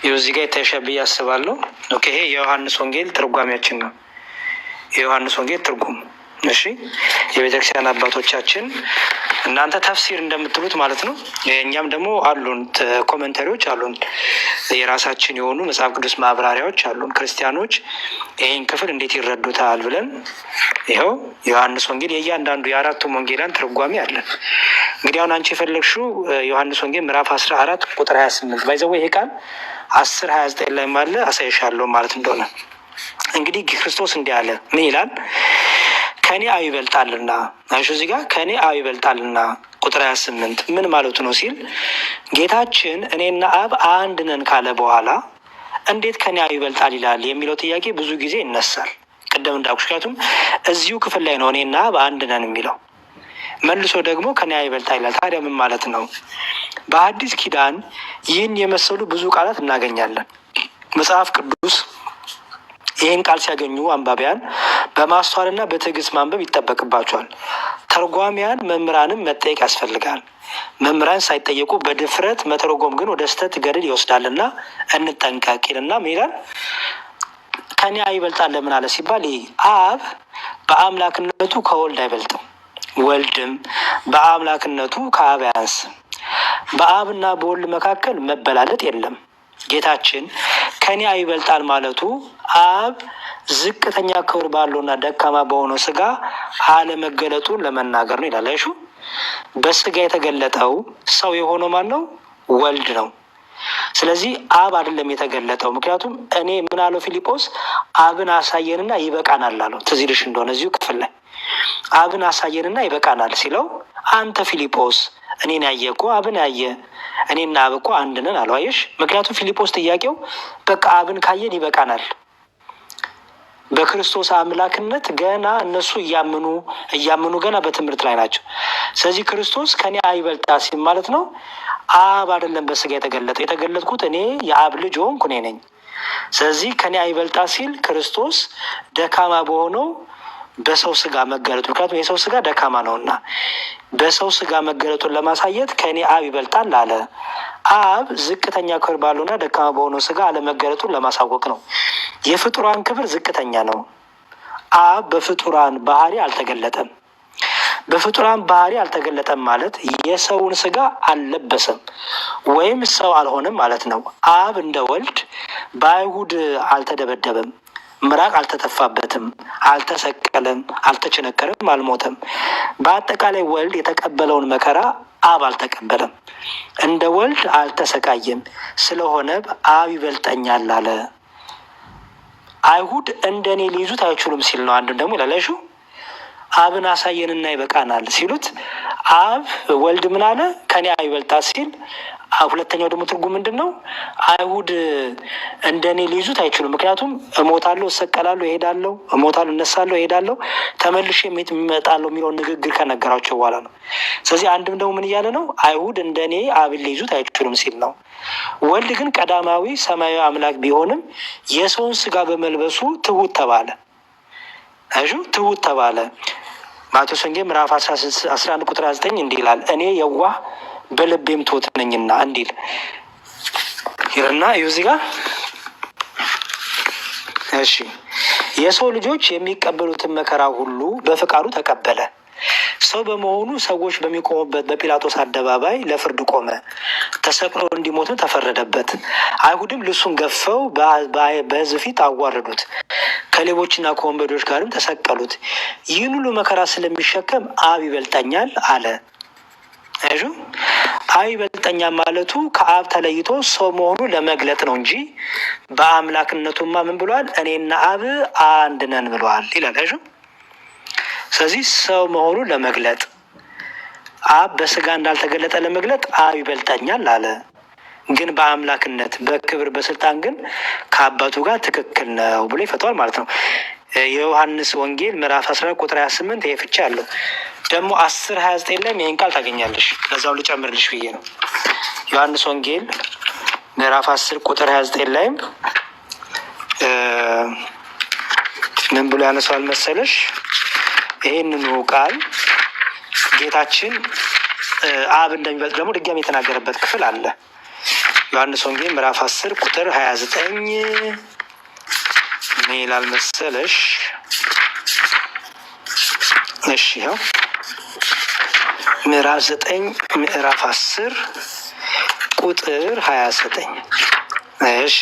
እዚህ ጋር ይታይሻል ብዬ አስባለሁ። ኦኬ፣ ይሄ የዮሐንስ ወንጌል ትርጓሜያችን ነው። የዮሐንስ ወንጌል ትርጉም። እሺ፣ የቤተክርስቲያን አባቶቻችን እናንተ ተፍሲር እንደምትሉት ማለት ነው። እኛም ደግሞ አሉን ኮመንተሪዎች አሉን፣ የራሳችን የሆኑ መጽሐፍ ቅዱስ ማብራሪያዎች አሉን። ክርስቲያኖች ይህን ክፍል እንዴት ይረዱታል ብለን ይኸው ዮሐንስ ወንጌል የእያንዳንዱ የአራቱም ወንጌላን ትርጓሜ አለን። እንግዲህ አሁን አንቺ የፈለግሽው ዮሐንስ ወንጌል ምዕራፍ 14 ቁጥር 28 ባይዘው ይሄ ቃል 10:29 ላይ ማለ አሳይሻለሁ ማለት እንደሆነ። እንግዲህ ክርስቶስ እንዲህ አለ። ምን ይላል? ከኔ አብ ይበልጣልና። አይሹ እዚህ ጋር ከኔ አብ ይበልጣልና ቁጥር 28 ምን ማለቱ ነው ሲል ጌታችን እኔና አብ አንድ ነን ካለ በኋላ እንዴት ከኔ አብ ይበልጣል ይላል የሚለው ጥያቄ ብዙ ጊዜ ይነሳል። ቅድም እንዳልኩሽ ምክንያቱም እዚሁ ክፍል ላይ ነው እኔና አብ አንድ ነን የሚለው። መልሶ ደግሞ ከኔ አብ ይበልጣል ይላል። ታዲያ ምን ማለት ነው? በአዲስ ኪዳን ይህን የመሰሉ ብዙ ቃላት እናገኛለን። መጽሐፍ ቅዱስ ይህን ቃል ሲያገኙ አንባቢያን በማስተዋልና በትዕግስት ማንበብ ይጠበቅባቸዋል። ተርጓሚያን መምህራንም መጠየቅ ያስፈልጋል። መምህራን ሳይጠየቁ በድፍረት መተርጎም ግን ወደ ስህተት ገደል ይወስዳልና እንጠንቀቅ ይልና ምን ይላል? ከኔ አብ ይበልጣል ለምን አለ ሲባል ይህ አብ በአምላክነቱ ከወልድ አይበልጥም፣ ወልድም በአምላክነቱ ከአብ አያንስም። በአብና በወልድ መካከል መበላለጥ የለም። ጌታችን ከኔ ይበልጣል ማለቱ አብ ዝቅተኛ ክብር ባለውና ደካማ በሆነው ስጋ አለመገለጡን ለመናገር ነው ይላል። አይሹ በስጋ የተገለጠው ሰው የሆነው ማን ነው? ወልድ ነው። ስለዚህ አብ አይደለም የተገለጠው። ምክንያቱም እኔ ምን አለው ፊልጶስ? አብን አሳየንና ይበቃናል አለው። ትዝ ይልሽ እንደሆነ እዚሁ ክፍል ላይ አብን አሳየንና ይበቃናል ሲለው አንተ ፊልጶስ እኔን ያየ እኮ አብን ያየ፣ እኔና አብ እኮ አንድ ነን አለው። አየሽ? ምክንያቱም ፊልጶስ ጥያቄው በቃ አብን ካየን ይበቃናል። በክርስቶስ አምላክነት ገና እነሱ እያመኑ ገና በትምህርት ላይ ናቸው። ስለዚህ ክርስቶስ ከኔ አይበልጣ ሲል ማለት ነው አብ አይደለም በስጋ የተገለጥኩት እኔ የአብ ልጅ ሆንኩ እኔ ነኝ። ስለዚህ ከኔ አይበልጣ ሲል ክርስቶስ ደካማ በሆነው በሰው ስጋ መገለጡ፣ ምክንያቱም የሰው ስጋ ደካማ ነውና በሰው ስጋ መገለጡን ለማሳየት ከኔ አብ ይበልጣል አለ። አብ ዝቅተኛ ክብር ባለውና ደካማ በሆነው ስጋ አለመገለጡን ለማሳወቅ ነው። የፍጡራን ክብር ዝቅተኛ ነው። አብ በፍጡራን ባህሪ አልተገለጠም። በፍጡራን ባህሪ አልተገለጠም ማለት የሰውን ስጋ አልለበሰም ወይም ሰው አልሆነም ማለት ነው። አብ እንደ ወልድ በአይሁድ አልተደበደበም፣ ምራቅ አልተተፋበትም፣ አልተሰቀለም፣ አልተቸነከረም፣ አልሞተም። በአጠቃላይ ወልድ የተቀበለውን መከራ አብ አልተቀበለም፣ እንደ ወልድ አልተሰቃየም። ስለሆነ አብ ይበልጠኛል አለ። አይሁድ እንደኔ ሊይዙት አይችሉም ሲል ነው። አንድም ደግሞ ይላለሹ አብን አሳየንና ይበቃናል ሲሉት አብ ወልድ ምን አለ? ከኔ አይበልጣ ሲል ሁለተኛው ደግሞ ትርጉም ምንድን ነው? አይሁድ እንደኔ ሊይዙት አይችሉም። ምክንያቱም እሞታለሁ፣ እሰቀላለሁ፣ እሄዳለሁ፣ እሞታለሁ፣ እነሳለሁ፣ እሄዳለሁ፣ ተመልሼ የሚመጣለሁ የሚለውን ንግግር ከነገራቸው በኋላ ነው። ስለዚህ አንድም ደግሞ ምን እያለ ነው? አይሁድ እንደኔ አብን ሊይዙት አይችሉም ሲል ነው። ወልድ ግን ቀዳማዊ ሰማያዊ አምላክ ቢሆንም የሰውን ስጋ በመልበሱ ትሁት ተባለ። ትሁት ተባለ። ማቴዎስ ወንጌል ምዕራፍ 11 ቁጥር 9 እንዲህ ይላል፣ እኔ የዋህ በልቤም ትሁት ነኝና እንዲል ይርና እዚህ ጋር እሺ፣ የሰው ልጆች የሚቀበሉትን መከራ ሁሉ በፍቃዱ ተቀበለ። ሰው በመሆኑ ሰዎች በሚቆሙበት በጲላጦስ አደባባይ ለፍርድ ቆመ። ተሰቅሎ እንዲሞትም ተፈረደበት። አይሁድም ልብሱን ገፈው በሕዝብ ፊት አዋረዱት። ከሌቦችና ከወንበዶች ጋርም ተሰቀሉት። ይህን ሁሉ መከራ ስለሚሸከም አብ ይበልጠኛል አለ። አብ ይበልጠኛል ማለቱ ከአብ ተለይቶ ሰው መሆኑ ለመግለጥ ነው እንጂ በአምላክነቱማ ምን ብሏል? እኔና አብ አንድ ነን ብሏል ይላል። ስለዚህ ሰው መሆኑን ለመግለጥ አብ በስጋ እንዳልተገለጠ ለመግለጥ አብ ይበልጠኛል አለ። ግን በአምላክነት በክብር በስልጣን ግን ከአባቱ ጋር ትክክል ነው ብሎ ይፈተዋል ማለት ነው። የዮሐንስ ወንጌል ምዕራፍ 14 ቁጥር 28 ይሄ ፍቻ አለው። ደግሞ 10:29 ላይ ይህን ቃል ታገኛለሽ። ለዛው ልጨምርልሽ ብዬ ነው። ዮሐንስ ወንጌል ምዕራፍ 10 ቁጥር 29 ላይም ምን ብሎ ያነሳዋል መሰለሽ? ይህንኑ ቃል ጌታችን አብ እንደሚበልጥ ደግሞ ድጋሚ የተናገረበት ክፍል አለ። ዮሐንስ ወንጌል ምዕራፍ 10 ቁጥር 29 ምን ይላል መሰለሽ? እሺ ይኸው ምዕራፍ 9 ምዕራፍ 10 ቁጥር 29 እሺ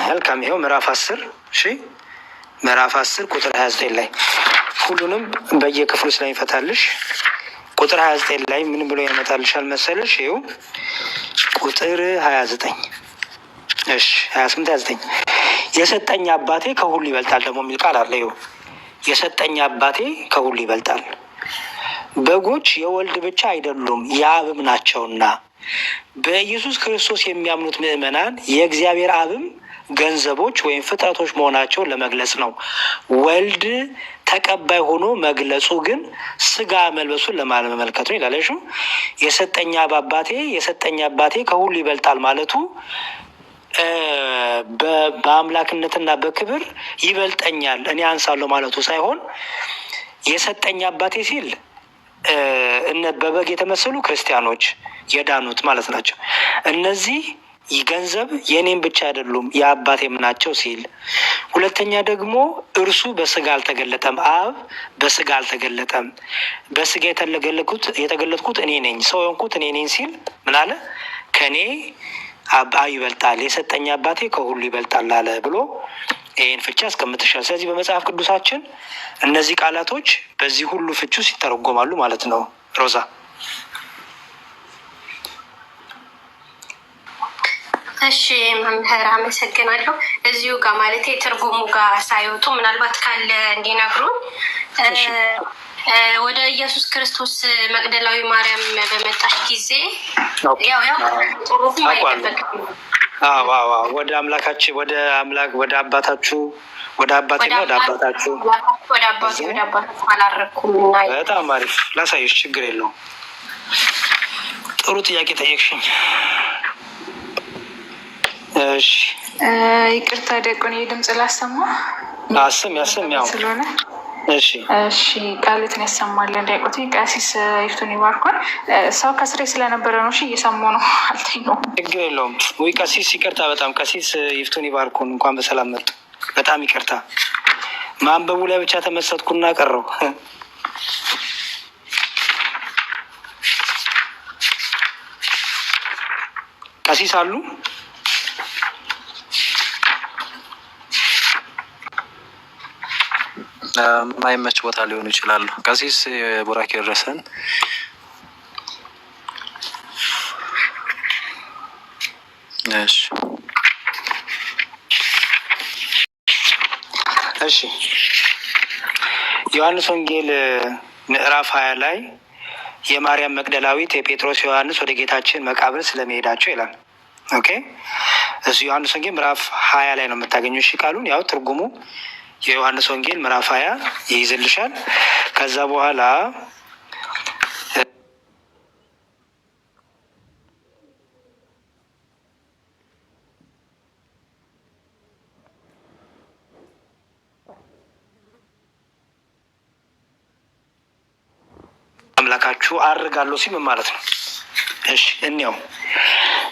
መልካም። ይኸው ምዕራፍ 10 እሺ ምዕራፍ 10 ቁጥር 29 ላይ ሁሉንም በየክፍሉ ስለሚፈታልሽ ቁጥር 29 ላይ ምን ብሎ ያመጣልሻል መሰለሽ? ይኸው ቁጥር 29 እሺ 28 29 የሰጠኝ አባቴ ከሁሉ ይበልጣል ደግሞ የሚል ቃል አለ። ይኸው የሰጠኝ አባቴ ከሁሉ ይበልጣል። በጎች የወልድ ብቻ አይደሉም የአብም ናቸውና በኢየሱስ ክርስቶስ የሚያምኑት ምዕመናን የእግዚአብሔር አብም ገንዘቦች ወይም ፍጥረቶች መሆናቸውን ለመግለጽ ነው። ወልድ ተቀባይ ሆኖ መግለጹ ግን ስጋ መልበሱን ለማመልከት ነው ይላል። የሰጠኝ አባቴ ከሁሉ ይበልጣል ማለቱ በአምላክነትና በክብር ይበልጠኛል እኔ አንሳለሁ ማለቱ ሳይሆን የሰጠኝ አባቴ ሲል በበግ የተመሰሉ ክርስቲያኖች የዳኑት ማለት ናቸው። እነዚህ ገንዘብ የኔም ብቻ አይደሉም የአባቴም ናቸው ሲል፣ ሁለተኛ ደግሞ እርሱ በስጋ አልተገለጠም፣ አብ በስጋ አልተገለጠም፣ በስጋ የተገለጥኩት እኔ ነኝ፣ ሰው የሆንኩት እኔ ነኝ ሲል ምን አለ? ከእኔ አብ ይበልጣል፣ የሰጠኝ አባቴ ከሁሉ ይበልጣል አለ ብሎ ይህን ፍቺ አስቀምጥሻል። ስለዚህ በመጽሐፍ ቅዱሳችን እነዚህ ቃላቶች በዚህ ሁሉ ፍቺ ውስጥ ይተረጎማሉ ማለት ነው። ሮዛ እሺ መምህር አመሰግናለሁ። እዚሁ ጋር ማለት ትርጉሙ ጋር ሳይወጡ ምናልባት ካለ እንዲነግሩ። ወደ ኢየሱስ ክርስቶስ መቅደላዊ ማርያም በመጣች ጊዜ ጥሩም አይጠበቅም። ወደ አምላካችን ወደ አባታችሁ ወደ አባቴና ወደ አባታችሁ ወደ አባታችሁ አላረኩም። በጣም አሪፍ ላሳይሽ፣ ችግር የለውም። ጥሩ ጥያቄ ጠየቅሽኝ። እሺ ይቅርታ ዲያቆን ድምፅ ላሰማ አስም ያው ስለሆነ እሺ ቃልትን ያሰማለን። ዲያቆን ቀሲስ ይፍቱን ይባርኳል። ሰው ከስሬ ስለነበረ ነው እየሰማሁ ነው። አልተኛውም። ችግር የለውም። ወይ ቀሲስ ይቅርታ፣ በጣም ቀሲስ ይፍቱን ይባርኩን። እንኳን በሰላም መጡ። በጣም ይቅርታ፣ ማንበቡ ላይ ብቻ ተመሰጥኩና ቀረው። ቀሲስ አሉ? ማይመች ቦታ ሊሆኑ ይችላሉ። ቀሲስ ቡራኬ ደረሰን። እሺ ዮሐንስ ወንጌል ምዕራፍ 20 ላይ የማርያም መግደላዊት የጴጥሮስ ዮሐንስ ወደ ጌታችን መቃብር ስለመሄዳቸው ይላል። ኦኬ እሱ ዮሐንስ ወንጌል ምዕራፍ 20 ላይ ነው የምታገኘው። እሺ ቃሉን ያው ትርጉሙ የዮሐንስ ወንጌል ምዕራፍ 20 ይይዝልሻል። ከዛ በኋላ አምላካችሁ አርጋለሁ ሲል ምን ማለት ነው? እሺ እንየው።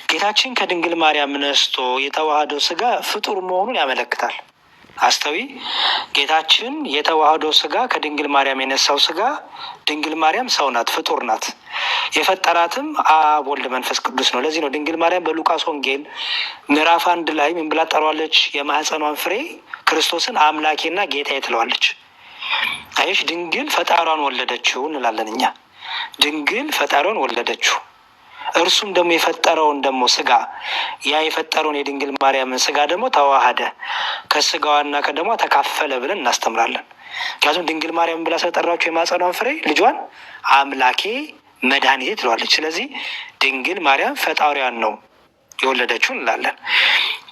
ጌታችን ከድንግል ማርያም ነስቶ የተዋህደው ስጋ ፍጡር መሆኑን ያመለክታል። አስተዊ ጌታችን የተዋህዶ ስጋ ከድንግል ማርያም የነሳው ስጋ፣ ድንግል ማርያም ሰው ናት፣ ፍጡር ናት። የፈጠራትም አብ ወልድ መንፈስ ቅዱስ ነው። ለዚህ ነው ድንግል ማርያም በሉቃስ ወንጌል ምዕራፍ 1 ላይ ምን ብላ ጠሯለች? የማህፀኗን ፍሬ ክርስቶስን አምላኬና ጌታዬ ትለዋለች። አይሽ ድንግል ፈጣሯን ወለደችው እንላለን እኛ። ድንግል ፈጣሯን ወለደችው። እርሱም ደግሞ የፈጠረውን ደግሞ ስጋ ያ የፈጠረውን የድንግል ማርያምን ስጋ ደግሞ ተዋሃደ፣ ከስጋዋና ከደሟ ተካፈለ ብለን እናስተምራለን። ምክንያቱም ድንግል ማርያም ብላ ስለጠራችሁ የማጸኗን ፍሬ ልጇን አምላኬ መድኃኒቴ ትለዋለች። ስለዚህ ድንግል ማርያም ፈጣሪዋን ነው የወለደችው እንላለን።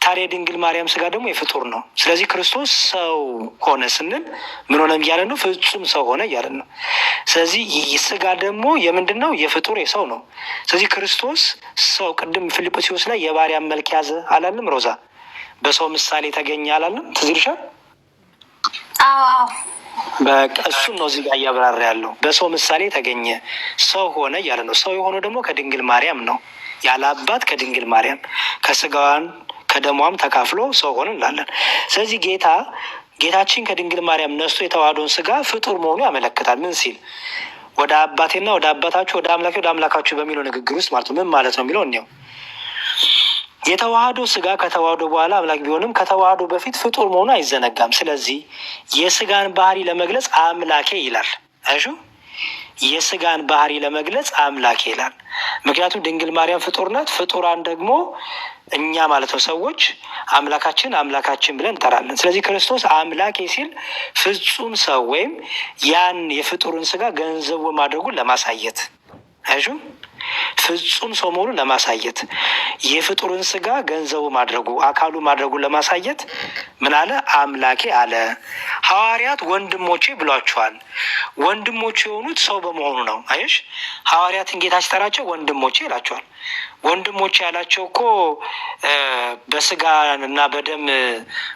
ታዲያ ድንግል ማርያም ስጋ ደግሞ የፍጡር ነው። ስለዚህ ክርስቶስ ሰው ሆነ ስንል ምን ሆነ እያለን ነው? ፍጹም ሰው ሆነ እያለን ነው። ስለዚህ ይህ ስጋ ደግሞ የምንድን ነው? የፍጡር የሰው ነው። ስለዚህ ክርስቶስ ሰው ቅድም ፊልጵስዩስ ላይ የባሪያን መልክ ያዘ አላለም? ሮዛ በሰው ምሳሌ ተገኘ አላለም? ትዝ ይልሻል? በቃ እሱን ነው እዚህ ጋር እያብራራ ያለው። በሰው ምሳሌ ተገኘ፣ ሰው ሆነ እያለ ነው። ሰው የሆነው ደግሞ ከድንግል ማርያም ነው። ያለ አባት ከድንግል ማርያም ከስጋዋን ከደሟም ተካፍሎ ሰው ሆነ እንላለን። ስለዚህ ጌታችን ከድንግል ማርያም ነስቶ የተዋህዶን ስጋ ፍጡር መሆኑ ያመለክታል። ምን ሲል? ወደ አባቴና ወደ አባታችሁ ወደ አምላካችሁ በሚለው ንግግር ውስጥ ማለት ነው። ምን ማለት ነው የሚለው እኒያው የተዋህዶ ስጋ ከተዋህዶ በኋላ አምላክ ቢሆንም ከተዋህዶ በፊት ፍጡር መሆኑ አይዘነጋም። ስለዚህ የስጋን ባህሪ ለመግለጽ አምላኬ ይላል። አይሹ የስጋን ባህሪ ለመግለጽ አምላኬ ይላል። ምክንያቱም ድንግል ማርያም ፍጡር ናት። ፍጡራን ደግሞ እኛ ማለት ነው ሰዎች አምላካችን ብለን እንጠራለን። ስለዚህ ክርስቶስ አምላኬ ሲል ፍጹም ሰው ወይም ያን የፍጡርን ስጋ ገንዘቡ ማድረጉን ለማሳየት አይሹ ፍጹም ሰው መሆኑን ለማሳየት የፍጡርን ስጋ ገንዘቡ ማድረጉ አካሉ ማድረጉን ለማሳየት ምን አለ? አምላኬ አለ። ሐዋርያት ወንድሞቼ ብሏቸዋል። ወንድሞቼ የሆኑት ሰው በመሆኑ ነው። አየሽ ሐዋርያትን ጌታ ሲጠራቸው ወንድሞቼ ይላቸዋል። ወንድሞቼ ያላቸው እኮ በስጋ እና በደም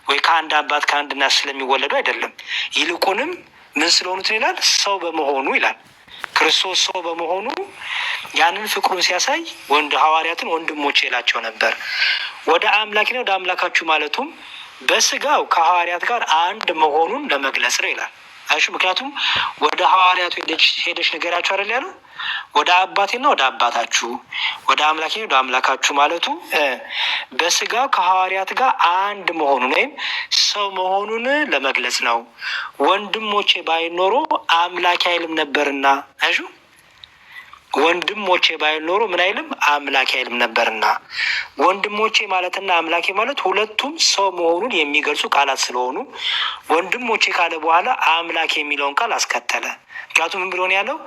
ወይ ከአንድ አባት ከአንድ እናት ስለሚወለዱ አይደለም። ይልቁንም ምን ስለሆኑት ይላል? ሰው በመሆኑ ይላል። ክርስቶስ ሰው በመሆኑ ያንን ፍቅሩን ሲያሳይ ሐዋርያትን ወንድሞቼ ይላቸው ነበር። ወደ አምላኬና ወደ አምላካችሁ ማለቱም በስጋው ከሐዋርያት ጋር አንድ መሆኑን ለመግለጽ ነው ይላል። አይሹ ምክንያቱም ወደ ሐዋርያቱ ሄደሽ ንገሪያቸው አይደል ያለው? ወደ አባቴና ወደ አባታችሁ፣ ወደ አምላኬና ወደ አምላካችሁ ማለቱ በስጋው ከሐዋርያት ጋር አንድ መሆኑን ወይም ሰው መሆኑን ለመግለጽ ነው። ወንድሞቼ ባይኖሩ አምላኬ አይልም ነበርና። አይሹ ወንድሞቼ ባይኖሩ ምን አይልም? አምላኬ አይልም ነበርና። ወንድሞቼ ማለትና አምላኬ ማለት ሁለቱም ሰው መሆኑን የሚገልጹ ቃላት ስለሆኑ ወንድሞቼ ካለ በኋላ አምላኬ የሚለውን ቃል አስከተለ። ምክንያቱም ምን ብሎ ነው ያለው?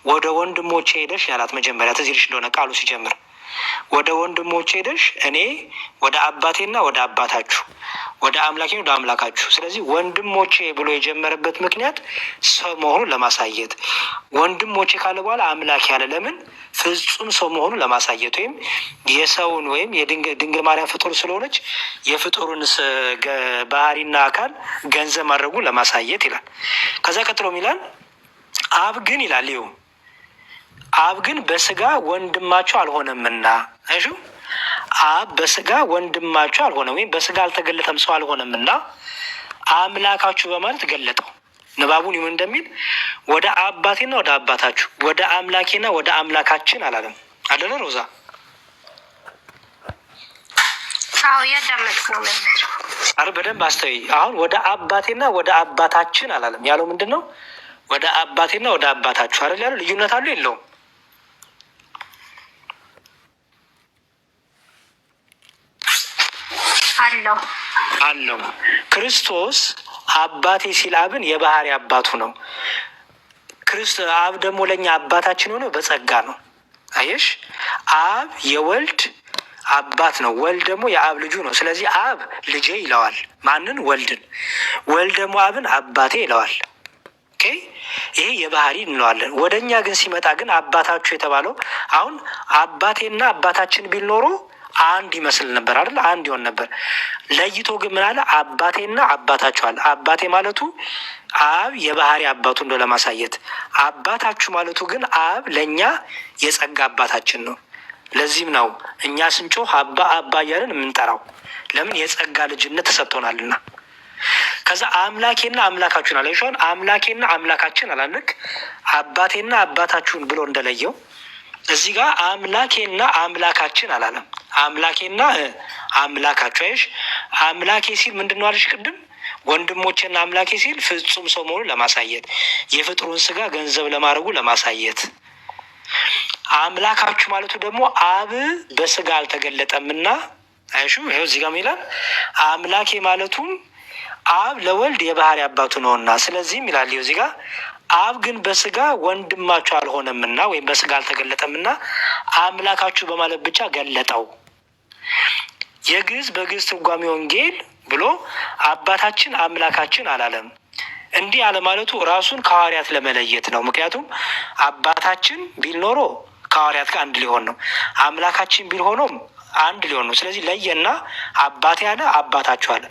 ወደ ወንድሞቼ ሄደሽ ያላት መጀመሪያ ትዝ ይልሽ እንደሆነ ቃሉ ሲጀምር ወደ ወንድሞቼ ሄደሽ እኔ ወደ አባቴና ወደ አባታችሁ፣ ወደ አምላኬ ወደ አምላካችሁ። ስለዚህ ወንድሞቼ ብሎ የጀመረበት ምክንያት ሰው መሆኑን ለማሳየት፣ ወንድሞቼ ካለ በኋላ አምላኬ ያለ ለምን? ፍጹም ሰው መሆኑን ለማሳየት ወይም የሰውን ወይም የድንግል ማርያም ፍጡር ስለሆነች የፍጡሩን ባህሪና አካል ገንዘብ ማድረጉ ለማሳየት ይላል። ከዛ ቀጥሎ ይላል አብ ግን ይላል ይኸው አብ ግን በስጋ ወንድማችሁ አልሆነምና። እሺ አብ በስጋ ወንድማችሁ አልሆነም ወይም በስጋ አልተገለጠም ሰው አልሆነምና አምላካችሁ በማለት ገለጠው። ንባቡን ይሁን እንደሚል ወደ አባቴና ወደ አባታችሁ፣ ወደ አምላኬና ወደ አምላካችን አላለም አይደለ ሮዛ? አዎ እያዳመጥኩ ነው መምህር። አረ በደንብ አስተውይ። አሁን ወደ አባቴና ወደ አባታችን አላለም። ያለው ምንድን ነው? ወደ አባቴና ወደ አባታችሁ አይደል ያለው? ልዩነት አለው የለውም? አለው። ክርስቶስ አባቴ ሲል አብን የባህሪ አባቱ ነው። አብ ደግሞ ለእኛ አባታችን ሆነ በጸጋ ነው። አየሽ፣ አብ የወልድ አባት ነው። ወልድ ደግሞ የአብ ልጁ ነው። ስለዚህ አብ ልጄ ይለዋል ማንን? ወልድን። ወልድ ደግሞ አብን አባቴ ይለዋል። ይሄ የባህሪ እንለዋለን። ወደ እኛ ግን ሲመጣ ግን አባታችሁ የተባለው አሁን አባቴና አባታችን ቢል ኖሮ አንድ ይመስል ነበር አይደል? አንድ ይሆን ነበር። ለይቶ ግን ምን አለ? አባቴና አባታችሁ አለ። አባቴ ማለቱ አብ የባህሪ አባቱ እንደው ለማሳየት፣ አባታችሁ ማለቱ ግን አብ ለእኛ የጸጋ አባታችን ነው። ለዚህም ነው እኛ ስንጮህ አባ አባ እያለን የምንጠራው። ለምን? የጸጋ ልጅነት ተሰጥቶናልና። ከዛ አምላኬና አምላካችሁን አለ። ይሻል አምላኬና አምላካችን አላልክ? አባቴና አባታችሁን ብሎ እንደለየው እዚህ ጋር አምላኬና አምላካችን አላለም። አምላኬና አምላካችሁ። አይሽ አምላኬ ሲል ምንድን ነው አለሽ ቅድም? ወንድሞቼና አምላኬ ሲል ፍጹም ሰው መሆኑን ለማሳየት፣ የፍጡሩን ስጋ ገንዘብ ለማድረጉ ለማሳየት። አምላካችሁ ማለቱ ደግሞ አብ በስጋ አልተገለጠምና። አይሹ ይኸው እዚህ ጋር ይላል አምላኬ ማለቱም አብ ለወልድ የባህሪ አባቱ ነውና። ስለዚህም ይላል ይኸው እዚህ ጋር አብ ግን በስጋ ወንድማችሁ አልሆነምና ወይም በስጋ አልተገለጠምና አምላካችሁ በማለት ብቻ ገለጠው። የግዕዝ በግዕዝ ትርጓሜ ወንጌል ብሎ አባታችን አምላካችን አላለም። እንዲህ አለማለቱ ራሱን ከሐዋርያት ለመለየት ነው። ምክንያቱም አባታችን ቢል ኖሮ ከሐዋርያት ጋር አንድ ሊሆን ነው። አምላካችን ቢል ሆኖም አንድ ሊሆን ነው። ስለዚህ ለየና አባቴ ያለ አባታችሁ አለ፣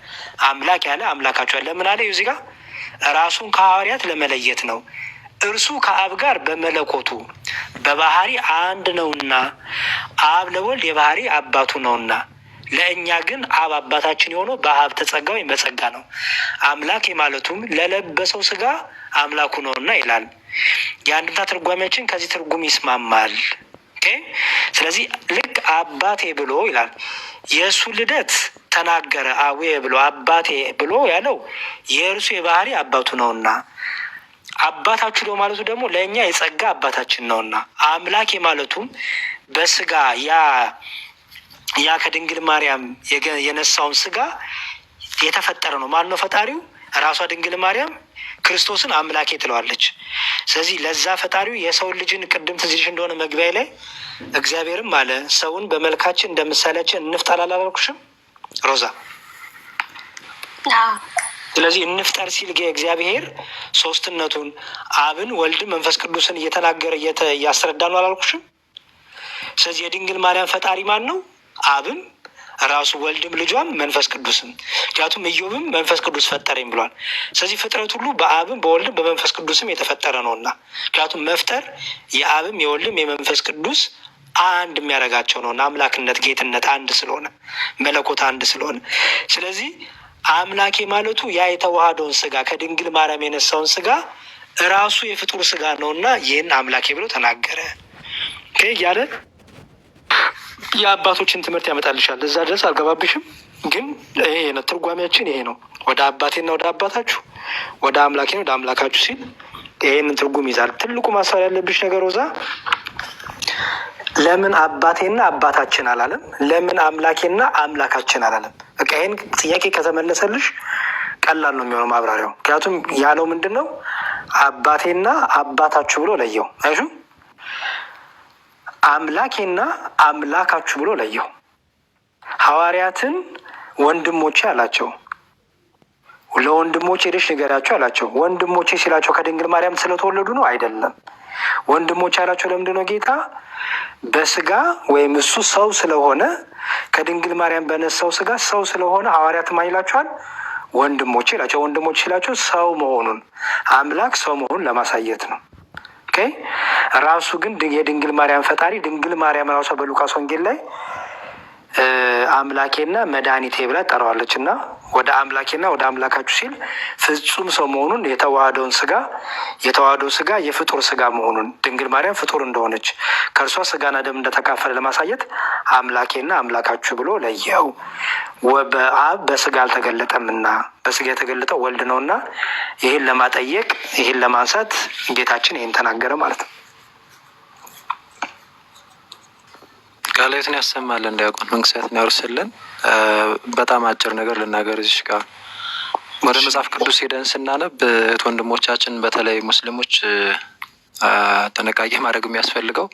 አምላክ ያለ አምላካችሁ አለ። ለምን አለ? እዚህ ጋር ራሱን ከሐዋርያት ለመለየት ነው። እርሱ ከአብ ጋር በመለኮቱ በባህሪ አንድ ነውና አብ ለወልድ የባህሪ አባቱ ነውና፣ ለእኛ ግን አብ አባታችን የሆነው በሀብተ ጸጋ ወይም በጸጋ ነው። አምላክ ማለቱም ለለበሰው ስጋ አምላኩ ነውና ይላል። የአንድምታ ትርጓሜያችን ከዚህ ትርጉም ይስማማል። ስለዚህ ልክ አባቴ ብሎ ይላል የእሱ ልደት ተናገረ። አዌ ብሎ አባቴ ብሎ ያለው የእርሱ የባህሪ አባቱ ነውና፣ አባታችሁ ነው ማለቱ ደግሞ ለእኛ የጸጋ አባታችን ነውና፣ አምላክ ማለቱም በስጋ ያ ከድንግል ማርያም የነሳውን ስጋ የተፈጠረ ነው። ማን ነው ፈጣሪው? ራሷ ድንግል ማርያም ክርስቶስን አምላኬ ትለዋለች። ስለዚህ ለዛ ፈጣሪው የሰውን ልጅን ቅድም ትዝ ይልሽ እንደሆነ መግቢያ ላይ እግዚአብሔርም አለ ሰውን በመልካችን እንደ ምሳሌያችን እንፍጠር አላልኩሽም ሮዛ? ስለዚህ እንፍጠር ሲል እግዚአብሔር ሶስትነቱን አብን፣ ወልድን፣ መንፈስ ቅዱስን እየተናገረ እያስረዳ ነው አላልኩሽም? ስለዚህ የድንግል ማርያም ፈጣሪ ማን ነው? አብም ራሱ ወልድም ልጇም መንፈስ ቅዱስም። ምክንያቱም ኢዮብም መንፈስ ቅዱስ ፈጠረኝ ብሏል። ስለዚህ ፍጥረት ሁሉ በአብም በወልድም በመንፈስ ቅዱስም የተፈጠረ ነውና፣ ምክንያቱም መፍጠር የአብም የወልድም የመንፈስ ቅዱስ አንድ የሚያደርጋቸው ነውና፣ አምላክነት ጌትነት አንድ ስለሆነ፣ መለኮት አንድ ስለሆነ፣ ስለዚህ አምላኬ ማለቱ ያ የተዋሃደውን ስጋ ከድንግል ማርያም የነሳውን ስጋ ራሱ የፍጡር ስጋ ነውና ይህን አምላኬ ብሎ ተናገረ እያለ የአባቶችን ትምህርት ያመጣልሻል። እዛ ድረስ አልገባብሽም፣ ግን ይሄ ነው ትርጓሜያችን፣ ይሄ ነው። ወደ አባቴና ወደ አባታችሁ፣ ወደ አምላኬና ወደ አምላካችሁ ሲል ይሄንን ትርጉም ይዛል። ትልቁ ማስተዋል ያለብሽ ነገር ወዛ ለምን አባቴና አባታችን አላለም? ለምን አምላኬና አምላካችን አላለም? በቃ ይህን ጥያቄ ከተመለሰልሽ ቀላል ነው የሚሆነው ማብራሪያው። ምክንያቱም ያለው ምንድን ነው? አባቴና አባታችሁ ብሎ ለየው። አይሹ አምላኬና አምላካችሁ ብሎ ለየው። ሐዋርያትን ወንድሞቼ አላቸው። ለወንድሞቼ ሄደሽ ንገሪያቸው አላቸው። ወንድሞቼ ሲላቸው ከድንግል ማርያም ስለተወለዱ ነው? አይደለም። ወንድሞቼ አላቸው ለምንድን ነው? ጌታ በስጋ ወይም እሱ ሰው ስለሆነ ከድንግል ማርያም በነሳው ስጋ ሰው ስለሆነ ሐዋርያት ማን ይላቸዋል? ወንድሞቼ ይላቸው። ወንድሞቼ ሲላቸው ሰው መሆኑን አምላክ ሰው መሆኑን ለማሳየት ነው። ራሱ ግን የድንግል ማርያም ፈጣሪ ድንግል ማርያም ራሷ በሉቃስ ወንጌል ላይ አምላኬና መድኃኒቴ ብላ ጠራዋለች እና ወደ አምላኬና ወደ አምላካችሁ ሲል ፍጹም ሰው መሆኑን የተዋህዶ ስጋ የፍጡር ስጋ መሆኑን ድንግል ማርያም ፍጡር እንደሆነች ከእርሷ ስጋና ደም እንደተካፈለ ለማሳየት አምላኬና አምላካችሁ ብሎ ለየው። በአብ በስጋ አልተገለጠምና በስጋ የተገለጠው ወልድ ነውና ይህን ለማጠየቅ ይህን ለማንሳት ጌታችን ይህን ተናገረ ማለት ነው። ቃላትን ያሰማልን፣ ዲያቆን መንግስትን ያወርስልን። በጣም አጭር ነገር ልናገር እዚህ ጋር። ወደ መጽሐፍ ቅዱስ ሄደን ስናነብ ወንድሞቻችን በተለይ ሙስሊሞች ጥንቃቄ ማድረግ የሚያስፈልገው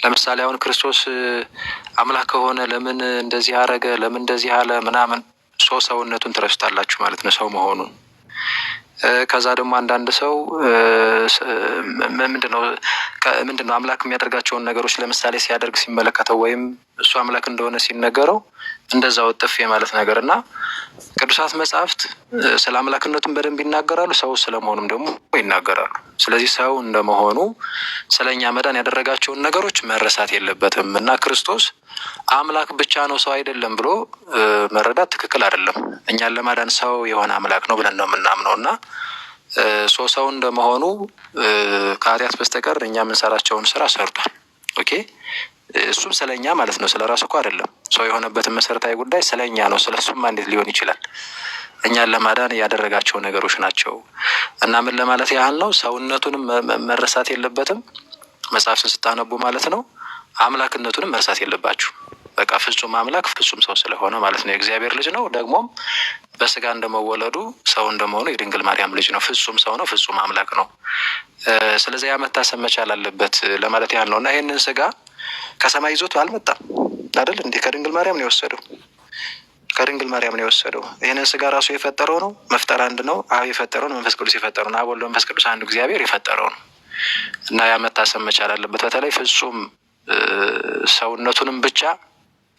ለምሳሌ አሁን ክርስቶስ አምላክ ከሆነ ለምን እንደዚህ አረገ፣ ለምን እንደዚህ አለ ምናምን ሰውነቱን ትረስታላችሁ ማለት ነው፣ ሰው መሆኑን። ከዛ ደግሞ አንዳንድ ሰው ምንድነው አምላክ የሚያደርጋቸውን ነገሮች ለምሳሌ ሲያደርግ ሲመለከተው ወይም እሱ አምላክ እንደሆነ ሲነገረው እንደዛው ጥፍ የማለት ነገር እና ቅዱሳት መጽሐፍት ስለ አምላክነቱን በደንብ ይናገራሉ፣ ሰው ስለመሆኑም ደግሞ ይናገራሉ። ስለዚህ ሰው እንደመሆኑ ስለኛ መዳን ያደረጋቸውን ነገሮች መረሳት የለበትም እና ክርስቶስ አምላክ ብቻ ነው ሰው አይደለም ብሎ መረዳት ትክክል አይደለም። እኛን ለማዳን ሰው የሆነ አምላክ ነው ብለን ነው የምናምነው እና ሰው እንደመሆኑ ከኃጢአት በስተቀር እኛ የምንሰራቸውን ስራ ሰርቷል። ኦኬ እሱም ስለኛ ማለት ነው፣ ስለ ራሱ እኮ አይደለም። ሰው የሆነበትን መሰረታዊ ጉዳይ ስለኛ ነው። ስለሱም እንዴት ሊሆን ይችላል? እኛን ለማዳን ያደረጋቸው ነገሮች ናቸው እና ምን ለማለት ያህል ነው፣ ሰውነቱንም መረሳት የለበትም መጽሐፍትን ስታነቡ ማለት ነው። አምላክነቱንም መርሳት የለባችሁ። በቃ ፍጹም አምላክ ፍጹም ሰው ስለሆነ ማለት ነው። የእግዚአብሔር ልጅ ነው፣ ደግሞም በስጋ እንደመወለዱ ሰው እንደመሆኑ የድንግል ማርያም ልጅ ነው። ፍጹም ሰው ነው፣ ፍጹም አምላክ ነው። ስለዚህ ያ መታሰብ መቻል አለበት ለማለት ያህል ነው እና ይህንን ስጋ ከሰማይ ይዞት አልመጣም አይደል እንዴ? ከድንግል ማርያም ነው የወሰደው። ከድንግል ማርያም ነው የወሰደው። ይህንን ስጋ ራሱ የፈጠረው ነው። መፍጠር አንድ ነው። አብ የፈጠረው ነው፣ መንፈስ ቅዱስ የፈጠረው ነው። አብ ወልድ መንፈስ ቅዱስ አንዱ እግዚአብሔር የፈጠረው ነው እና ያ መታሰብ መቻል አለበት። በተለይ ፍጹም ሰውነቱንም ብቻ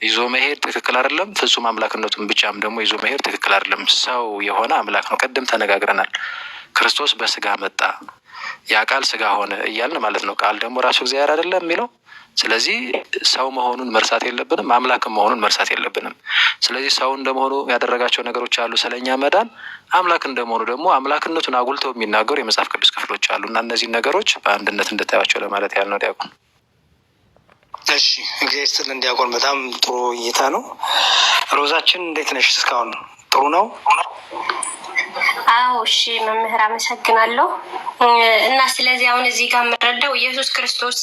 ይዞ መሄድ ትክክል አይደለም። ፍጹም አምላክነቱን ብቻም ደግሞ ይዞ መሄድ ትክክል አይደለም። ሰው የሆነ አምላክ ነው። ቅድም ተነጋግረናል። ክርስቶስ በስጋ መጣ፣ ያ ቃል ስጋ ሆነ እያልን ማለት ነው። ቃል ደግሞ ራሱ እግዚአብሔር አይደለም የሚለው። ስለዚህ ሰው መሆኑን መርሳት የለብንም፣ አምላክም መሆኑን መርሳት የለብንም። ስለዚህ ሰው እንደመሆኑ ያደረጋቸው ነገሮች አሉ ስለኛ መዳን፣ አምላክ እንደመሆኑ ደግሞ አምላክነቱን አጉልተው የሚናገሩ የመጽሐፍ ቅዱስ ክፍሎች አሉ እና እነዚህን ነገሮች በአንድነት እንድታያቸው ለማለት ያህል ነው። ዲያቆን እሺ፣ እግዚአብሔር ይስጥልን ዲያቆን። በጣም ጥሩ እይታ ነው። ሮዛችን እንዴት ነሽ? እስካሁን ጥሩ ነው? አዎ፣ እሺ መምህር አመሰግናለሁ። እና ስለዚህ አሁን እዚህ ጋር የምንረዳው ኢየሱስ ክርስቶስ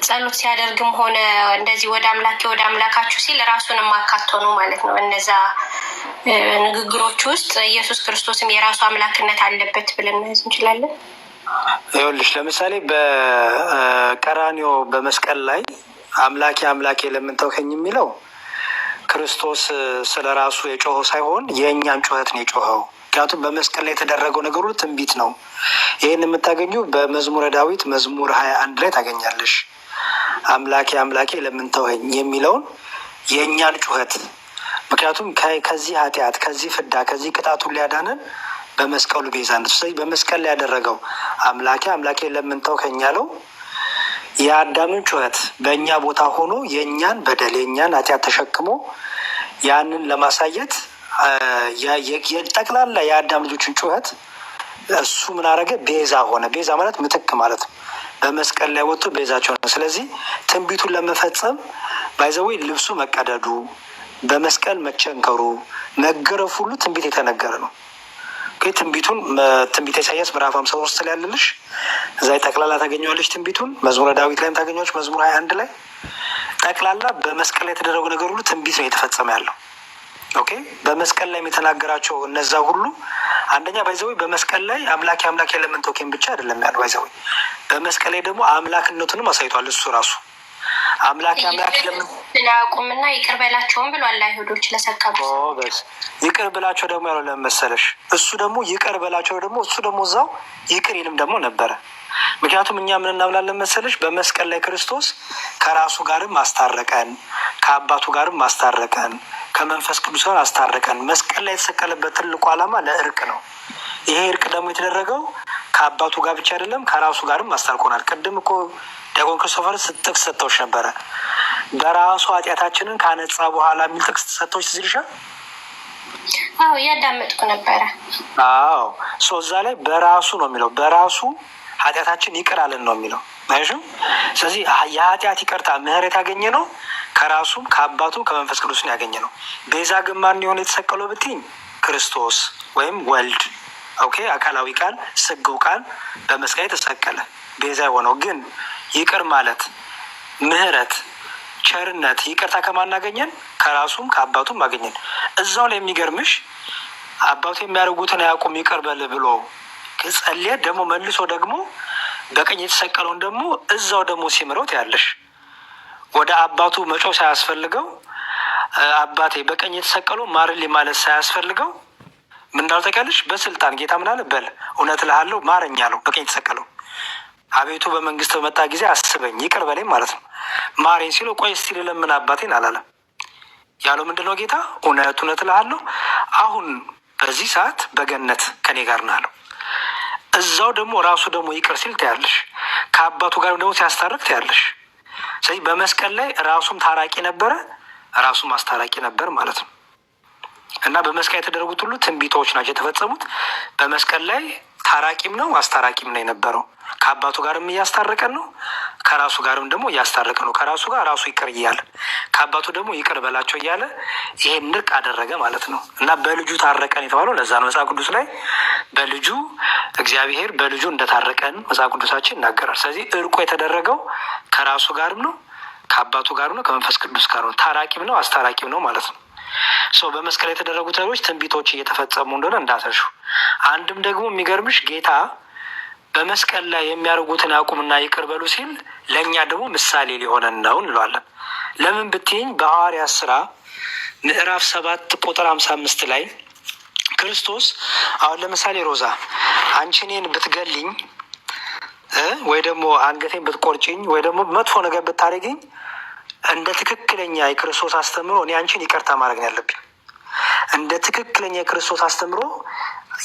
ጸሎት ሲያደርግም ሆነ እንደዚህ ወደ አምላካችሁ ሲል ራሱንም አካቶ ነው ማለት ነው። እነዛ ንግግሮች ውስጥ ኢየሱስ ክርስቶስም የራሱ አምላክነት አለበት ብለን መያዝ እንችላለን። ይኸውልሽ ለምሳሌ በቀራንዮ በመስቀል ላይ አምላኬ አምላኬ ለምን ተውከኝ የሚለው ክርስቶስ ስለ ራሱ የጮኸው ሳይሆን የእኛን ጩኸት ነው የጮኸው። ምክንያቱም በመስቀል ላይ የተደረገው ነገር ሁሉ ትንቢት ነው። ይህን የምታገኙ በመዝሙረ ዳዊት መዝሙር 21 ላይ ታገኛለሽ። አምላኬ አምላኬ ለምን ተውኸኝ የሚለውን የእኛን ጩኸት ምክንያቱም ከዚህ ኃጢአት ከዚህ ፍዳ ከዚህ ቅጣቱን ሊያዳነን በመስቀሉ ቤዛነቱ። ስለዚህ በመስቀል ላይ ያደረገው አምላኬ አምላኬ ለምን ተውከኝ ያለው የአዳምን ጩኸት በእኛ ቦታ ሆኖ የእኛን በደል የእኛን ኃጢአት ተሸክሞ ያንን ለማሳየት የጠቅላላ የአዳም ልጆችን ጩኸት እሱ ምን አደረገ? ቤዛ ሆነ። ቤዛ ማለት ምትክ ማለት ነው። በመስቀል ላይ ወጥቶ ቤዛቸው ነው። ስለዚህ ትንቢቱን ለመፈጸም ባይዘዌ ልብሱ መቀደዱ፣ በመስቀል መቸንከሩ፣ መገረፉ ሁሉ ትንቢት የተነገረ ነው። ትንቢቱን ትንቢተ ኢሳያስ ምዕራፍ 53 ላይ ያለልሽ እዛ ጠቅላላ ታገኘዋለች። ትንቢቱን መዝሙረ ዳዊት ላይም ታገኘዋለች። መዝሙር 21 ላይ ጠቅላላ በመስቀል ላይ የተደረጉ ነገር ሁሉ ትንቢት ነው የተፈጸመ ያለው። ኦኬ በመስቀል ላይ የተናገራቸው እነዛ ሁሉ አንደኛ ባይዘዌ በመስቀል ላይ አምላኬ አምላኬ ለምን ተውከኝ ብቻ አይደለም ያለው። ባይዘዌ በመስቀል ላይ ደግሞ አምላክነቱንም አሳይቷል። እሱ ራሱ አምላኬ አምላኬ ለምን ስላቁምና ይቅር በላቸውም ብሏል አይሁዶች ለሰቀሉ። ይቅር ብላቸው ደግሞ ያለው ለምን መሰለሽ? እሱ ደግሞ ይቅር በላቸው ደግሞ እሱ ደግሞ እዛው ይቅር ይልም ደግሞ ነበረ። ምክንያቱም እኛ ምን እናምናለን መሰለሽ? በመስቀል ላይ ክርስቶስ ከራሱ ጋርም አስታረቀን፣ ከአባቱ ጋርም አስታረቀን፣ ከመንፈስ ቅዱስ ጋር አስታረቀን። መስቀል ላይ የተሰቀለበት ትልቁ ዓላማ ለእርቅ ነው። ይሄ እርቅ ደግሞ የተደረገው ከአባቱ ጋር ብቻ አይደለም፣ ከራሱ ጋርም አስታርቆናል። ቅድም እኮ ዲያቆን ክርስቶፈር ጥቅስ ሰጥተውሽ ነበረ። በራሱ ኃጢአታችንን ካነጻ በኋላ የሚል ጥቅስ ሰጥተውሽ ትዝ ይልሻል? አዎ እያዳመጥኩ ነበረ። አዎ እዛ ላይ በራሱ ነው የሚለው፣ በራሱ ኃጢአታችን ይቅር አለን ነው የሚለው። አይሽም? ስለዚህ የኃጢአት ይቅርታ ምህረት ያገኘ ነው ከራሱም ከአባቱም ከመንፈስ ቅዱስ ነው ያገኘ ነው። ቤዛ ግን ማን የሆነ የተሰቀለው ብትይኝ ክርስቶስ ወይም ወልድ። ኦኬ አካላዊ ቃል ስግው ቃል በመስቀል የተሰቀለ ቤዛ የሆነው ግን ይቅር ማለት ምህረት፣ ቸርነት፣ ይቅርታ ከማን አገኘን? ከራሱም ከአባቱም አገኘን። እዛው ላይ የሚገርምሽ አባቱ የሚያደርጉትን አያውቁም ይቅር በል ብሎ ከጸለየ ደግሞ መልሶ ደግሞ በቀኝ የተሰቀለውን ደግሞ እዛው ደግሞ ሲምረውት ያለሽ ወደ አባቱ መጮህ ሳያስፈልገው አባቴ በቀኝ የተሰቀለው ማርልኝ ማለት ሳያስፈልገው ምን እንዳለው ታውቂያለሽ? በስልጣን ጌታ ምን አለ? በል እውነት እልሃለሁ ማረኝ አለው። በቀኝ የተሰቀለው አቤቱ በመንግስት በመጣ ጊዜ አስበኝ ይቅር በለኝ ማለት ነው። ማረኝ ሲለው ቆይ እስቲ ልለምን አባቴን አላለም። ያለው ምንድን ነው? ጌታ እውነት እውነት እልሃለሁ አሁን በዚህ ሰዓት በገነት ከኔ ጋር ነው አለው። እዛው ደግሞ ራሱ ደግሞ ይቅር ሲል ታያለሽ፣ ከአባቱ ጋር ደግሞ ሲያስታርቅ ታያለሽ። ስለዚህ በመስቀል ላይ ራሱም ታራቂ ነበረ፣ ራሱም አስታራቂ ነበር ማለት ነው። እና በመስቀል የተደረጉት ሁሉ ትንቢቶች ናቸው የተፈጸሙት። በመስቀል ላይ ታራቂም ነው አስታራቂም ነው የነበረው። ከአባቱ ጋርም እያስታረቀን ነው፣ ከራሱ ጋርም ደግሞ እያስታረቀ ነው። ከራሱ ጋር ራሱ ይቅር እያለ ከአባቱ ደግሞ ይቅር በላቸው እያለ ይሄን ንርቅ አደረገ ማለት ነው። እና በልጁ ታረቀን የተባለው ለዛ ነው። መጽሐፍ ቅዱስ ላይ በልጁ እግዚአብሔር በልጁ እንደታረቀን መጽሐፍ ቅዱሳችን ይናገራል። ስለዚህ እርቆ የተደረገው ከራሱ ጋርም ነው፣ ከአባቱ ጋርም ነው፣ ከመንፈስ ቅዱስ ጋር ነው። ታራቂም ነው አስታራቂም ነው ማለት ነው። በመስቀል የተደረጉት ነገሮች ትንቢቶች እየተፈጸሙ እንደሆነ እንዳትረሹ። አንድም ደግሞ የሚገርምሽ ጌታ በመስቀል ላይ የሚያደርጉትን ያቁምና ይቅር በሉ ሲል ለእኛ ደግሞ ምሳሌ ሊሆነን ነው እንለዋለን። ለምን ብትይኝ በሐዋርያት ሥራ ምዕራፍ 7 ቁጥር 55 ላይ ክርስቶስ አሁን ለምሳሌ ሮዛ አንቺ እኔን ብትገልኝ ወይ ደግሞ አንገቴን ብትቆርጭኝ ወይ ደግሞ መጥፎ ነገር ብታደርግኝ እንደ ትክክለኛ የክርስቶስ አስተምሮ እኔ አንቺን ይቅርታ ማድረግ ነው ያለብኝ። እንደ ትክክለኛ የክርስቶስ አስተምሮ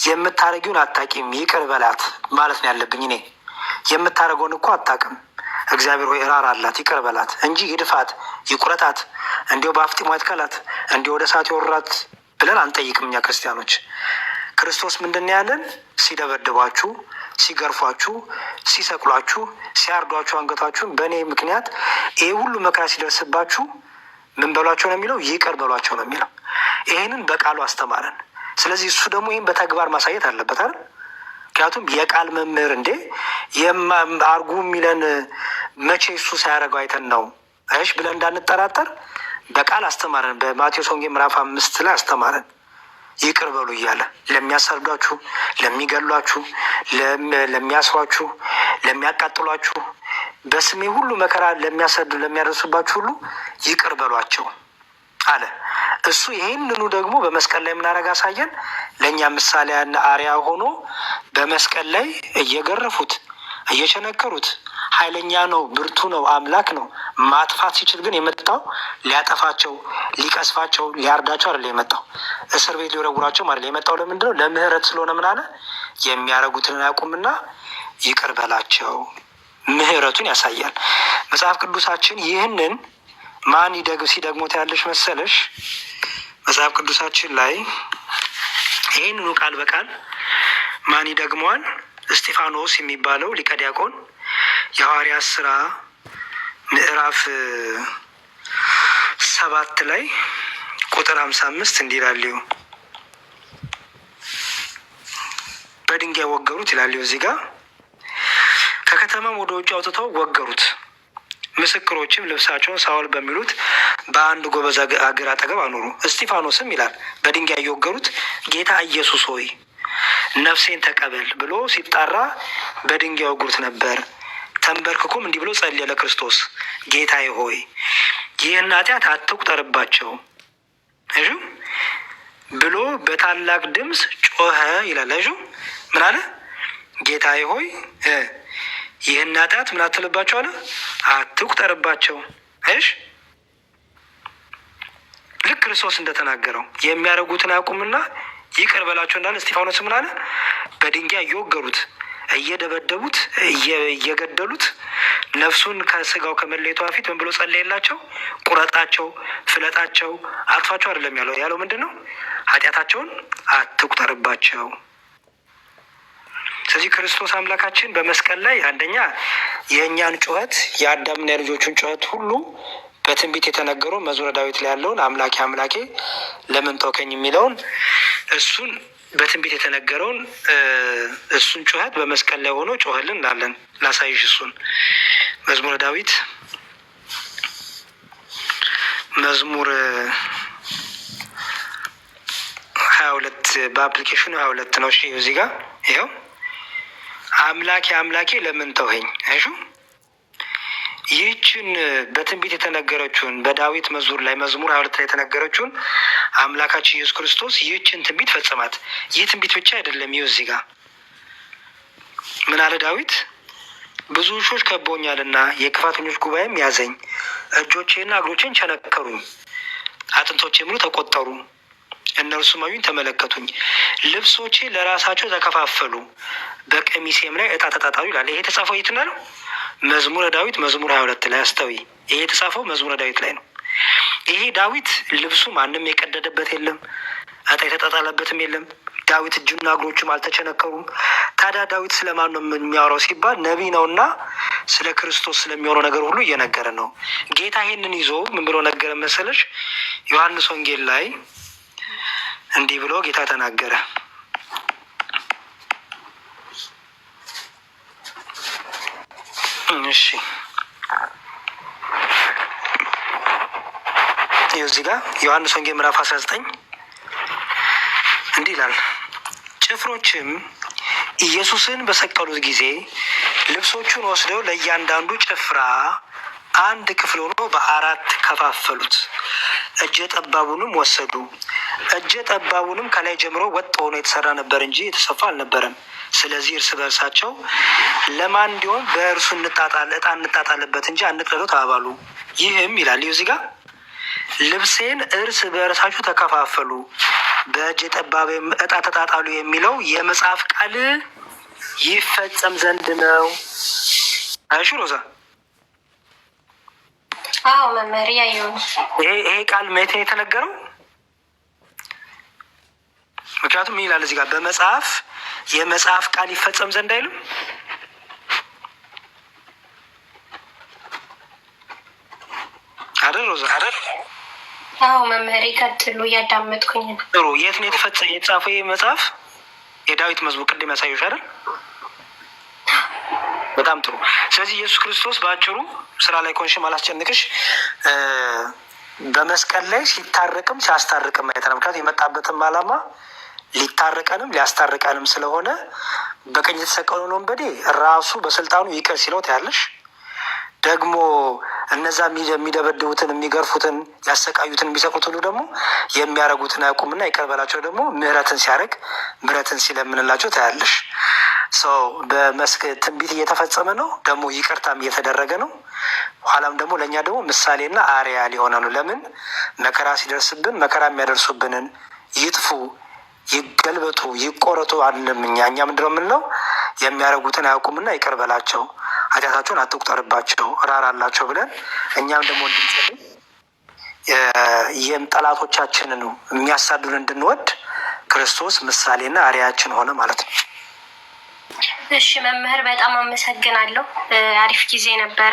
የምታደርጊውን አታቂም ይቅር በላት ማለት ነው ያለብኝ። እኔ የምታደርገውን እኮ አታቅም፣ እግዚአብሔር ሆይ እራራ አላት ይቅር በላት እንጂ ይድፋት ይቁረጣት እንዲሁ በአፍጢሟ ይትከላት እንዲሁ ወደ እሳት ይወርራት ብለን አንጠይቅም እኛ ክርስቲያኖች። ክርስቶስ ምንድን ያለን? ሲደበድቧችሁ፣ ሲገርፏችሁ፣ ሲሰቅሏችሁ፣ ሲያርዷችሁ አንገታችሁን በእኔ ምክንያት ይሄ ሁሉ መከራ ሲደርስባችሁ ምን በሏቸው ነው የሚለው? ይቅር በሏቸው ነው የሚለው። ይሄንን በቃሉ አስተማረን። ስለዚህ እሱ ደግሞ ይህን በተግባር ማሳየት አለበት አይደል? ምክንያቱም የቃል መምህር እንዴ አርጉ የሚለን መቼ እሱ ሳያደርገው አይተን ነው እሺ ብለን እንዳንጠራጠር በቃል አስተማረን። በማቴዎስ ወንጌል ምዕራፍ 5 ላይ አስተማረን ይቅር በሉ እያለ ለሚያሳርዷችሁ፣ ለሚገሏችሁ፣ ለሚያስሯችሁ፣ ለሚያቃጥሏችሁ፣ በስሜ ሁሉ መከራ ለሚያሰዱ ለሚያደርሱባችሁ ሁሉ ይቅር በሏቸው አለ። እሱ ይህንኑ ደግሞ በመስቀል ላይ የምናደርግ አሳየን። ለእኛ ምሳሌያና አርያ ሆኖ በመስቀል ላይ እየገረፉት፣ እየቸነከሩት፣ ኃይለኛ ነው፣ ብርቱ ነው፣ አምላክ ነው። ማጥፋት ሲችል ግን የመጣው ሊያጠፋቸው፣ ሊቀስፋቸው፣ ሊያርዳቸው አይደለም የመጣው። እስር ቤት ሊወረውራቸው አይደለም የመጣው። ለምንድን ነው? ለምህረት ስለሆነ ምን አለ? የሚያደርጉትን አያውቁምና ይቅር በላቸው። ምህረቱን ያሳያል መጽሐፍ ቅዱሳችን። ይህንን ማን ሲደግሞት ያለሽ መሰለሽ? መጽሐፍ ቅዱሳችን ላይ ይህንኑ ቃል በቃል ማን ይደግመዋል? እስጢፋኖስ የሚባለው ሊቀ ዲያቆን የሐዋርያት ሥራ ምዕራፍ 7 ላይ ቁጥር 55 እንዲህ ይላል። በድንጋይ ወገሩት ይላል። እዚህ ጋር ከከተማም ወደ ውጭ አውጥተው ወገሩት። ምስክሮችም ልብሳቸውን ሳውል በሚሉት በአንድ ጎበዝ እግር አጠገብ አኖሩ። እስጢፋኖስም ይላል በድንጋይ እየወገሩት ጌታ ኢየሱስ ሆይ ነፍሴን ተቀበል ብሎ ሲጣራ በድንጋይ ወግሩት ነበር። ተንበርክኮም እንዲህ ብሎ ጸለየ ለክርስቶስ፣ ጌታዬ ሆይ ይህን ኃጢአት አትቁጠርባቸው እሹ ብሎ በታላቅ ድምፅ ጮኸ ይላል። እሹ ምን አለ? ጌታዬ ሆይ ይህን ኃጢአት ምን አትልባቸው አለ? አትቁጠርባቸው። እሺ ልክ ክርስቶስ እንደተናገረው የሚያደርጉትን አያውቁምና ይቅር በላቸው እንዳለ እስጢፋኖስ ምን አለ? በድንጋይ እየወገሩት፣ እየደበደቡት፣ እየገደሉት ነፍሱን ከስጋው ከመለየቱ በፊት ምን ብሎ ጸለየላቸው? ቁረጣቸው፣ ፍለጣቸው፣ አጥፋቸው አይደለም ያለው ምንድን ነው? ኃጢአታቸውን አትቁጠርባቸው። ስለዚህ ክርስቶስ አምላካችን በመስቀል ላይ አንደኛ የእኛን ጩኸት የአዳምና የልጆቹን ጩኸት ሁሉ በትንቢት የተነገረው መዝሙረ ዳዊት ላይ ያለውን አምላኬ አምላኬ ለምን ተውከኝ የሚለውን እሱን በትንቢት የተነገረውን እሱን ጩኸት በመስቀል ላይ ሆኖ ጮኸልን እንላለን። ላሳይሽ እሱን መዝሙረ ዳዊት መዝሙር 22 በአፕሊኬሽኑ 22 ነው። እሺ እዚህ ጋር ይኸው አምላኬ አምላኬ ለምን ተውኸኝ። እሺ ይህችን በትንቢት የተነገረችውን በዳዊት መዝሙር ላይ መዝሙር 22 ላይ የተነገረችውን አምላካችን ኢየሱስ ክርስቶስ ይህችን ትንቢት ፈጸማት። ይህ ትንቢት ብቻ አይደለም። ይኸው እዚህ ጋር ምን አለ ዳዊት? ብዙ ውሾች ከበውኛልና የክፋተኞች ጉባኤም ያዘኝ። እጆቼና እግሮቼን ቸነከሩኝ፣ አጥንቶቼ ሙሉ ተቆጠሩ። እነርሱም አዩኝ ተመለከቱኝ። ልብሶቼ ለራሳቸው ተከፋፈሉ፣ በቀሚሴም ላይ ዕጣ ተጣጣሉ ይላል። ይሄ የተጻፈው የት ነው? መዝሙረ ዳዊት መዝሙር 22 ላይ አስተዊ። ይሄ የተጻፈው መዝሙረ ዳዊት ላይ ነው። ይሄ ዳዊት ልብሱ ማንም የቀደደበት የለም፣ ዕጣ የተጣጣለበትም የለም። ዳዊት እጁና እግሮቹም አልተቸነከሩም። ታዲያ ዳዊት ስለማን ነው የሚያወራው ሲባል ነቢይ ነውና ስለ ክርስቶስ ስለሚሆነው ነገር ሁሉ እየነገረ ነው። ጌታ ይሄንን ይዞ ምን ብሎ ነገረ መሰለሽ? ዮሐንስ ወንጌል ላይ እንዲህ ብሎ ጌታ ተናገረ። እሺ እዚህ ጋር ዮሐንስ ወንጌል ምዕራፍ 19 እንዲህ ይላል። ጭፍሮችም ኢየሱስን በሰቀሉት ጊዜ ልብሶቹን ወስደው ለእያንዳንዱ ጭፍራ አንድ ክፍል ሆኖ በአራት ከፋፈሉት። እጀ ጠባቡንም ወሰዱ። እጀ ጠባቡንም ከላይ ጀምሮ ወጥ ሆኖ የተሰራ ነበር እንጂ የተሰፋ አልነበረም። ስለዚህ እርስ በእርሳቸው ለማን እንዲሆን በእርሱ ዕጣ እንጣጣልበት እንጂ አንቅለለው ተባባሉ። ይህም ይላል እዚህ ጋር ልብሴን እርስ በእርሳችሁ ተከፋፈሉ፣ በእጀ ጠባብ ዕጣ ተጣጣሉ የሚለው የመጽሐፍ ቃል ይፈጸም ዘንድ ነው። አይሹ ሮዛ? አዎ መምህር ያየው። ይሄ ቃል መቼ የተነገረው? ምክንያቱም ይላል እዚህ ጋር በመጽሐፍ የመጽሐፍ ቃል ይፈጸም ዘንድ አይልም። አይደል ሮዛ? አይደል? አዎ መምህር ይቀጥሉ፣ እያዳመጥኩኝ ነው። ጥሩ። የት ነው የተጻፈው ይህ መጽሐፍ? የዳዊት መዝሙር ቅድም ያሳየሁሽ አይደል? በጣም ጥሩ። ስለዚህ ኢየሱስ ክርስቶስ በአጭሩ ስራ ላይ ኮንሽም አላስጨንቅሽ በመስቀል ላይ ሲታረቅም ሲያስታርቅም አይተናል። ምክንያቱም የመጣበትም ዓላማ ሊታረቀንም ሊያስታርቀንም ስለሆነ በቀኝ የተሰቀለውን ወንበዴ ራሱ በስልጣኑ ይቅር ሲለው ታያለሽ። ደግሞ እነዛ የሚደበድቡትን የሚገርፉትን ያሰቃዩትን የሚሰቁት ሁሉ ደግሞ የሚያደርጉትን አያውቁምና ይቅር በላቸው ደግሞ ምህረትን ሲያደርግ ምህረትን ሲለምንላቸው ታያለሽ። ሰው በመስክ ትንቢት እየተፈጸመ ነው፣ ደግሞ ይቅርታም እየተደረገ ነው። ኋላም ደግሞ ለእኛ ደግሞ ምሳሌና አርያ ሊሆነ ነው። ለምን መከራ ሲደርስብን መከራ የሚያደርሱብንን ይጥፉ፣ ይገልበጡ፣ ይቆረጡ አይደለም። እኛ ምንድነው የምንለው? የሚያደርጉትን አያውቁምና ይቅር በላቸው፣ ኃጢአታቸውን አትቁጠርባቸው፣ ራራላቸው ብለን እኛም ደግሞ እንድንጸልይ ይህም ጠላቶቻችንን የሚያሳዱን እንድንወድ ክርስቶስ ምሳሌና አርያችን ሆነ ማለት ነው። እሺ መምህር በጣም አመሰግናለሁ። አሪፍ ጊዜ ነበረ።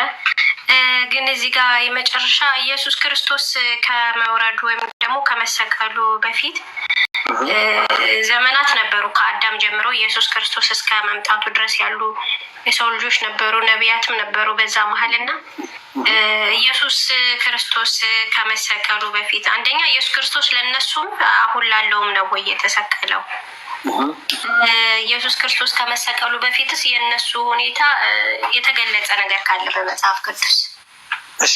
ግን እዚህ ጋር የመጨረሻ ኢየሱስ ክርስቶስ ከመውረዱ ወይም ደግሞ ከመሰቀሉ በፊት ዘመናት ነበሩ። ከአዳም ጀምሮ ኢየሱስ ክርስቶስ እስከ መምጣቱ ድረስ ያሉ የሰው ልጆች ነበሩ፣ ነቢያትም ነበሩ በዛ መሀል እና ኢየሱስ ክርስቶስ ከመሰቀሉ በፊት አንደኛ ኢየሱስ ክርስቶስ ለእነሱም አሁን ላለውም ነው ወይ የተሰቀለው? ኢየሱስ ክርስቶስ ከመሰቀሉ በፊትስ የእነሱ ሁኔታ የተገለጸ ነገር ካለ በመጽሐፍ ቅዱስ? እሺ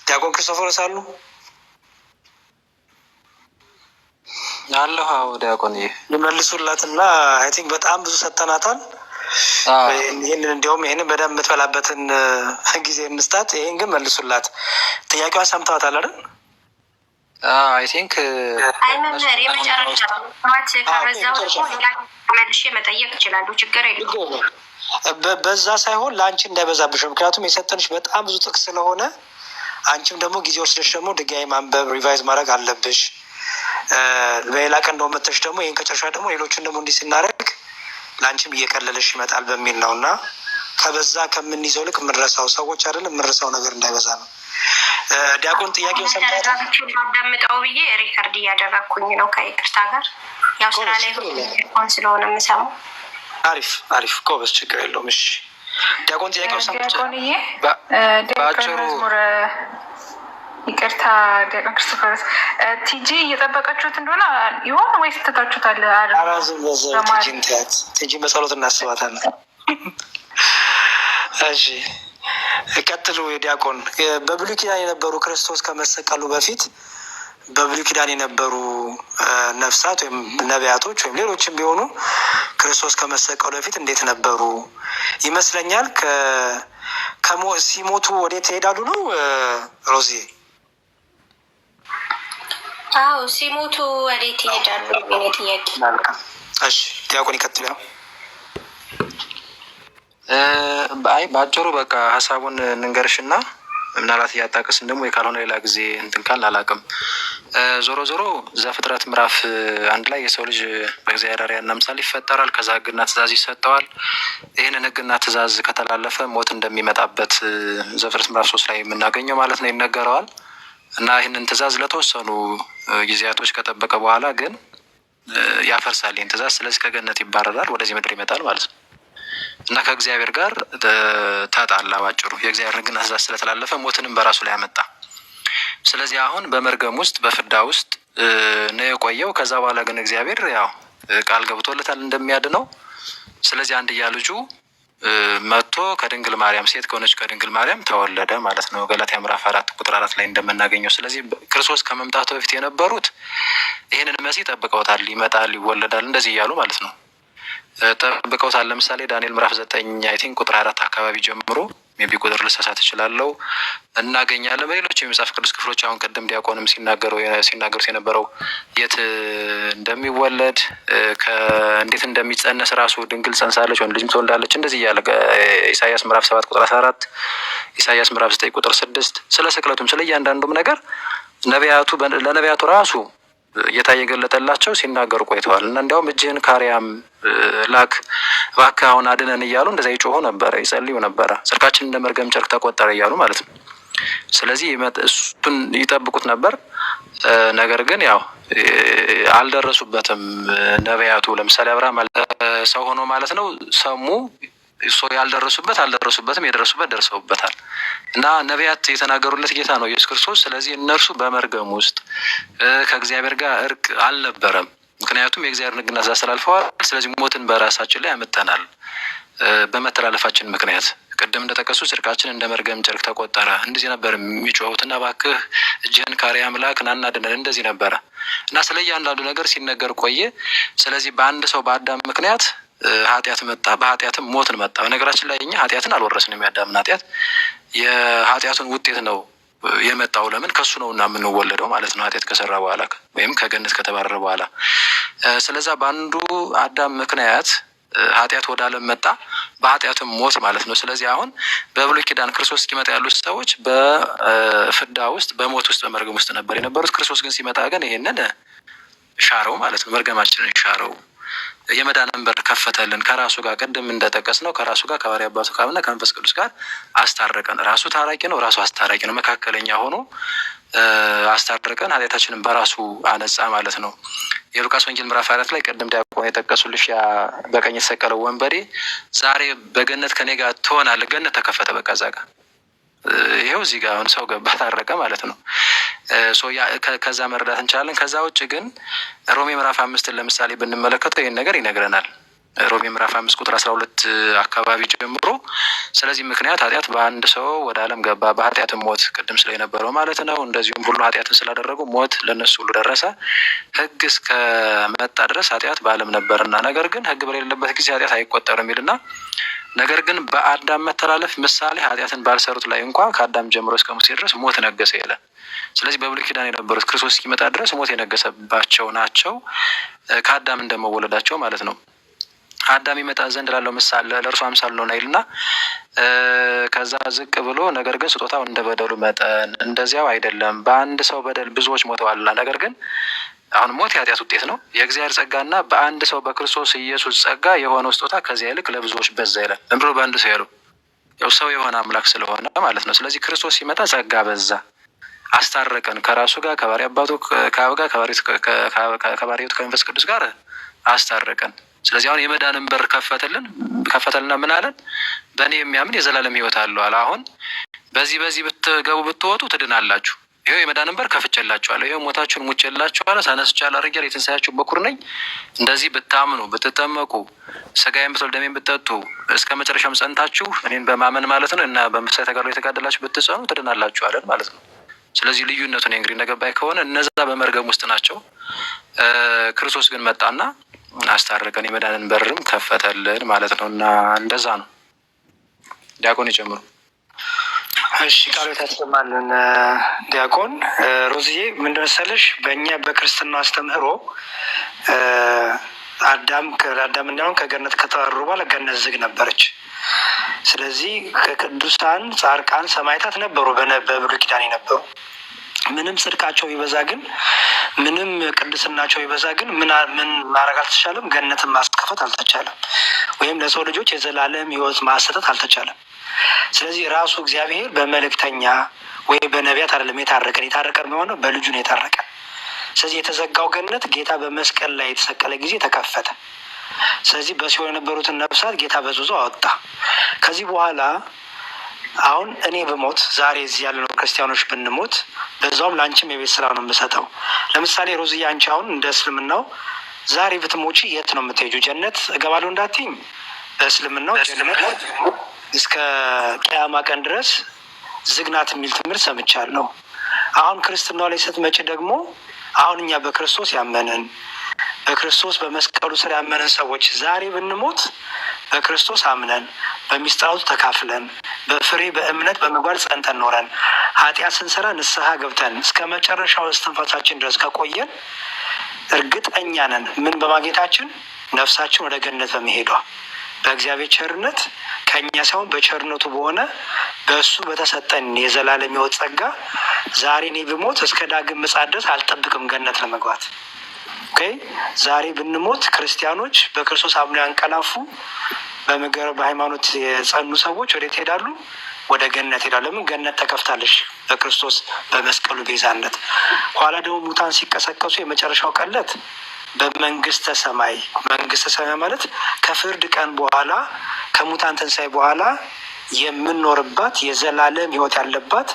ዲያቆን ክርስቶፎሮስ አሉ አለሁ። ዲያቆን ይመልሱላትና አይ ቲንክ በጣም ብዙ ሰጠናታል። ይህንን እንዲሁም ይህንን በደንብ የምትበላበትን ጊዜ እንስጣት። ይህን ግን መልሱላት። ጥያቄዋን ሰምተዋታል አይደል? አይ ቲንክ አይ መምህር የመጨረሻ ሰዓት ከበዛው መልሼ መጠየቅ እችላለሁ። ችግር የለም። በዛ ሳይሆን ለአንቺ እንዳይበዛብሽ፣ ምክንያቱም የሰጠንሽ በጣም ብዙ ጥቅስ ስለሆነ አንቺም ደግሞ ጊዜ ወስደሽ ደግሞ ድጋሚ ማንበብ ሪቫይዝ ማድረግ አለብሽ። በሌላ ቀን እንደው መተሽ ደግሞ ይህን ከጨረሻ ደግሞ ሌሎችን ደግሞ እንዲህ ስናደርግ ለአንቺም እየቀለለሽ ይመጣል በሚል ነው እና ከበዛ ከምንይዘው ልክ የምንረሳው ሰዎች አይደለም የምንረሳው ነገር እንዳይበዛ ነው። ዲያቆን ጥያቄውን ሰምተሃል? እንዳዳምጠው ብዬ ሪከርድ እያደረግኩኝ ነው ከይቅርታ ጋር። ያው ስራ ላይ ሆን ስለሆነ የምሰማው። አሪፍ ጎበዝ፣ ችግር የለውም። እሺ ዲያቆን ጥያቄውን ሰምተሃል? ዲያቆን መዝሙር ይቅርታ ዲያቆን ክርስቶፎሮስ ቲጂ እየጠበቀችሁት እንደሆነ ይሆን ወይስ ትታችሁታል? ቲጂ በጸሎት እናስባታለን። እሺ ቀጥሉ። ዲያቆን በብሉይ ኪዳን የነበሩ ክርስቶስ ከመሰቀሉ በፊት በብሉይ ኪዳን የነበሩ ነፍሳት ወይም ነቢያቶች ወይም ሌሎችም ቢሆኑ ክርስቶስ ከመሰቀሉ በፊት እንዴት ነበሩ? ይመስለኛል ሲሞቱ ወዴት ይሄዳሉ ነው ሮዚ? አዎ ሲሞቱ ወዴት ይሄዳሉ? ጥያቄ። እሺ ዲያቆን ይቀጥሉ። አይ በአጭሩ በቃ ሀሳቡን እንንገርሽና ምናልባት እያጣቀስን ደግሞ ካልሆነ ሌላ ጊዜ እንትን ካልን አላውቅም። ዞሮ ዘፍጥረት ምዕራፍ 1 ላይ የሰው ልጅ በእግዚአብሔር አርአያና ምሳሌ ይፈጠራል። ከዛ ሕግና ትእዛዝ ይሰጠዋል። ይህንን ሕግና ትእዛዝ ከተላለፈ ሞት እንደሚመጣበት ዘፍጥረት ምዕራፍ 3 ላይ የምናገኘው ማለት ነው ይነገረዋል። እና ይህንን ትእዛዝ ለተወሰኑ ጊዜያቶች ከጠበቀ በኋላ ግን ያፈርሳል ይህን ትእዛዝ። ስለዚህ ከገነት ይባረራል፣ ወደዚህ ምድር ይመጣል ማለት ነው እና ከእግዚአብሔር ጋር ተጣላ። ባጭሩ የእግዚአብሔር ሕግና ትእዛዝ ስለተላለፈ ሞትንም በራሱ ላይ አመጣ። ስለዚህ አሁን በመርገም ውስጥ በፍዳ ውስጥ ነው የቆየው። ከዛ በኋላ ግን እግዚአብሔር ያው ቃል ገብቶለታል እንደሚያድነው። ስለዚህ አንድያ ልጁ መጥቶ ከድንግል ማርያም ሴት ከሆነች ከድንግል ማርያም ተወለደ ማለት ነው። ገላትያ ምዕራፍ 4 ቁጥር 4 ላይ እንደምናገኘው። ስለዚህ ክርስቶስ ከመምጣቱ በፊት የነበሩት ይህንን መሲህ ጠብቀውታል፣ ይመጣል፣ ይወለዳል እንደዚህ እያሉ ማለት ነው ጠብቀውታል። ለምሳሌ ዳንኤል ምዕራፍ 9 አይ ቲንክ ቁጥር 4 አካባቢ ጀምሮ ሜቢ ቁጥር ልሳሳት እችላለሁ እናገኛለን። በሌሎች የመጽሐፍ ቅዱስ ክፍሎች አሁን ቅድም ዲያቆንም ሲናገሩት የነበረው የት እንደሚወለድ እንዴት እንደሚጸነስ ራሱ ድንግል ጸንሳለች ወንድ ልጅም ትወልዳለች እንደዚህ እያለ ኢሳያስ ምዕራፍ 7 ቁጥር 14 ኢሳያስ ምዕራፍ 9 ቁጥር 6 ስለ ስቅለቱም ስለ እያንዳንዱም ነገር ለነቢያቱ ራሱ ጌታ እየገለጠላቸው ሲናገሩ ቆይተዋል። እና እንዲያውም እጅህን ከአርያም ላክ እባክህ አሁን አድነን እያሉ እንደዛ ይጮሁ ነበረ፣ ይጸልዩ ነበረ። ጽድቃችን እንደ መርገም ጨርቅ ተቆጠረ እያሉ ማለት ነው። ስለዚህ እሱን ይጠብቁት ነበር። ነገር ግን ያው አልደረሱበትም ነቢያቱ። ለምሳሌ አብርሃም ሰው ሆኖ ማለት ነው ሰሙ ያልደረሱበት አልደረሱበትም፣ የደረሱበት ደርሰውበታል። እና ነቢያት የተናገሩለት ጌታ ነው ኢየሱስ ክርስቶስ። ስለዚህ እነርሱ በመርገም ውስጥ ከእግዚአብሔር ጋር እርቅ አልነበረም። ምክንያቱም የእግዚአብሔር ሕግና ትእዛዝ አስተላልፈዋል። ስለዚህ ሞትን በራሳችን ላይ ያመጣናል በመተላለፋችን ምክንያት። ቅድም እንደጠቀሱ ጽድቃችን እንደ መርገም ጨርቅ ተቆጠረ እንደዚህ ነበር የሚጮሁት። እና እባክህ እጅህን ከአርያም ላክ ና እናድነን እንደዚህ ነበረ። እና ስለ እያንዳንዱ ነገር ሲነገር ቆየ። ስለዚህ በአንድ ሰው በአዳም ምክንያት ኃጢአት መጣ፣ በኃጢአትም ሞትን መጣ። በነገራችን ላይ እኛ ኃጢአትን አልወረስንም። ያዳምን ኃጢአት የኃጢአቱን ውጤት ነው የመጣው። ለምን? ከሱ ነው እና የምንወለደው ማለት ነው፣ ኃጢአት ከሰራ በኋላ ወይም ከገነት ከተባረረ በኋላ። ስለዛ በአንዱ አዳም ምክንያት ኃጢአት ወደ ዓለም መጣ፣ በኃጢአትም ሞት ማለት ነው። ስለዚህ አሁን በብሉይ ኪዳን ክርስቶስ እስኪመጣ ያሉት ሰዎች በፍዳ ውስጥ፣ በሞት ውስጥ፣ በመርገም ውስጥ ነበር የነበሩት። ክርስቶስ ግን ሲመጣ ግን ይሄንን ሻረው ማለት ነው። መርገማችንን ሻረው፣ የመዳንን በር ከፈተልን። ከራሱ ጋር ቅድም እንደጠቀስ ነው ከራሱ ጋር ከባሕርይ አባቱ ከአብና ከመንፈስ ቅዱስ ጋር አስታረቀን። ራሱ ታራቂ ነው፣ ራሱ አስታራቂ ነው። መካከለኛ ሆኖ አስታረቀን፣ ኃጢአታችንን በራሱ አነጻ ማለት ነው። የሉቃስ ወንጌል ምዕራፍ 4 ላይ ቅድም ዲያቆን የጠቀሱልሽ ያ በቀኝ የተሰቀለው ወንበዴ ዛሬ በገነት ከኔ ጋር ትሆናለህ፣ ገነት ተከፈተ። በቃ እዛ ጋር ይኸው እዚህ ጋር አሁን ሰው ገባ፣ ታረቀ ማለት ነው። ከዛ መረዳት እንችላለን። ከዛ ውጭ ግን ሮሜ ምዕራፍ 5 ለምሳሌ ብንመለከተው ይህን ነገር ይነግረናል። ሮሜ ምዕራፍ 5 ቁጥር 12 አካባቢ ጀምሮ ስለዚህ ምክንያት ኃጢአት በአንድ ሰው ወደ ዓለም ገባ፣ በኃጢአትም ሞት፣ ቅድም ስለ የነበረው ማለት ነው። እንደዚሁም ሁሉ ኃጢአትን ስላደረጉ ሞት ለእነሱ ሁሉ ደረሰ። ሕግ እስከ መጣ ድረስ ኃጢአት በዓለም ነበርና፣ ነገር ግን ሕግ በሌለበት ጊዜ ኃጢአት አይቆጠርም ይልና፣ ነገር ግን በአዳም መተላለፍ ምሳሌ ኃጢአትን ባልሰሩት ላይ እንኳ ከአዳም ጀምሮ እስከ ሙሴ ድረስ ሞት ነገሰ ይላል። ስለዚህ በብሉይ ኪዳን የነበሩት ክርስቶስ እስኪመጣ ድረስ ሞት የነገሰባቸው ናቸው፣ ከአዳም እንደመወለዳቸው ማለት ነው። አዳም ይመጣ ዘንድ ላለው ምሳሌ ለእርሱ አምሳል ነው ይልና፣ ከዛ ዝቅ ብሎ ነገር ግን ስጦታው እንደ በደሉ መጠን እንደዚያው አይደለም፣ በአንድ ሰው በደል ብዙዎች ሞተዋልና፣ ነገር ግን አሁን ሞት የኃጢአት ውጤት ነው። የእግዚአብሔር ጸጋና በአንድ ሰው በክርስቶስ ኢየሱስ ጸጋ የሆነው ስጦታ ከዚያ ይልቅ ለብዙዎች በዛ ይላል። ዝም ብሎ በአንድ ሰው ያለው ያው ሰው የሆነ አምላክ ስለሆነ ማለት ነው። ስለዚህ ክርስቶስ ሲመጣ ጸጋ በዛ፣ አስታረቀን ከራሱ ጋር ከባሕርይ አባቱ ከአብ ጋር ከባሕርይ ሕይወት ከመንፈስ ቅዱስ ጋር አስታረቀን። ስለዚህ አሁን የመዳንን በር ከፈተልና ምን አለን? በእኔ የሚያምን የዘላለም ሕይወት አለው አለ። አሁን በዚህ ብትገቡ ብትወጡ ትድናላችሁ። ይኸው የመዳንን በር ከፍቼላችኋለሁ፣ ይኸው ሞታችሁን ሙቼላችኋለሁ፣ ተነስቻለሁ፣ አድርጌያለሁ፣ የትንሣኤያችሁ በኩር ነኝ። እንደዚህ ብታምኑ ብትጠመቁ፣ ሥጋዬን ብትበሉ ደሜን ብትጠጡ፣ እስከ መጨረሻም ጸንታችሁ እኔን በማመን ማለት ነው እና በመንፈሳዊ ተጋድሎ የተጋደላችሁ ብትጸኑ ትድናላችሁ አለን ማለት ነው። ስለዚህ ልዩነቱን እንግዲህ እንደገባኝ ከሆነ እነዛ በመርገም ውስጥ ናቸው። ክርስቶስ ግን መጣና አስታረቀን፣ የመዳንን በርም ከፈተልን ማለት ነው። እና እንደዛ ነው። ዲያቆን ይጨምሩ። እሺ፣ ቃሉ ታስማልን። ዲያቆን ሮዝዬ ምንድን መሰለሽ፣ በእኛ በክርስትና አስተምህሮ አዳም እንዳሁን ከገነት ከተባረሩ በኋላ ገነት ዝግ ነበረች። ስለዚህ ከቅዱሳን ጻድቃን ሰማዕታት ነበሩ፣ በብሉይ ኪዳን የነበሩ። ምንም ጽድቃቸው ይበዛ ግን ምንም ቅድስናቸው ይበዛ ግን ምን ማድረግ አልተቻለም? ገነትን ማስከፈት አልተቻለም፣ ወይም ለሰው ልጆች የዘላለም ሕይወት ማሰጠት አልተቻለም። ስለዚህ ራሱ እግዚአብሔር በመልእክተኛ ወይ በነቢያት አይደለም የታረቀን የሚሆነው በልጁ ነው የታረቀን። ስለዚህ የተዘጋው ገነት ጌታ በመስቀል ላይ የተሰቀለ ጊዜ ተከፈተ። ስለዚህ በሲኦል የነበሩትን ነፍሳት ጌታ በዙዞ አወጣ። ከዚህ በኋላ አሁን እኔ ብሞት ዛሬ እዚህ ያለነው ክርስቲያኖች ብንሞት፣ በዛውም ለአንቺም የቤት ስራ ነው የምሰጠው። ለምሳሌ ሮዝዬ አንቺ አሁን እንደ እስልምናው ዛሬ ብትሞቺ የት ነው የምትሄጂው? ጀነት እገባለሁ እንዳትይኝ። በእስልምናው ጀነት እስከ ቅያማ ቀን ድረስ ዝግናት የሚል ትምህርት ሰምቻለሁ። አሁን ክርስትናው ላይ ስትመጪ ደግሞ አሁን እኛ በክርስቶስ ያመንን በክርስቶስ በመስቀሉ ስር ያመንን ሰዎች ዛሬ ብንሞት በክርስቶስ አምነን በሚስጥራቱ ተካፍለን በፍሬ በእምነት በምግባር ጸንተን ኖረን ኃጢአት ስንሰራ ንስሐ ገብተን እስከ መጨረሻው እስትንፋሳችን ድረስ ከቆየን እርግጠኛ ነን ምን በማግኘታችን? ነፍሳችን ወደ ገነት በመሄዷ በእግዚአብሔር ቸርነት ከእኛ ሳይሆን በቸርነቱ በሆነ በእሱ በተሰጠን የዘላለም ሕይወት ጸጋ ዛሬ እኔ ብሞት እስከ ዳግም ምጽአት ድረስ አልጠብቅም ገነት ለመግባት። ዛሬ ብንሞት ክርስቲያኖች በክርስቶስ አምነው ያንቀላፉ በሃይማኖት የጸኑ ሰዎች ወዴት ሄዳሉ? ወደ ገነት ሄዳሉ። ለምን? ገነት ተከፍታለች በክርስቶስ በመስቀሉ ቤዛነት። ኋላ ደግሞ ሙታን ሲቀሰቀሱ የመጨረሻው ቀለት በመንግስተ ሰማይ ማለት ከፍርድ ቀን በኋላ ከሙታን ትንሣኤ በኋላ የምንኖርባት የዘላለም ሕይወት ያለባት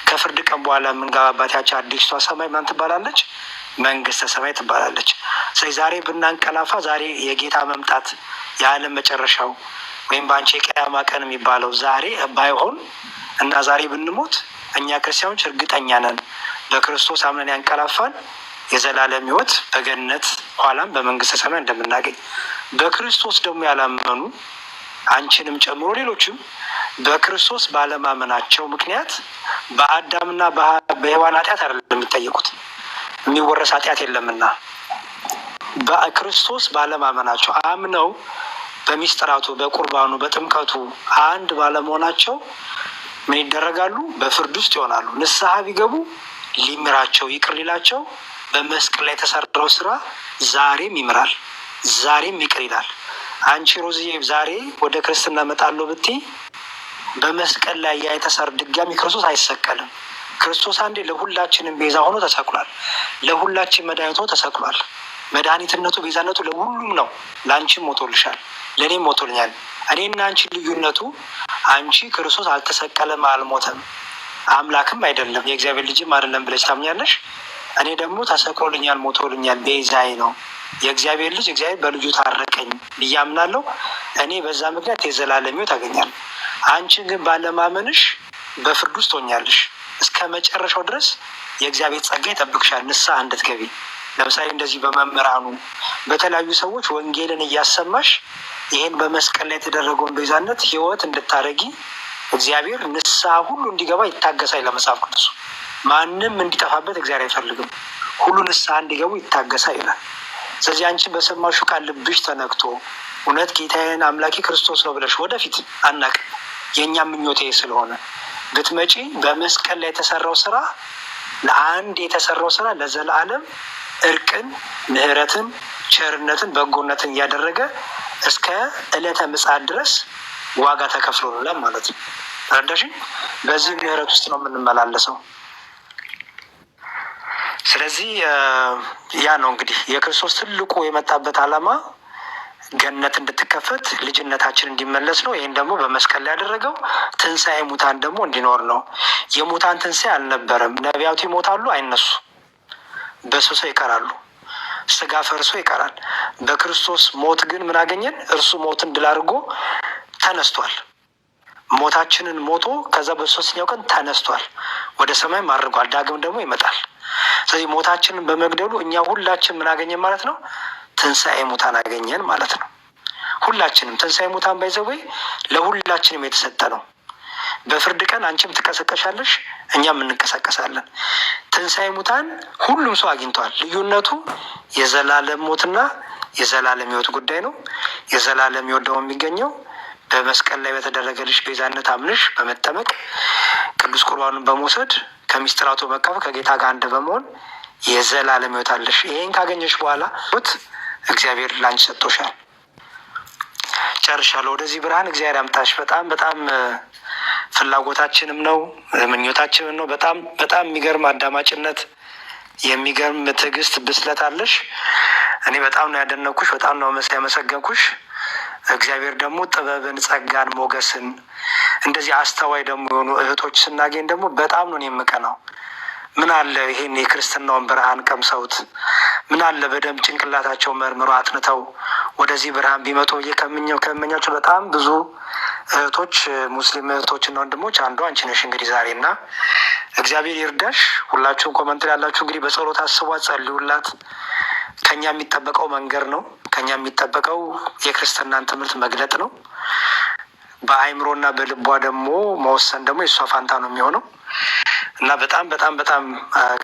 ከፍርድ ቀን በኋላ የምንገባባት ያቺ አዲሷ ሰማይ ማን ትባላለች? መንግስተ ሰማይ ትባላለች። ስለዚህ ዛሬ ብናንቀላፋ ዛሬ የጌታ መምጣት የዓለም መጨረሻው ወይም በአንቺ የቅያማ ቀን የሚባለው ዛሬ ባይሆን እና ዛሬ ብንሞት እኛ ክርስቲያኖች እርግጠኛ ነን በክርስቶስ አምነን ያንቀላፋን የዘላለም ሕይወት በገነት ኋላም በመንግስተ ሰማይ እንደምናገኝ በክርስቶስ ደግሞ ያላመኑ አንቺንም ጨምሮ ሌሎችም በክርስቶስ ባለማመናቸው ምክንያት በአዳምና በሔዋን ኃጢአት አይደለም የሚጠየቁት፣ የሚወረስ ኃጢአት የለምና በክርስቶስ ባለማመናቸው አምነው በሚስጥራቱ በቁርባኑ በጥምቀቱ አንድ ባለመሆናቸው ምን ይደረጋሉ? በፍርድ ውስጥ ይሆናሉ። ንስሐ ቢገቡ ሊምራቸው ይቅር ሊላቸው በመስቀል ላይ የተሰራው ስራ ዛሬም ይምራል፣ ዛሬም ይቅር ይላል። አንቺ ሮዝዬ ዛሬ ወደ ክርስትና እመጣለሁ ብትይ በመስቀል ላይ ያ የተሰራ ድጋሚ ክርስቶስ አይሰቀልም። ክርስቶስ አንዴ ለሁላችንም ቤዛ ሆኖ ተሰቅሏል። ለሁላችን መድኃኒት ሆኖ ተሰቅሏል። መድኃኒትነቱ ቤዛነቱ ለሁሉም ነው። ለአንቺም ሞቶልሻል፣ ለእኔም ሞቶልኛል። እኔና አንቺ ልዩነቱ አንቺ ክርስቶስ አልተሰቀለም፣ አልሞተም፣ አምላክም አይደለም፣ የእግዚአብሔር ልጅም አይደለም ብለሽ ታምኛለሽ። እኔ ደግሞ ተሰቅሎልኛል፣ ሞቶልኛል፣ ቤዛዬ ነው፣ የእግዚአብሔር ልጅ እግዚአብሔር በልጁ ታረቀኝ ብዬ አምናለሁ። እኔ በዛ ምክንያት የዘላለም ሕይወት አገኛለሁ። አንቺ ግን ባለማመንሽ በፍርድ ውስጥ ሆኛለሽ። እስከ መጨረሻው ድረስ የእግዚአብሔር ጸጋ ይጠብቅሻል ንስሐ እንድትገቢ። ለምሳሌ እንደዚህ በመምህራኑ በተለያዩ ሰዎች ወንጌልን እያሰማሽ ይህን በመስቀል ላይ የተደረገውን ቤዛነት ሕይወት እንድታረጊ እግዚአብሔር ንስሐ ሁሉ እንዲገባ ይታገሳል። ለመጽሐፍ ቅዱስ ማንም እንዲጠፋበት እግዚአብሔር አይፈልግም፣ ሁሉ ንስሐ እንዲገቡ ይታገሳል ይላል። ስለዚህ አንቺ በሰማሽው ቃል ልብሽ ተነክቶ እውነት ጌታዬን አምላኬ ክርስቶስ ነው ብለሽ ወደፊት አናቅም፣ የእኛ ምኞቴ ስለሆነ ብትመጪ በመስቀል ላይ የተሰራው ስራ ለአንድ የተሰራው ስራ ለዘላለም እርቅን፣ ምሕረትን፣ ቸርነትን፣ በጎነትን እያደረገ እስከ ዕለተ ምጽአት ድረስ ዋጋ ተከፍሎልናል ማለት ነው። ረዳሽ በዚህ ምሕረት ውስጥ ነው የምንመላለሰው። ስለዚህ ያ ነው እንግዲህ የክርስቶስ ትልቁ የመጣበት ዓላማ ገነት እንድትከፈት ልጅነታችን እንዲመለስ ነው። ይህን ደግሞ በመስቀል ላይ ያደረገው ትንሣኤ ሙታን ደግሞ እንዲኖር ነው። የሙታን ትንሣኤ አልነበረም። ነቢያቱ ይሞታሉ፣ አይነሱ፣ በስብሰው ይቀራሉ፣ ስጋ ፈርሶ ይቀራል። በክርስቶስ ሞት ግን ምን አገኘን? እርሱ ሞትን ድል አድርጎ ተነስቷል። ሞታችንን ሞቶ ከዛ በሶስተኛው ቀን ተነስቷል፣ ወደ ሰማይ ማድርጓል። ዳግም ደግሞ ይመጣል። ስለዚህ ሞታችንን በመግደሉ እኛ ሁላችን ምን አገኘን ማለት ነው? ትንሣኤ ሙታን አገኘን ማለት ነው። ሁላችንም ትንሣኤ ሙታን ባይዘወይ ለሁላችንም የተሰጠ ነው። በፍርድ ቀን አንቺም ትቀሰቀሻለሽ፣ እኛም እንቀሰቀሳለን። ትንሣኤ ሙታን ሁሉም ሰው አግኝቷል። ልዩነቱ የዘላለም ሞትና የዘላለም ሕይወት ጉዳይ ነው። የዘላለም ሕይወት ደግሞ የሚገኘው በመስቀል ላይ በተደረገልሽ ቤዛነት አምነሽ በመጠመቅ ቅዱስ ቁርባኑን በመውሰድ ከሚስጥራቱ መካፈል ከጌታ ጋር አንድ በመሆን የዘላለም ሕይወት አለሽ። ይሄን ካገኘሽ በኋላ እግዚአብሔር ላንቺ ሰጥቶሻል። ጨርሻለሁ። ወደዚህ ብርሃን እግዚአብሔር ያምጣሽ። በጣም በጣም ፍላጎታችንም ነው ምኞታችንም ነው። በጣም በጣም የሚገርም አዳማጭነት፣ የሚገርም ትዕግስት፣ ብስለት አለሽ። እኔ በጣም ነው ያደነኩሽ፣ በጣም ነው ያመሰገንኩሽ። እግዚአብሔር ደግሞ ጥበብን፣ ጸጋን፣ ሞገስን እንደዚህ አስተዋይ ደግሞ የሆኑ እህቶች ስናገኝ ደግሞ በጣም ነው የምቀናው። ምን አለ ይሄን የክርስትናውን ብርሃን ቀምሰውት፣ ምን አለ በደንብ ጭንቅላታቸው መርምሮ አጥንተው ወደዚህ ብርሃን ቢመጡ ብዬ ከመኛቸው በጣም ብዙ እህቶች፣ ሙስሊም እህቶችና ወንድሞች አንዱ አንቺ ነሽ። እንግዲህ ዛሬና እግዚአብሔር ይርዳሽ። ሁላችሁም ኮመንት ላይ ያላችሁ እንግዲህ በጸሎት አስቧት፣ ጸልዩላት። ከኛ የሚጠበቀው መንገድ ነው። ከኛ የሚጠበቀው የክርስትናን ትምህርት መግለጥ ነው። በአይምሮና በልቧ ደግሞ መወሰን ደግሞ የእሷ ፋንታ ነው የሚሆነው እና በጣም በጣም በጣም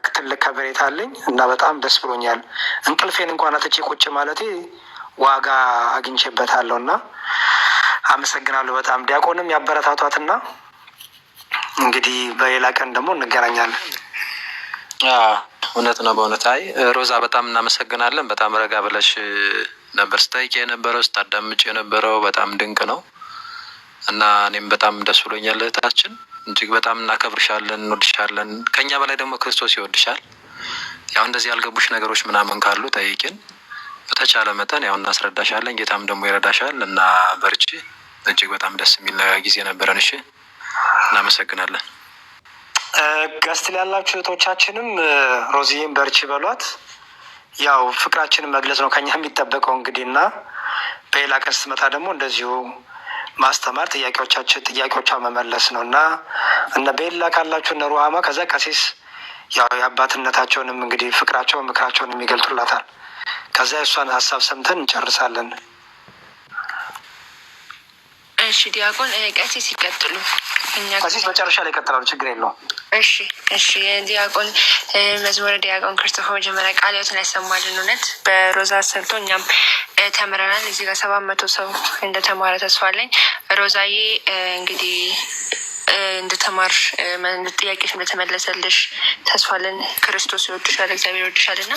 ትልቅ ከበሬታ አለኝ እና በጣም ደስ ብሎኛል። እንቅልፌን እንኳን አጥቼ ቁጭ ማለቴ ዋጋ አግኝቼበታለሁ እና አመሰግናለሁ በጣም። ዲያቆንም ያበረታቷትና እንግዲህ በሌላ ቀን ደግሞ እንገናኛለን። እውነት ነው በእውነት። አይ ሮዛ በጣም እናመሰግናለን። በጣም ረጋ ብለሽ ነበር ስጠይቅ የነበረው ስታዳምጭ የነበረው በጣም ድንቅ ነው እና እኔም በጣም ደስ ብሎኛል። እህታችን እጅግ በጣም እናከብርሻለን፣ እንወድሻለን። ከኛ በላይ ደግሞ ክርስቶስ ይወድሻል። ያው እንደዚህ ያልገቡሽ ነገሮች ምናምን ካሉ ጠይቂን፣ በተቻለ መጠን ያው እናስረዳሻለን። ጌታም ደግሞ ይረዳሻል እና በርቺ። እጅግ በጣም ደስ የሚል ጊዜ ነበረን። እሺ እናመሰግናለን። ገስት ላይ ያላችሁ እህቶቻችንም ሮዚዬን በርቺ በሏት። ያው ፍቅራችንን መግለጽ ነው ከኛ የሚጠበቀው እንግዲህ እና በሌላ ቀን ስትመጣ ደግሞ እንደዚሁ ማስተማር፣ ጥያቄዎቿ መመለስ ነው እና እነ ቤላ ካላችሁ እነ ሩሃማ፣ ከዛ ቀሲስ ያው የአባትነታቸውንም እንግዲህ ፍቅራቸውን ምክራቸውን ይገልጡላታል። ከዛ የእሷን ሀሳብ ሰምተን እንጨርሳለን። እሺ ዲያቆን ቀሲስ ይቀጥሉ። ቀሲስ መጨረሻ ላይ ይቀጥላሉ፣ ችግር የለውም። እሺ ዲያቆን መዝሙረ ዲያቆን ክርስቶፎር መጀመሪያ ቃለ ሕይወትን ያሰማልን። እውነት በሮዛ ሰምቶ እኛም ተምረናል። እዚህ ጋር 700 ሰው እንደተማረ ተስፋ አለኝ። ሮዛዬ እንግዲህ እንደተማርሽ ጥያቄሽ እንደተመለሰልሽ ተስፋ አለን። ክርስቶስ ይወድሻል፣ እግዚአብሔር ይወድሻል እና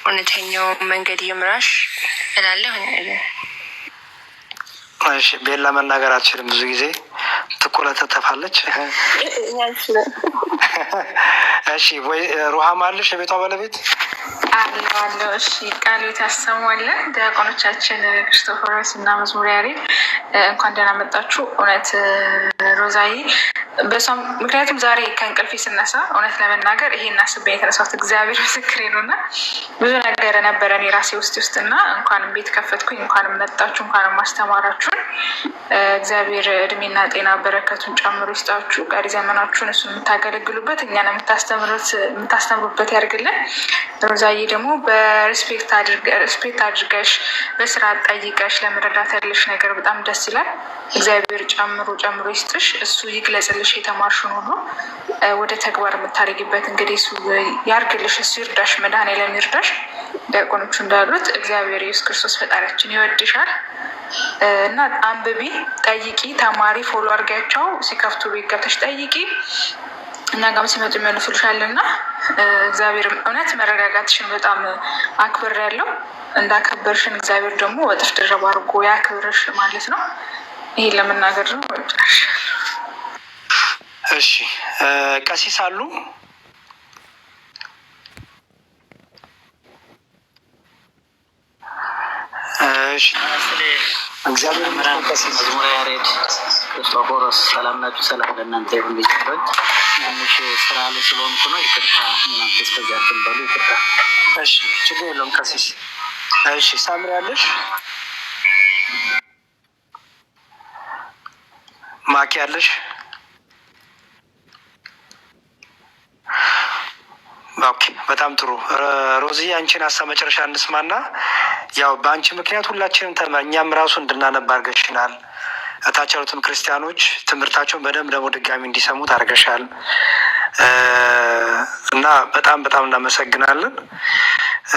እውነተኛው መንገድ ይምራሽ እላለሁ። እሺ ቤላ መናገር አልችልም፣ ብዙ ጊዜ ትቆለተተፋለች። እሺ ወይ ሩሃማ አለሽ የቤቷ ባለቤት አለው። እሺ ቃል ያሰማልን። ዲያቆኖቻችን ክርስቶፎሮስ እና መዝሙር ያሬድ እንኳን ደህና መጣችሁ። እውነት ሮዛዬ በሷም ምክንያቱም ዛሬ ከእንቅልፌ ስነሳ እውነት ለመናገር ይሄን አስቤ የተነሳሁት እግዚአብሔር ምስክሬ ነው እና ብዙ ነገር ነበረን የራሴ ውስጥ እና እንኳንም ቤት ከፈትኩኝ፣ እንኳንም መጣችሁ፣ እንኳንም ማስተማራችሁን እግዚአብሔር እድሜና ጤና በረከቱን ጨምሮ ይስጣችሁ። ቀሪ ዘመናችሁን እሱን የምታገለግሉበት እኛን የምታስተምሩበት ያድርግልን። ሮዛዬ ደግሞ በሪስፔክት አድርገሽ በስራ ጠይቀሽ ለመረዳት ያለሽ ነገር በጣም ደስ ይላል። እግዚአብሔር ጨምሮ ይስጥሽ፣ እሱ ይግለጽልሽ። የተማርሽውን ሁሉ ወደ ተግባር የምታደርጊበት እንግዲህ እሱ ያርግልሽ፣ እሱ ይርዳሽ፣ መድኃኔዓለም ይርዳሽ። ዲያቆኖቹ እንዳሉት እግዚአብሔር ኢየሱስ ክርስቶስ ፈጣሪያችን ይወድሻል እና አንብቢ፣ ጠይቂ፣ ተማሪ፣ ፎሎ አድርጊያቸው። ሲከፍቱ ቤት ገብተሽ ጠይቂ፣ እና ጋም ሲመጡ ይመልሱልሻል። እና እግዚአብሔር እውነት መረጋጋትሽን በጣም አክብር ያለው እንዳከበርሽን እግዚአብሔር ደግሞ እጥፍ ድርብ አድርጎ ያክብርሽ ማለት ነው። ይሄን ለመናገር ነው። እሺ ቀሲስ አሉ? እሺ እግዚአብሔር መዝሙረ ያሬድ ክርስቶፎሮስ ሰላም ናችሁ? ሰላም ለእናንተ ይሁን። ልጅሎች ትንሽ ስራ ላይ ስለሆንኩ ነው፣ ይቅርታ። እናንተ እስከዚያ ትንበሉ፣ ይቅርታ። እሺ ችግር የለውም ቀሲስ። እሺ ሳምሪ ያለሽ? ማኪ ያለሽ? ኦኬ በጣም ጥሩ። ሮዚ አንቺን ሀሳብ መጨረሻ እንስማና ያው በአንቺ ምክንያት ሁላችንም እኛም ራሱ እንድናነባ አድርገሽናል። እታች ያሉትም ክርስቲያኖች ትምህርታቸውን በደንብ ደግሞ ድጋሚ እንዲሰሙ ታደርገሻል እና በጣም እናመሰግናለን።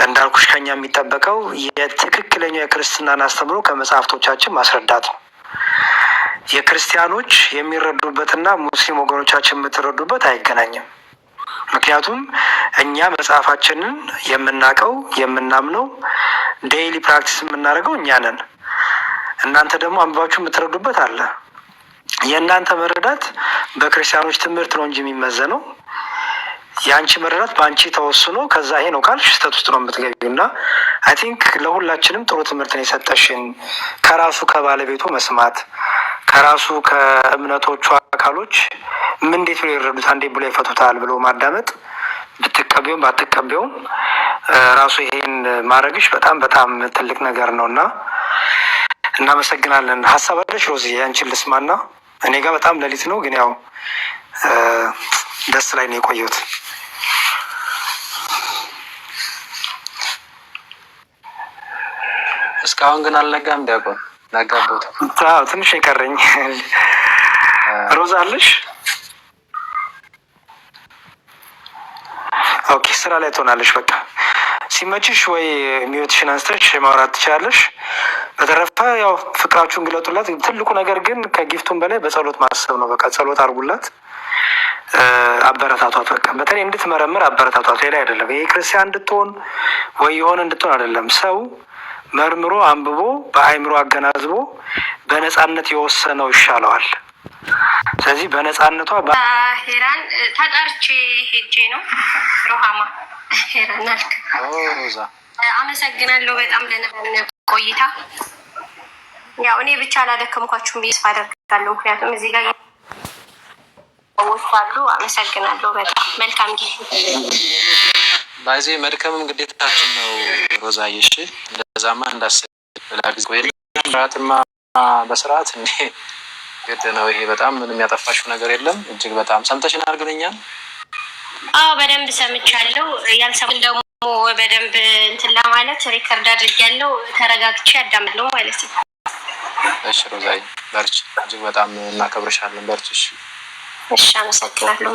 እንዳልኩሽ ከኛ የሚጠበቀው የትክክለኛው የክርስትናን አስተምሮ ከመጽሐፍቶቻችን ማስረዳት ነው። የክርስቲያኖች የሚረዱበትና ሙስሊም ወገኖቻችን የምትረዱበት አይገናኝም። ምክንያቱም እኛ መጽሐፋችንን የምናውቀው የምናምነው ዴይሊ ፕራክቲስ የምናደርገው እኛ ነን። እናንተ ደግሞ አንባችሁ የምትረዱበት አለ። የእናንተ መረዳት በክርስቲያኖች ትምህርት ነው እንጂ የሚመዘነው የአንቺ መረዳት በአንቺ ተወስኖ ከዛ ይሄ ነው ካልሽ ስህተት ውስጥ ነው የምትገቢው። እና አይ ቲንክ ለሁላችንም ጥሩ ትምህርት ነው የሰጠሽን። ከራሱ ከባለቤቱ መስማት፣ ከራሱ ከእምነቶቹ አካሎች ምን እንዴት ብሎ ይረዱት አንዴ ብሎ ይፈቱታል ብሎ ማዳመጥ፣ ብትቀበዩም ባትቀበዩም ራሱ ይሄን ማድረግሽ በጣም ትልቅ ነገር ነው እና እናመሰግናለን። ሀሳብ አለሽ ሮዚ? ያንቺን ልስማና እኔ ጋር በጣም ሌሊት ነው ግን ያው ደስ ላይ ነው የቆየሁት። እስካሁን ግን አልነጋም። ዲያቆን ነጋቦት? አዎ ትንሽ የቀረኝ። ሮዛ አለሽ? ኦኬ ስራ ላይ ትሆናለሽ። በቃ ሲመችሽ ወይ ሚዩትሽን አንስተሽ ማውራት ትችላለሽ። በተረፈ ያው ፍቅራችሁን ግለጡላት። ትልቁ ነገር ግን ከጊፍቱን በላይ በጸሎት ማሰብ ነው። በቃ ጸሎት አድርጉላት፣ አበረታቷት። በቃ በተለይ እንድትመረምር አበረታቷት። ሌላ አይደለም። ይሄ ክርስቲያን እንድትሆን ወይ የሆነ እንድትሆን አይደለም። ሰው መርምሮ አንብቦ በአይምሮ አገናዝቦ በነፃነት የወሰነው ይሻለዋል። ስለዚህ በነፃነቷ ሄራን ተጠርቼ ሄጄ ነው ሮሃማ ሄራን አልክ። ሮዛ አመሰግናለሁ በጣም ለነበረን ቆይታ። ያው እኔ ብቻ አላደከምኳችሁም ብዬ ተስፋ አደርጋለሁ። ምክንያቱም እዚህ ጋር ሰዎች አሉ። አመሰግናለሁ በጣም መልካም ጊዜ። ባይዜ መድከምም ግዴታችን ነው ሮዛዬ። እሺ እንደዛማ እንዳስብ ላግዝ ወይ ስርዓትማ በስርዓት እንዴ ግድ ነው። ይሄ በጣም ምንም ያጠፋሽው ነገር የለም። እጅግ በጣም ሰምተሽናል። ግን እኛን አዎ በደንብ ሰምቻለሁ። ያልሰሙን ደግሞ በደንብ እንትን ለማለት ሪከርድ አድርጌያለሁ። ተረጋግቼ አዳምጣለሁ ማለት ነው። እሺ ሮዛይ በርቺ፣ እጅግ በጣም እናከብርሻለን። በርቺ። እሺ አመሰግናለሁ።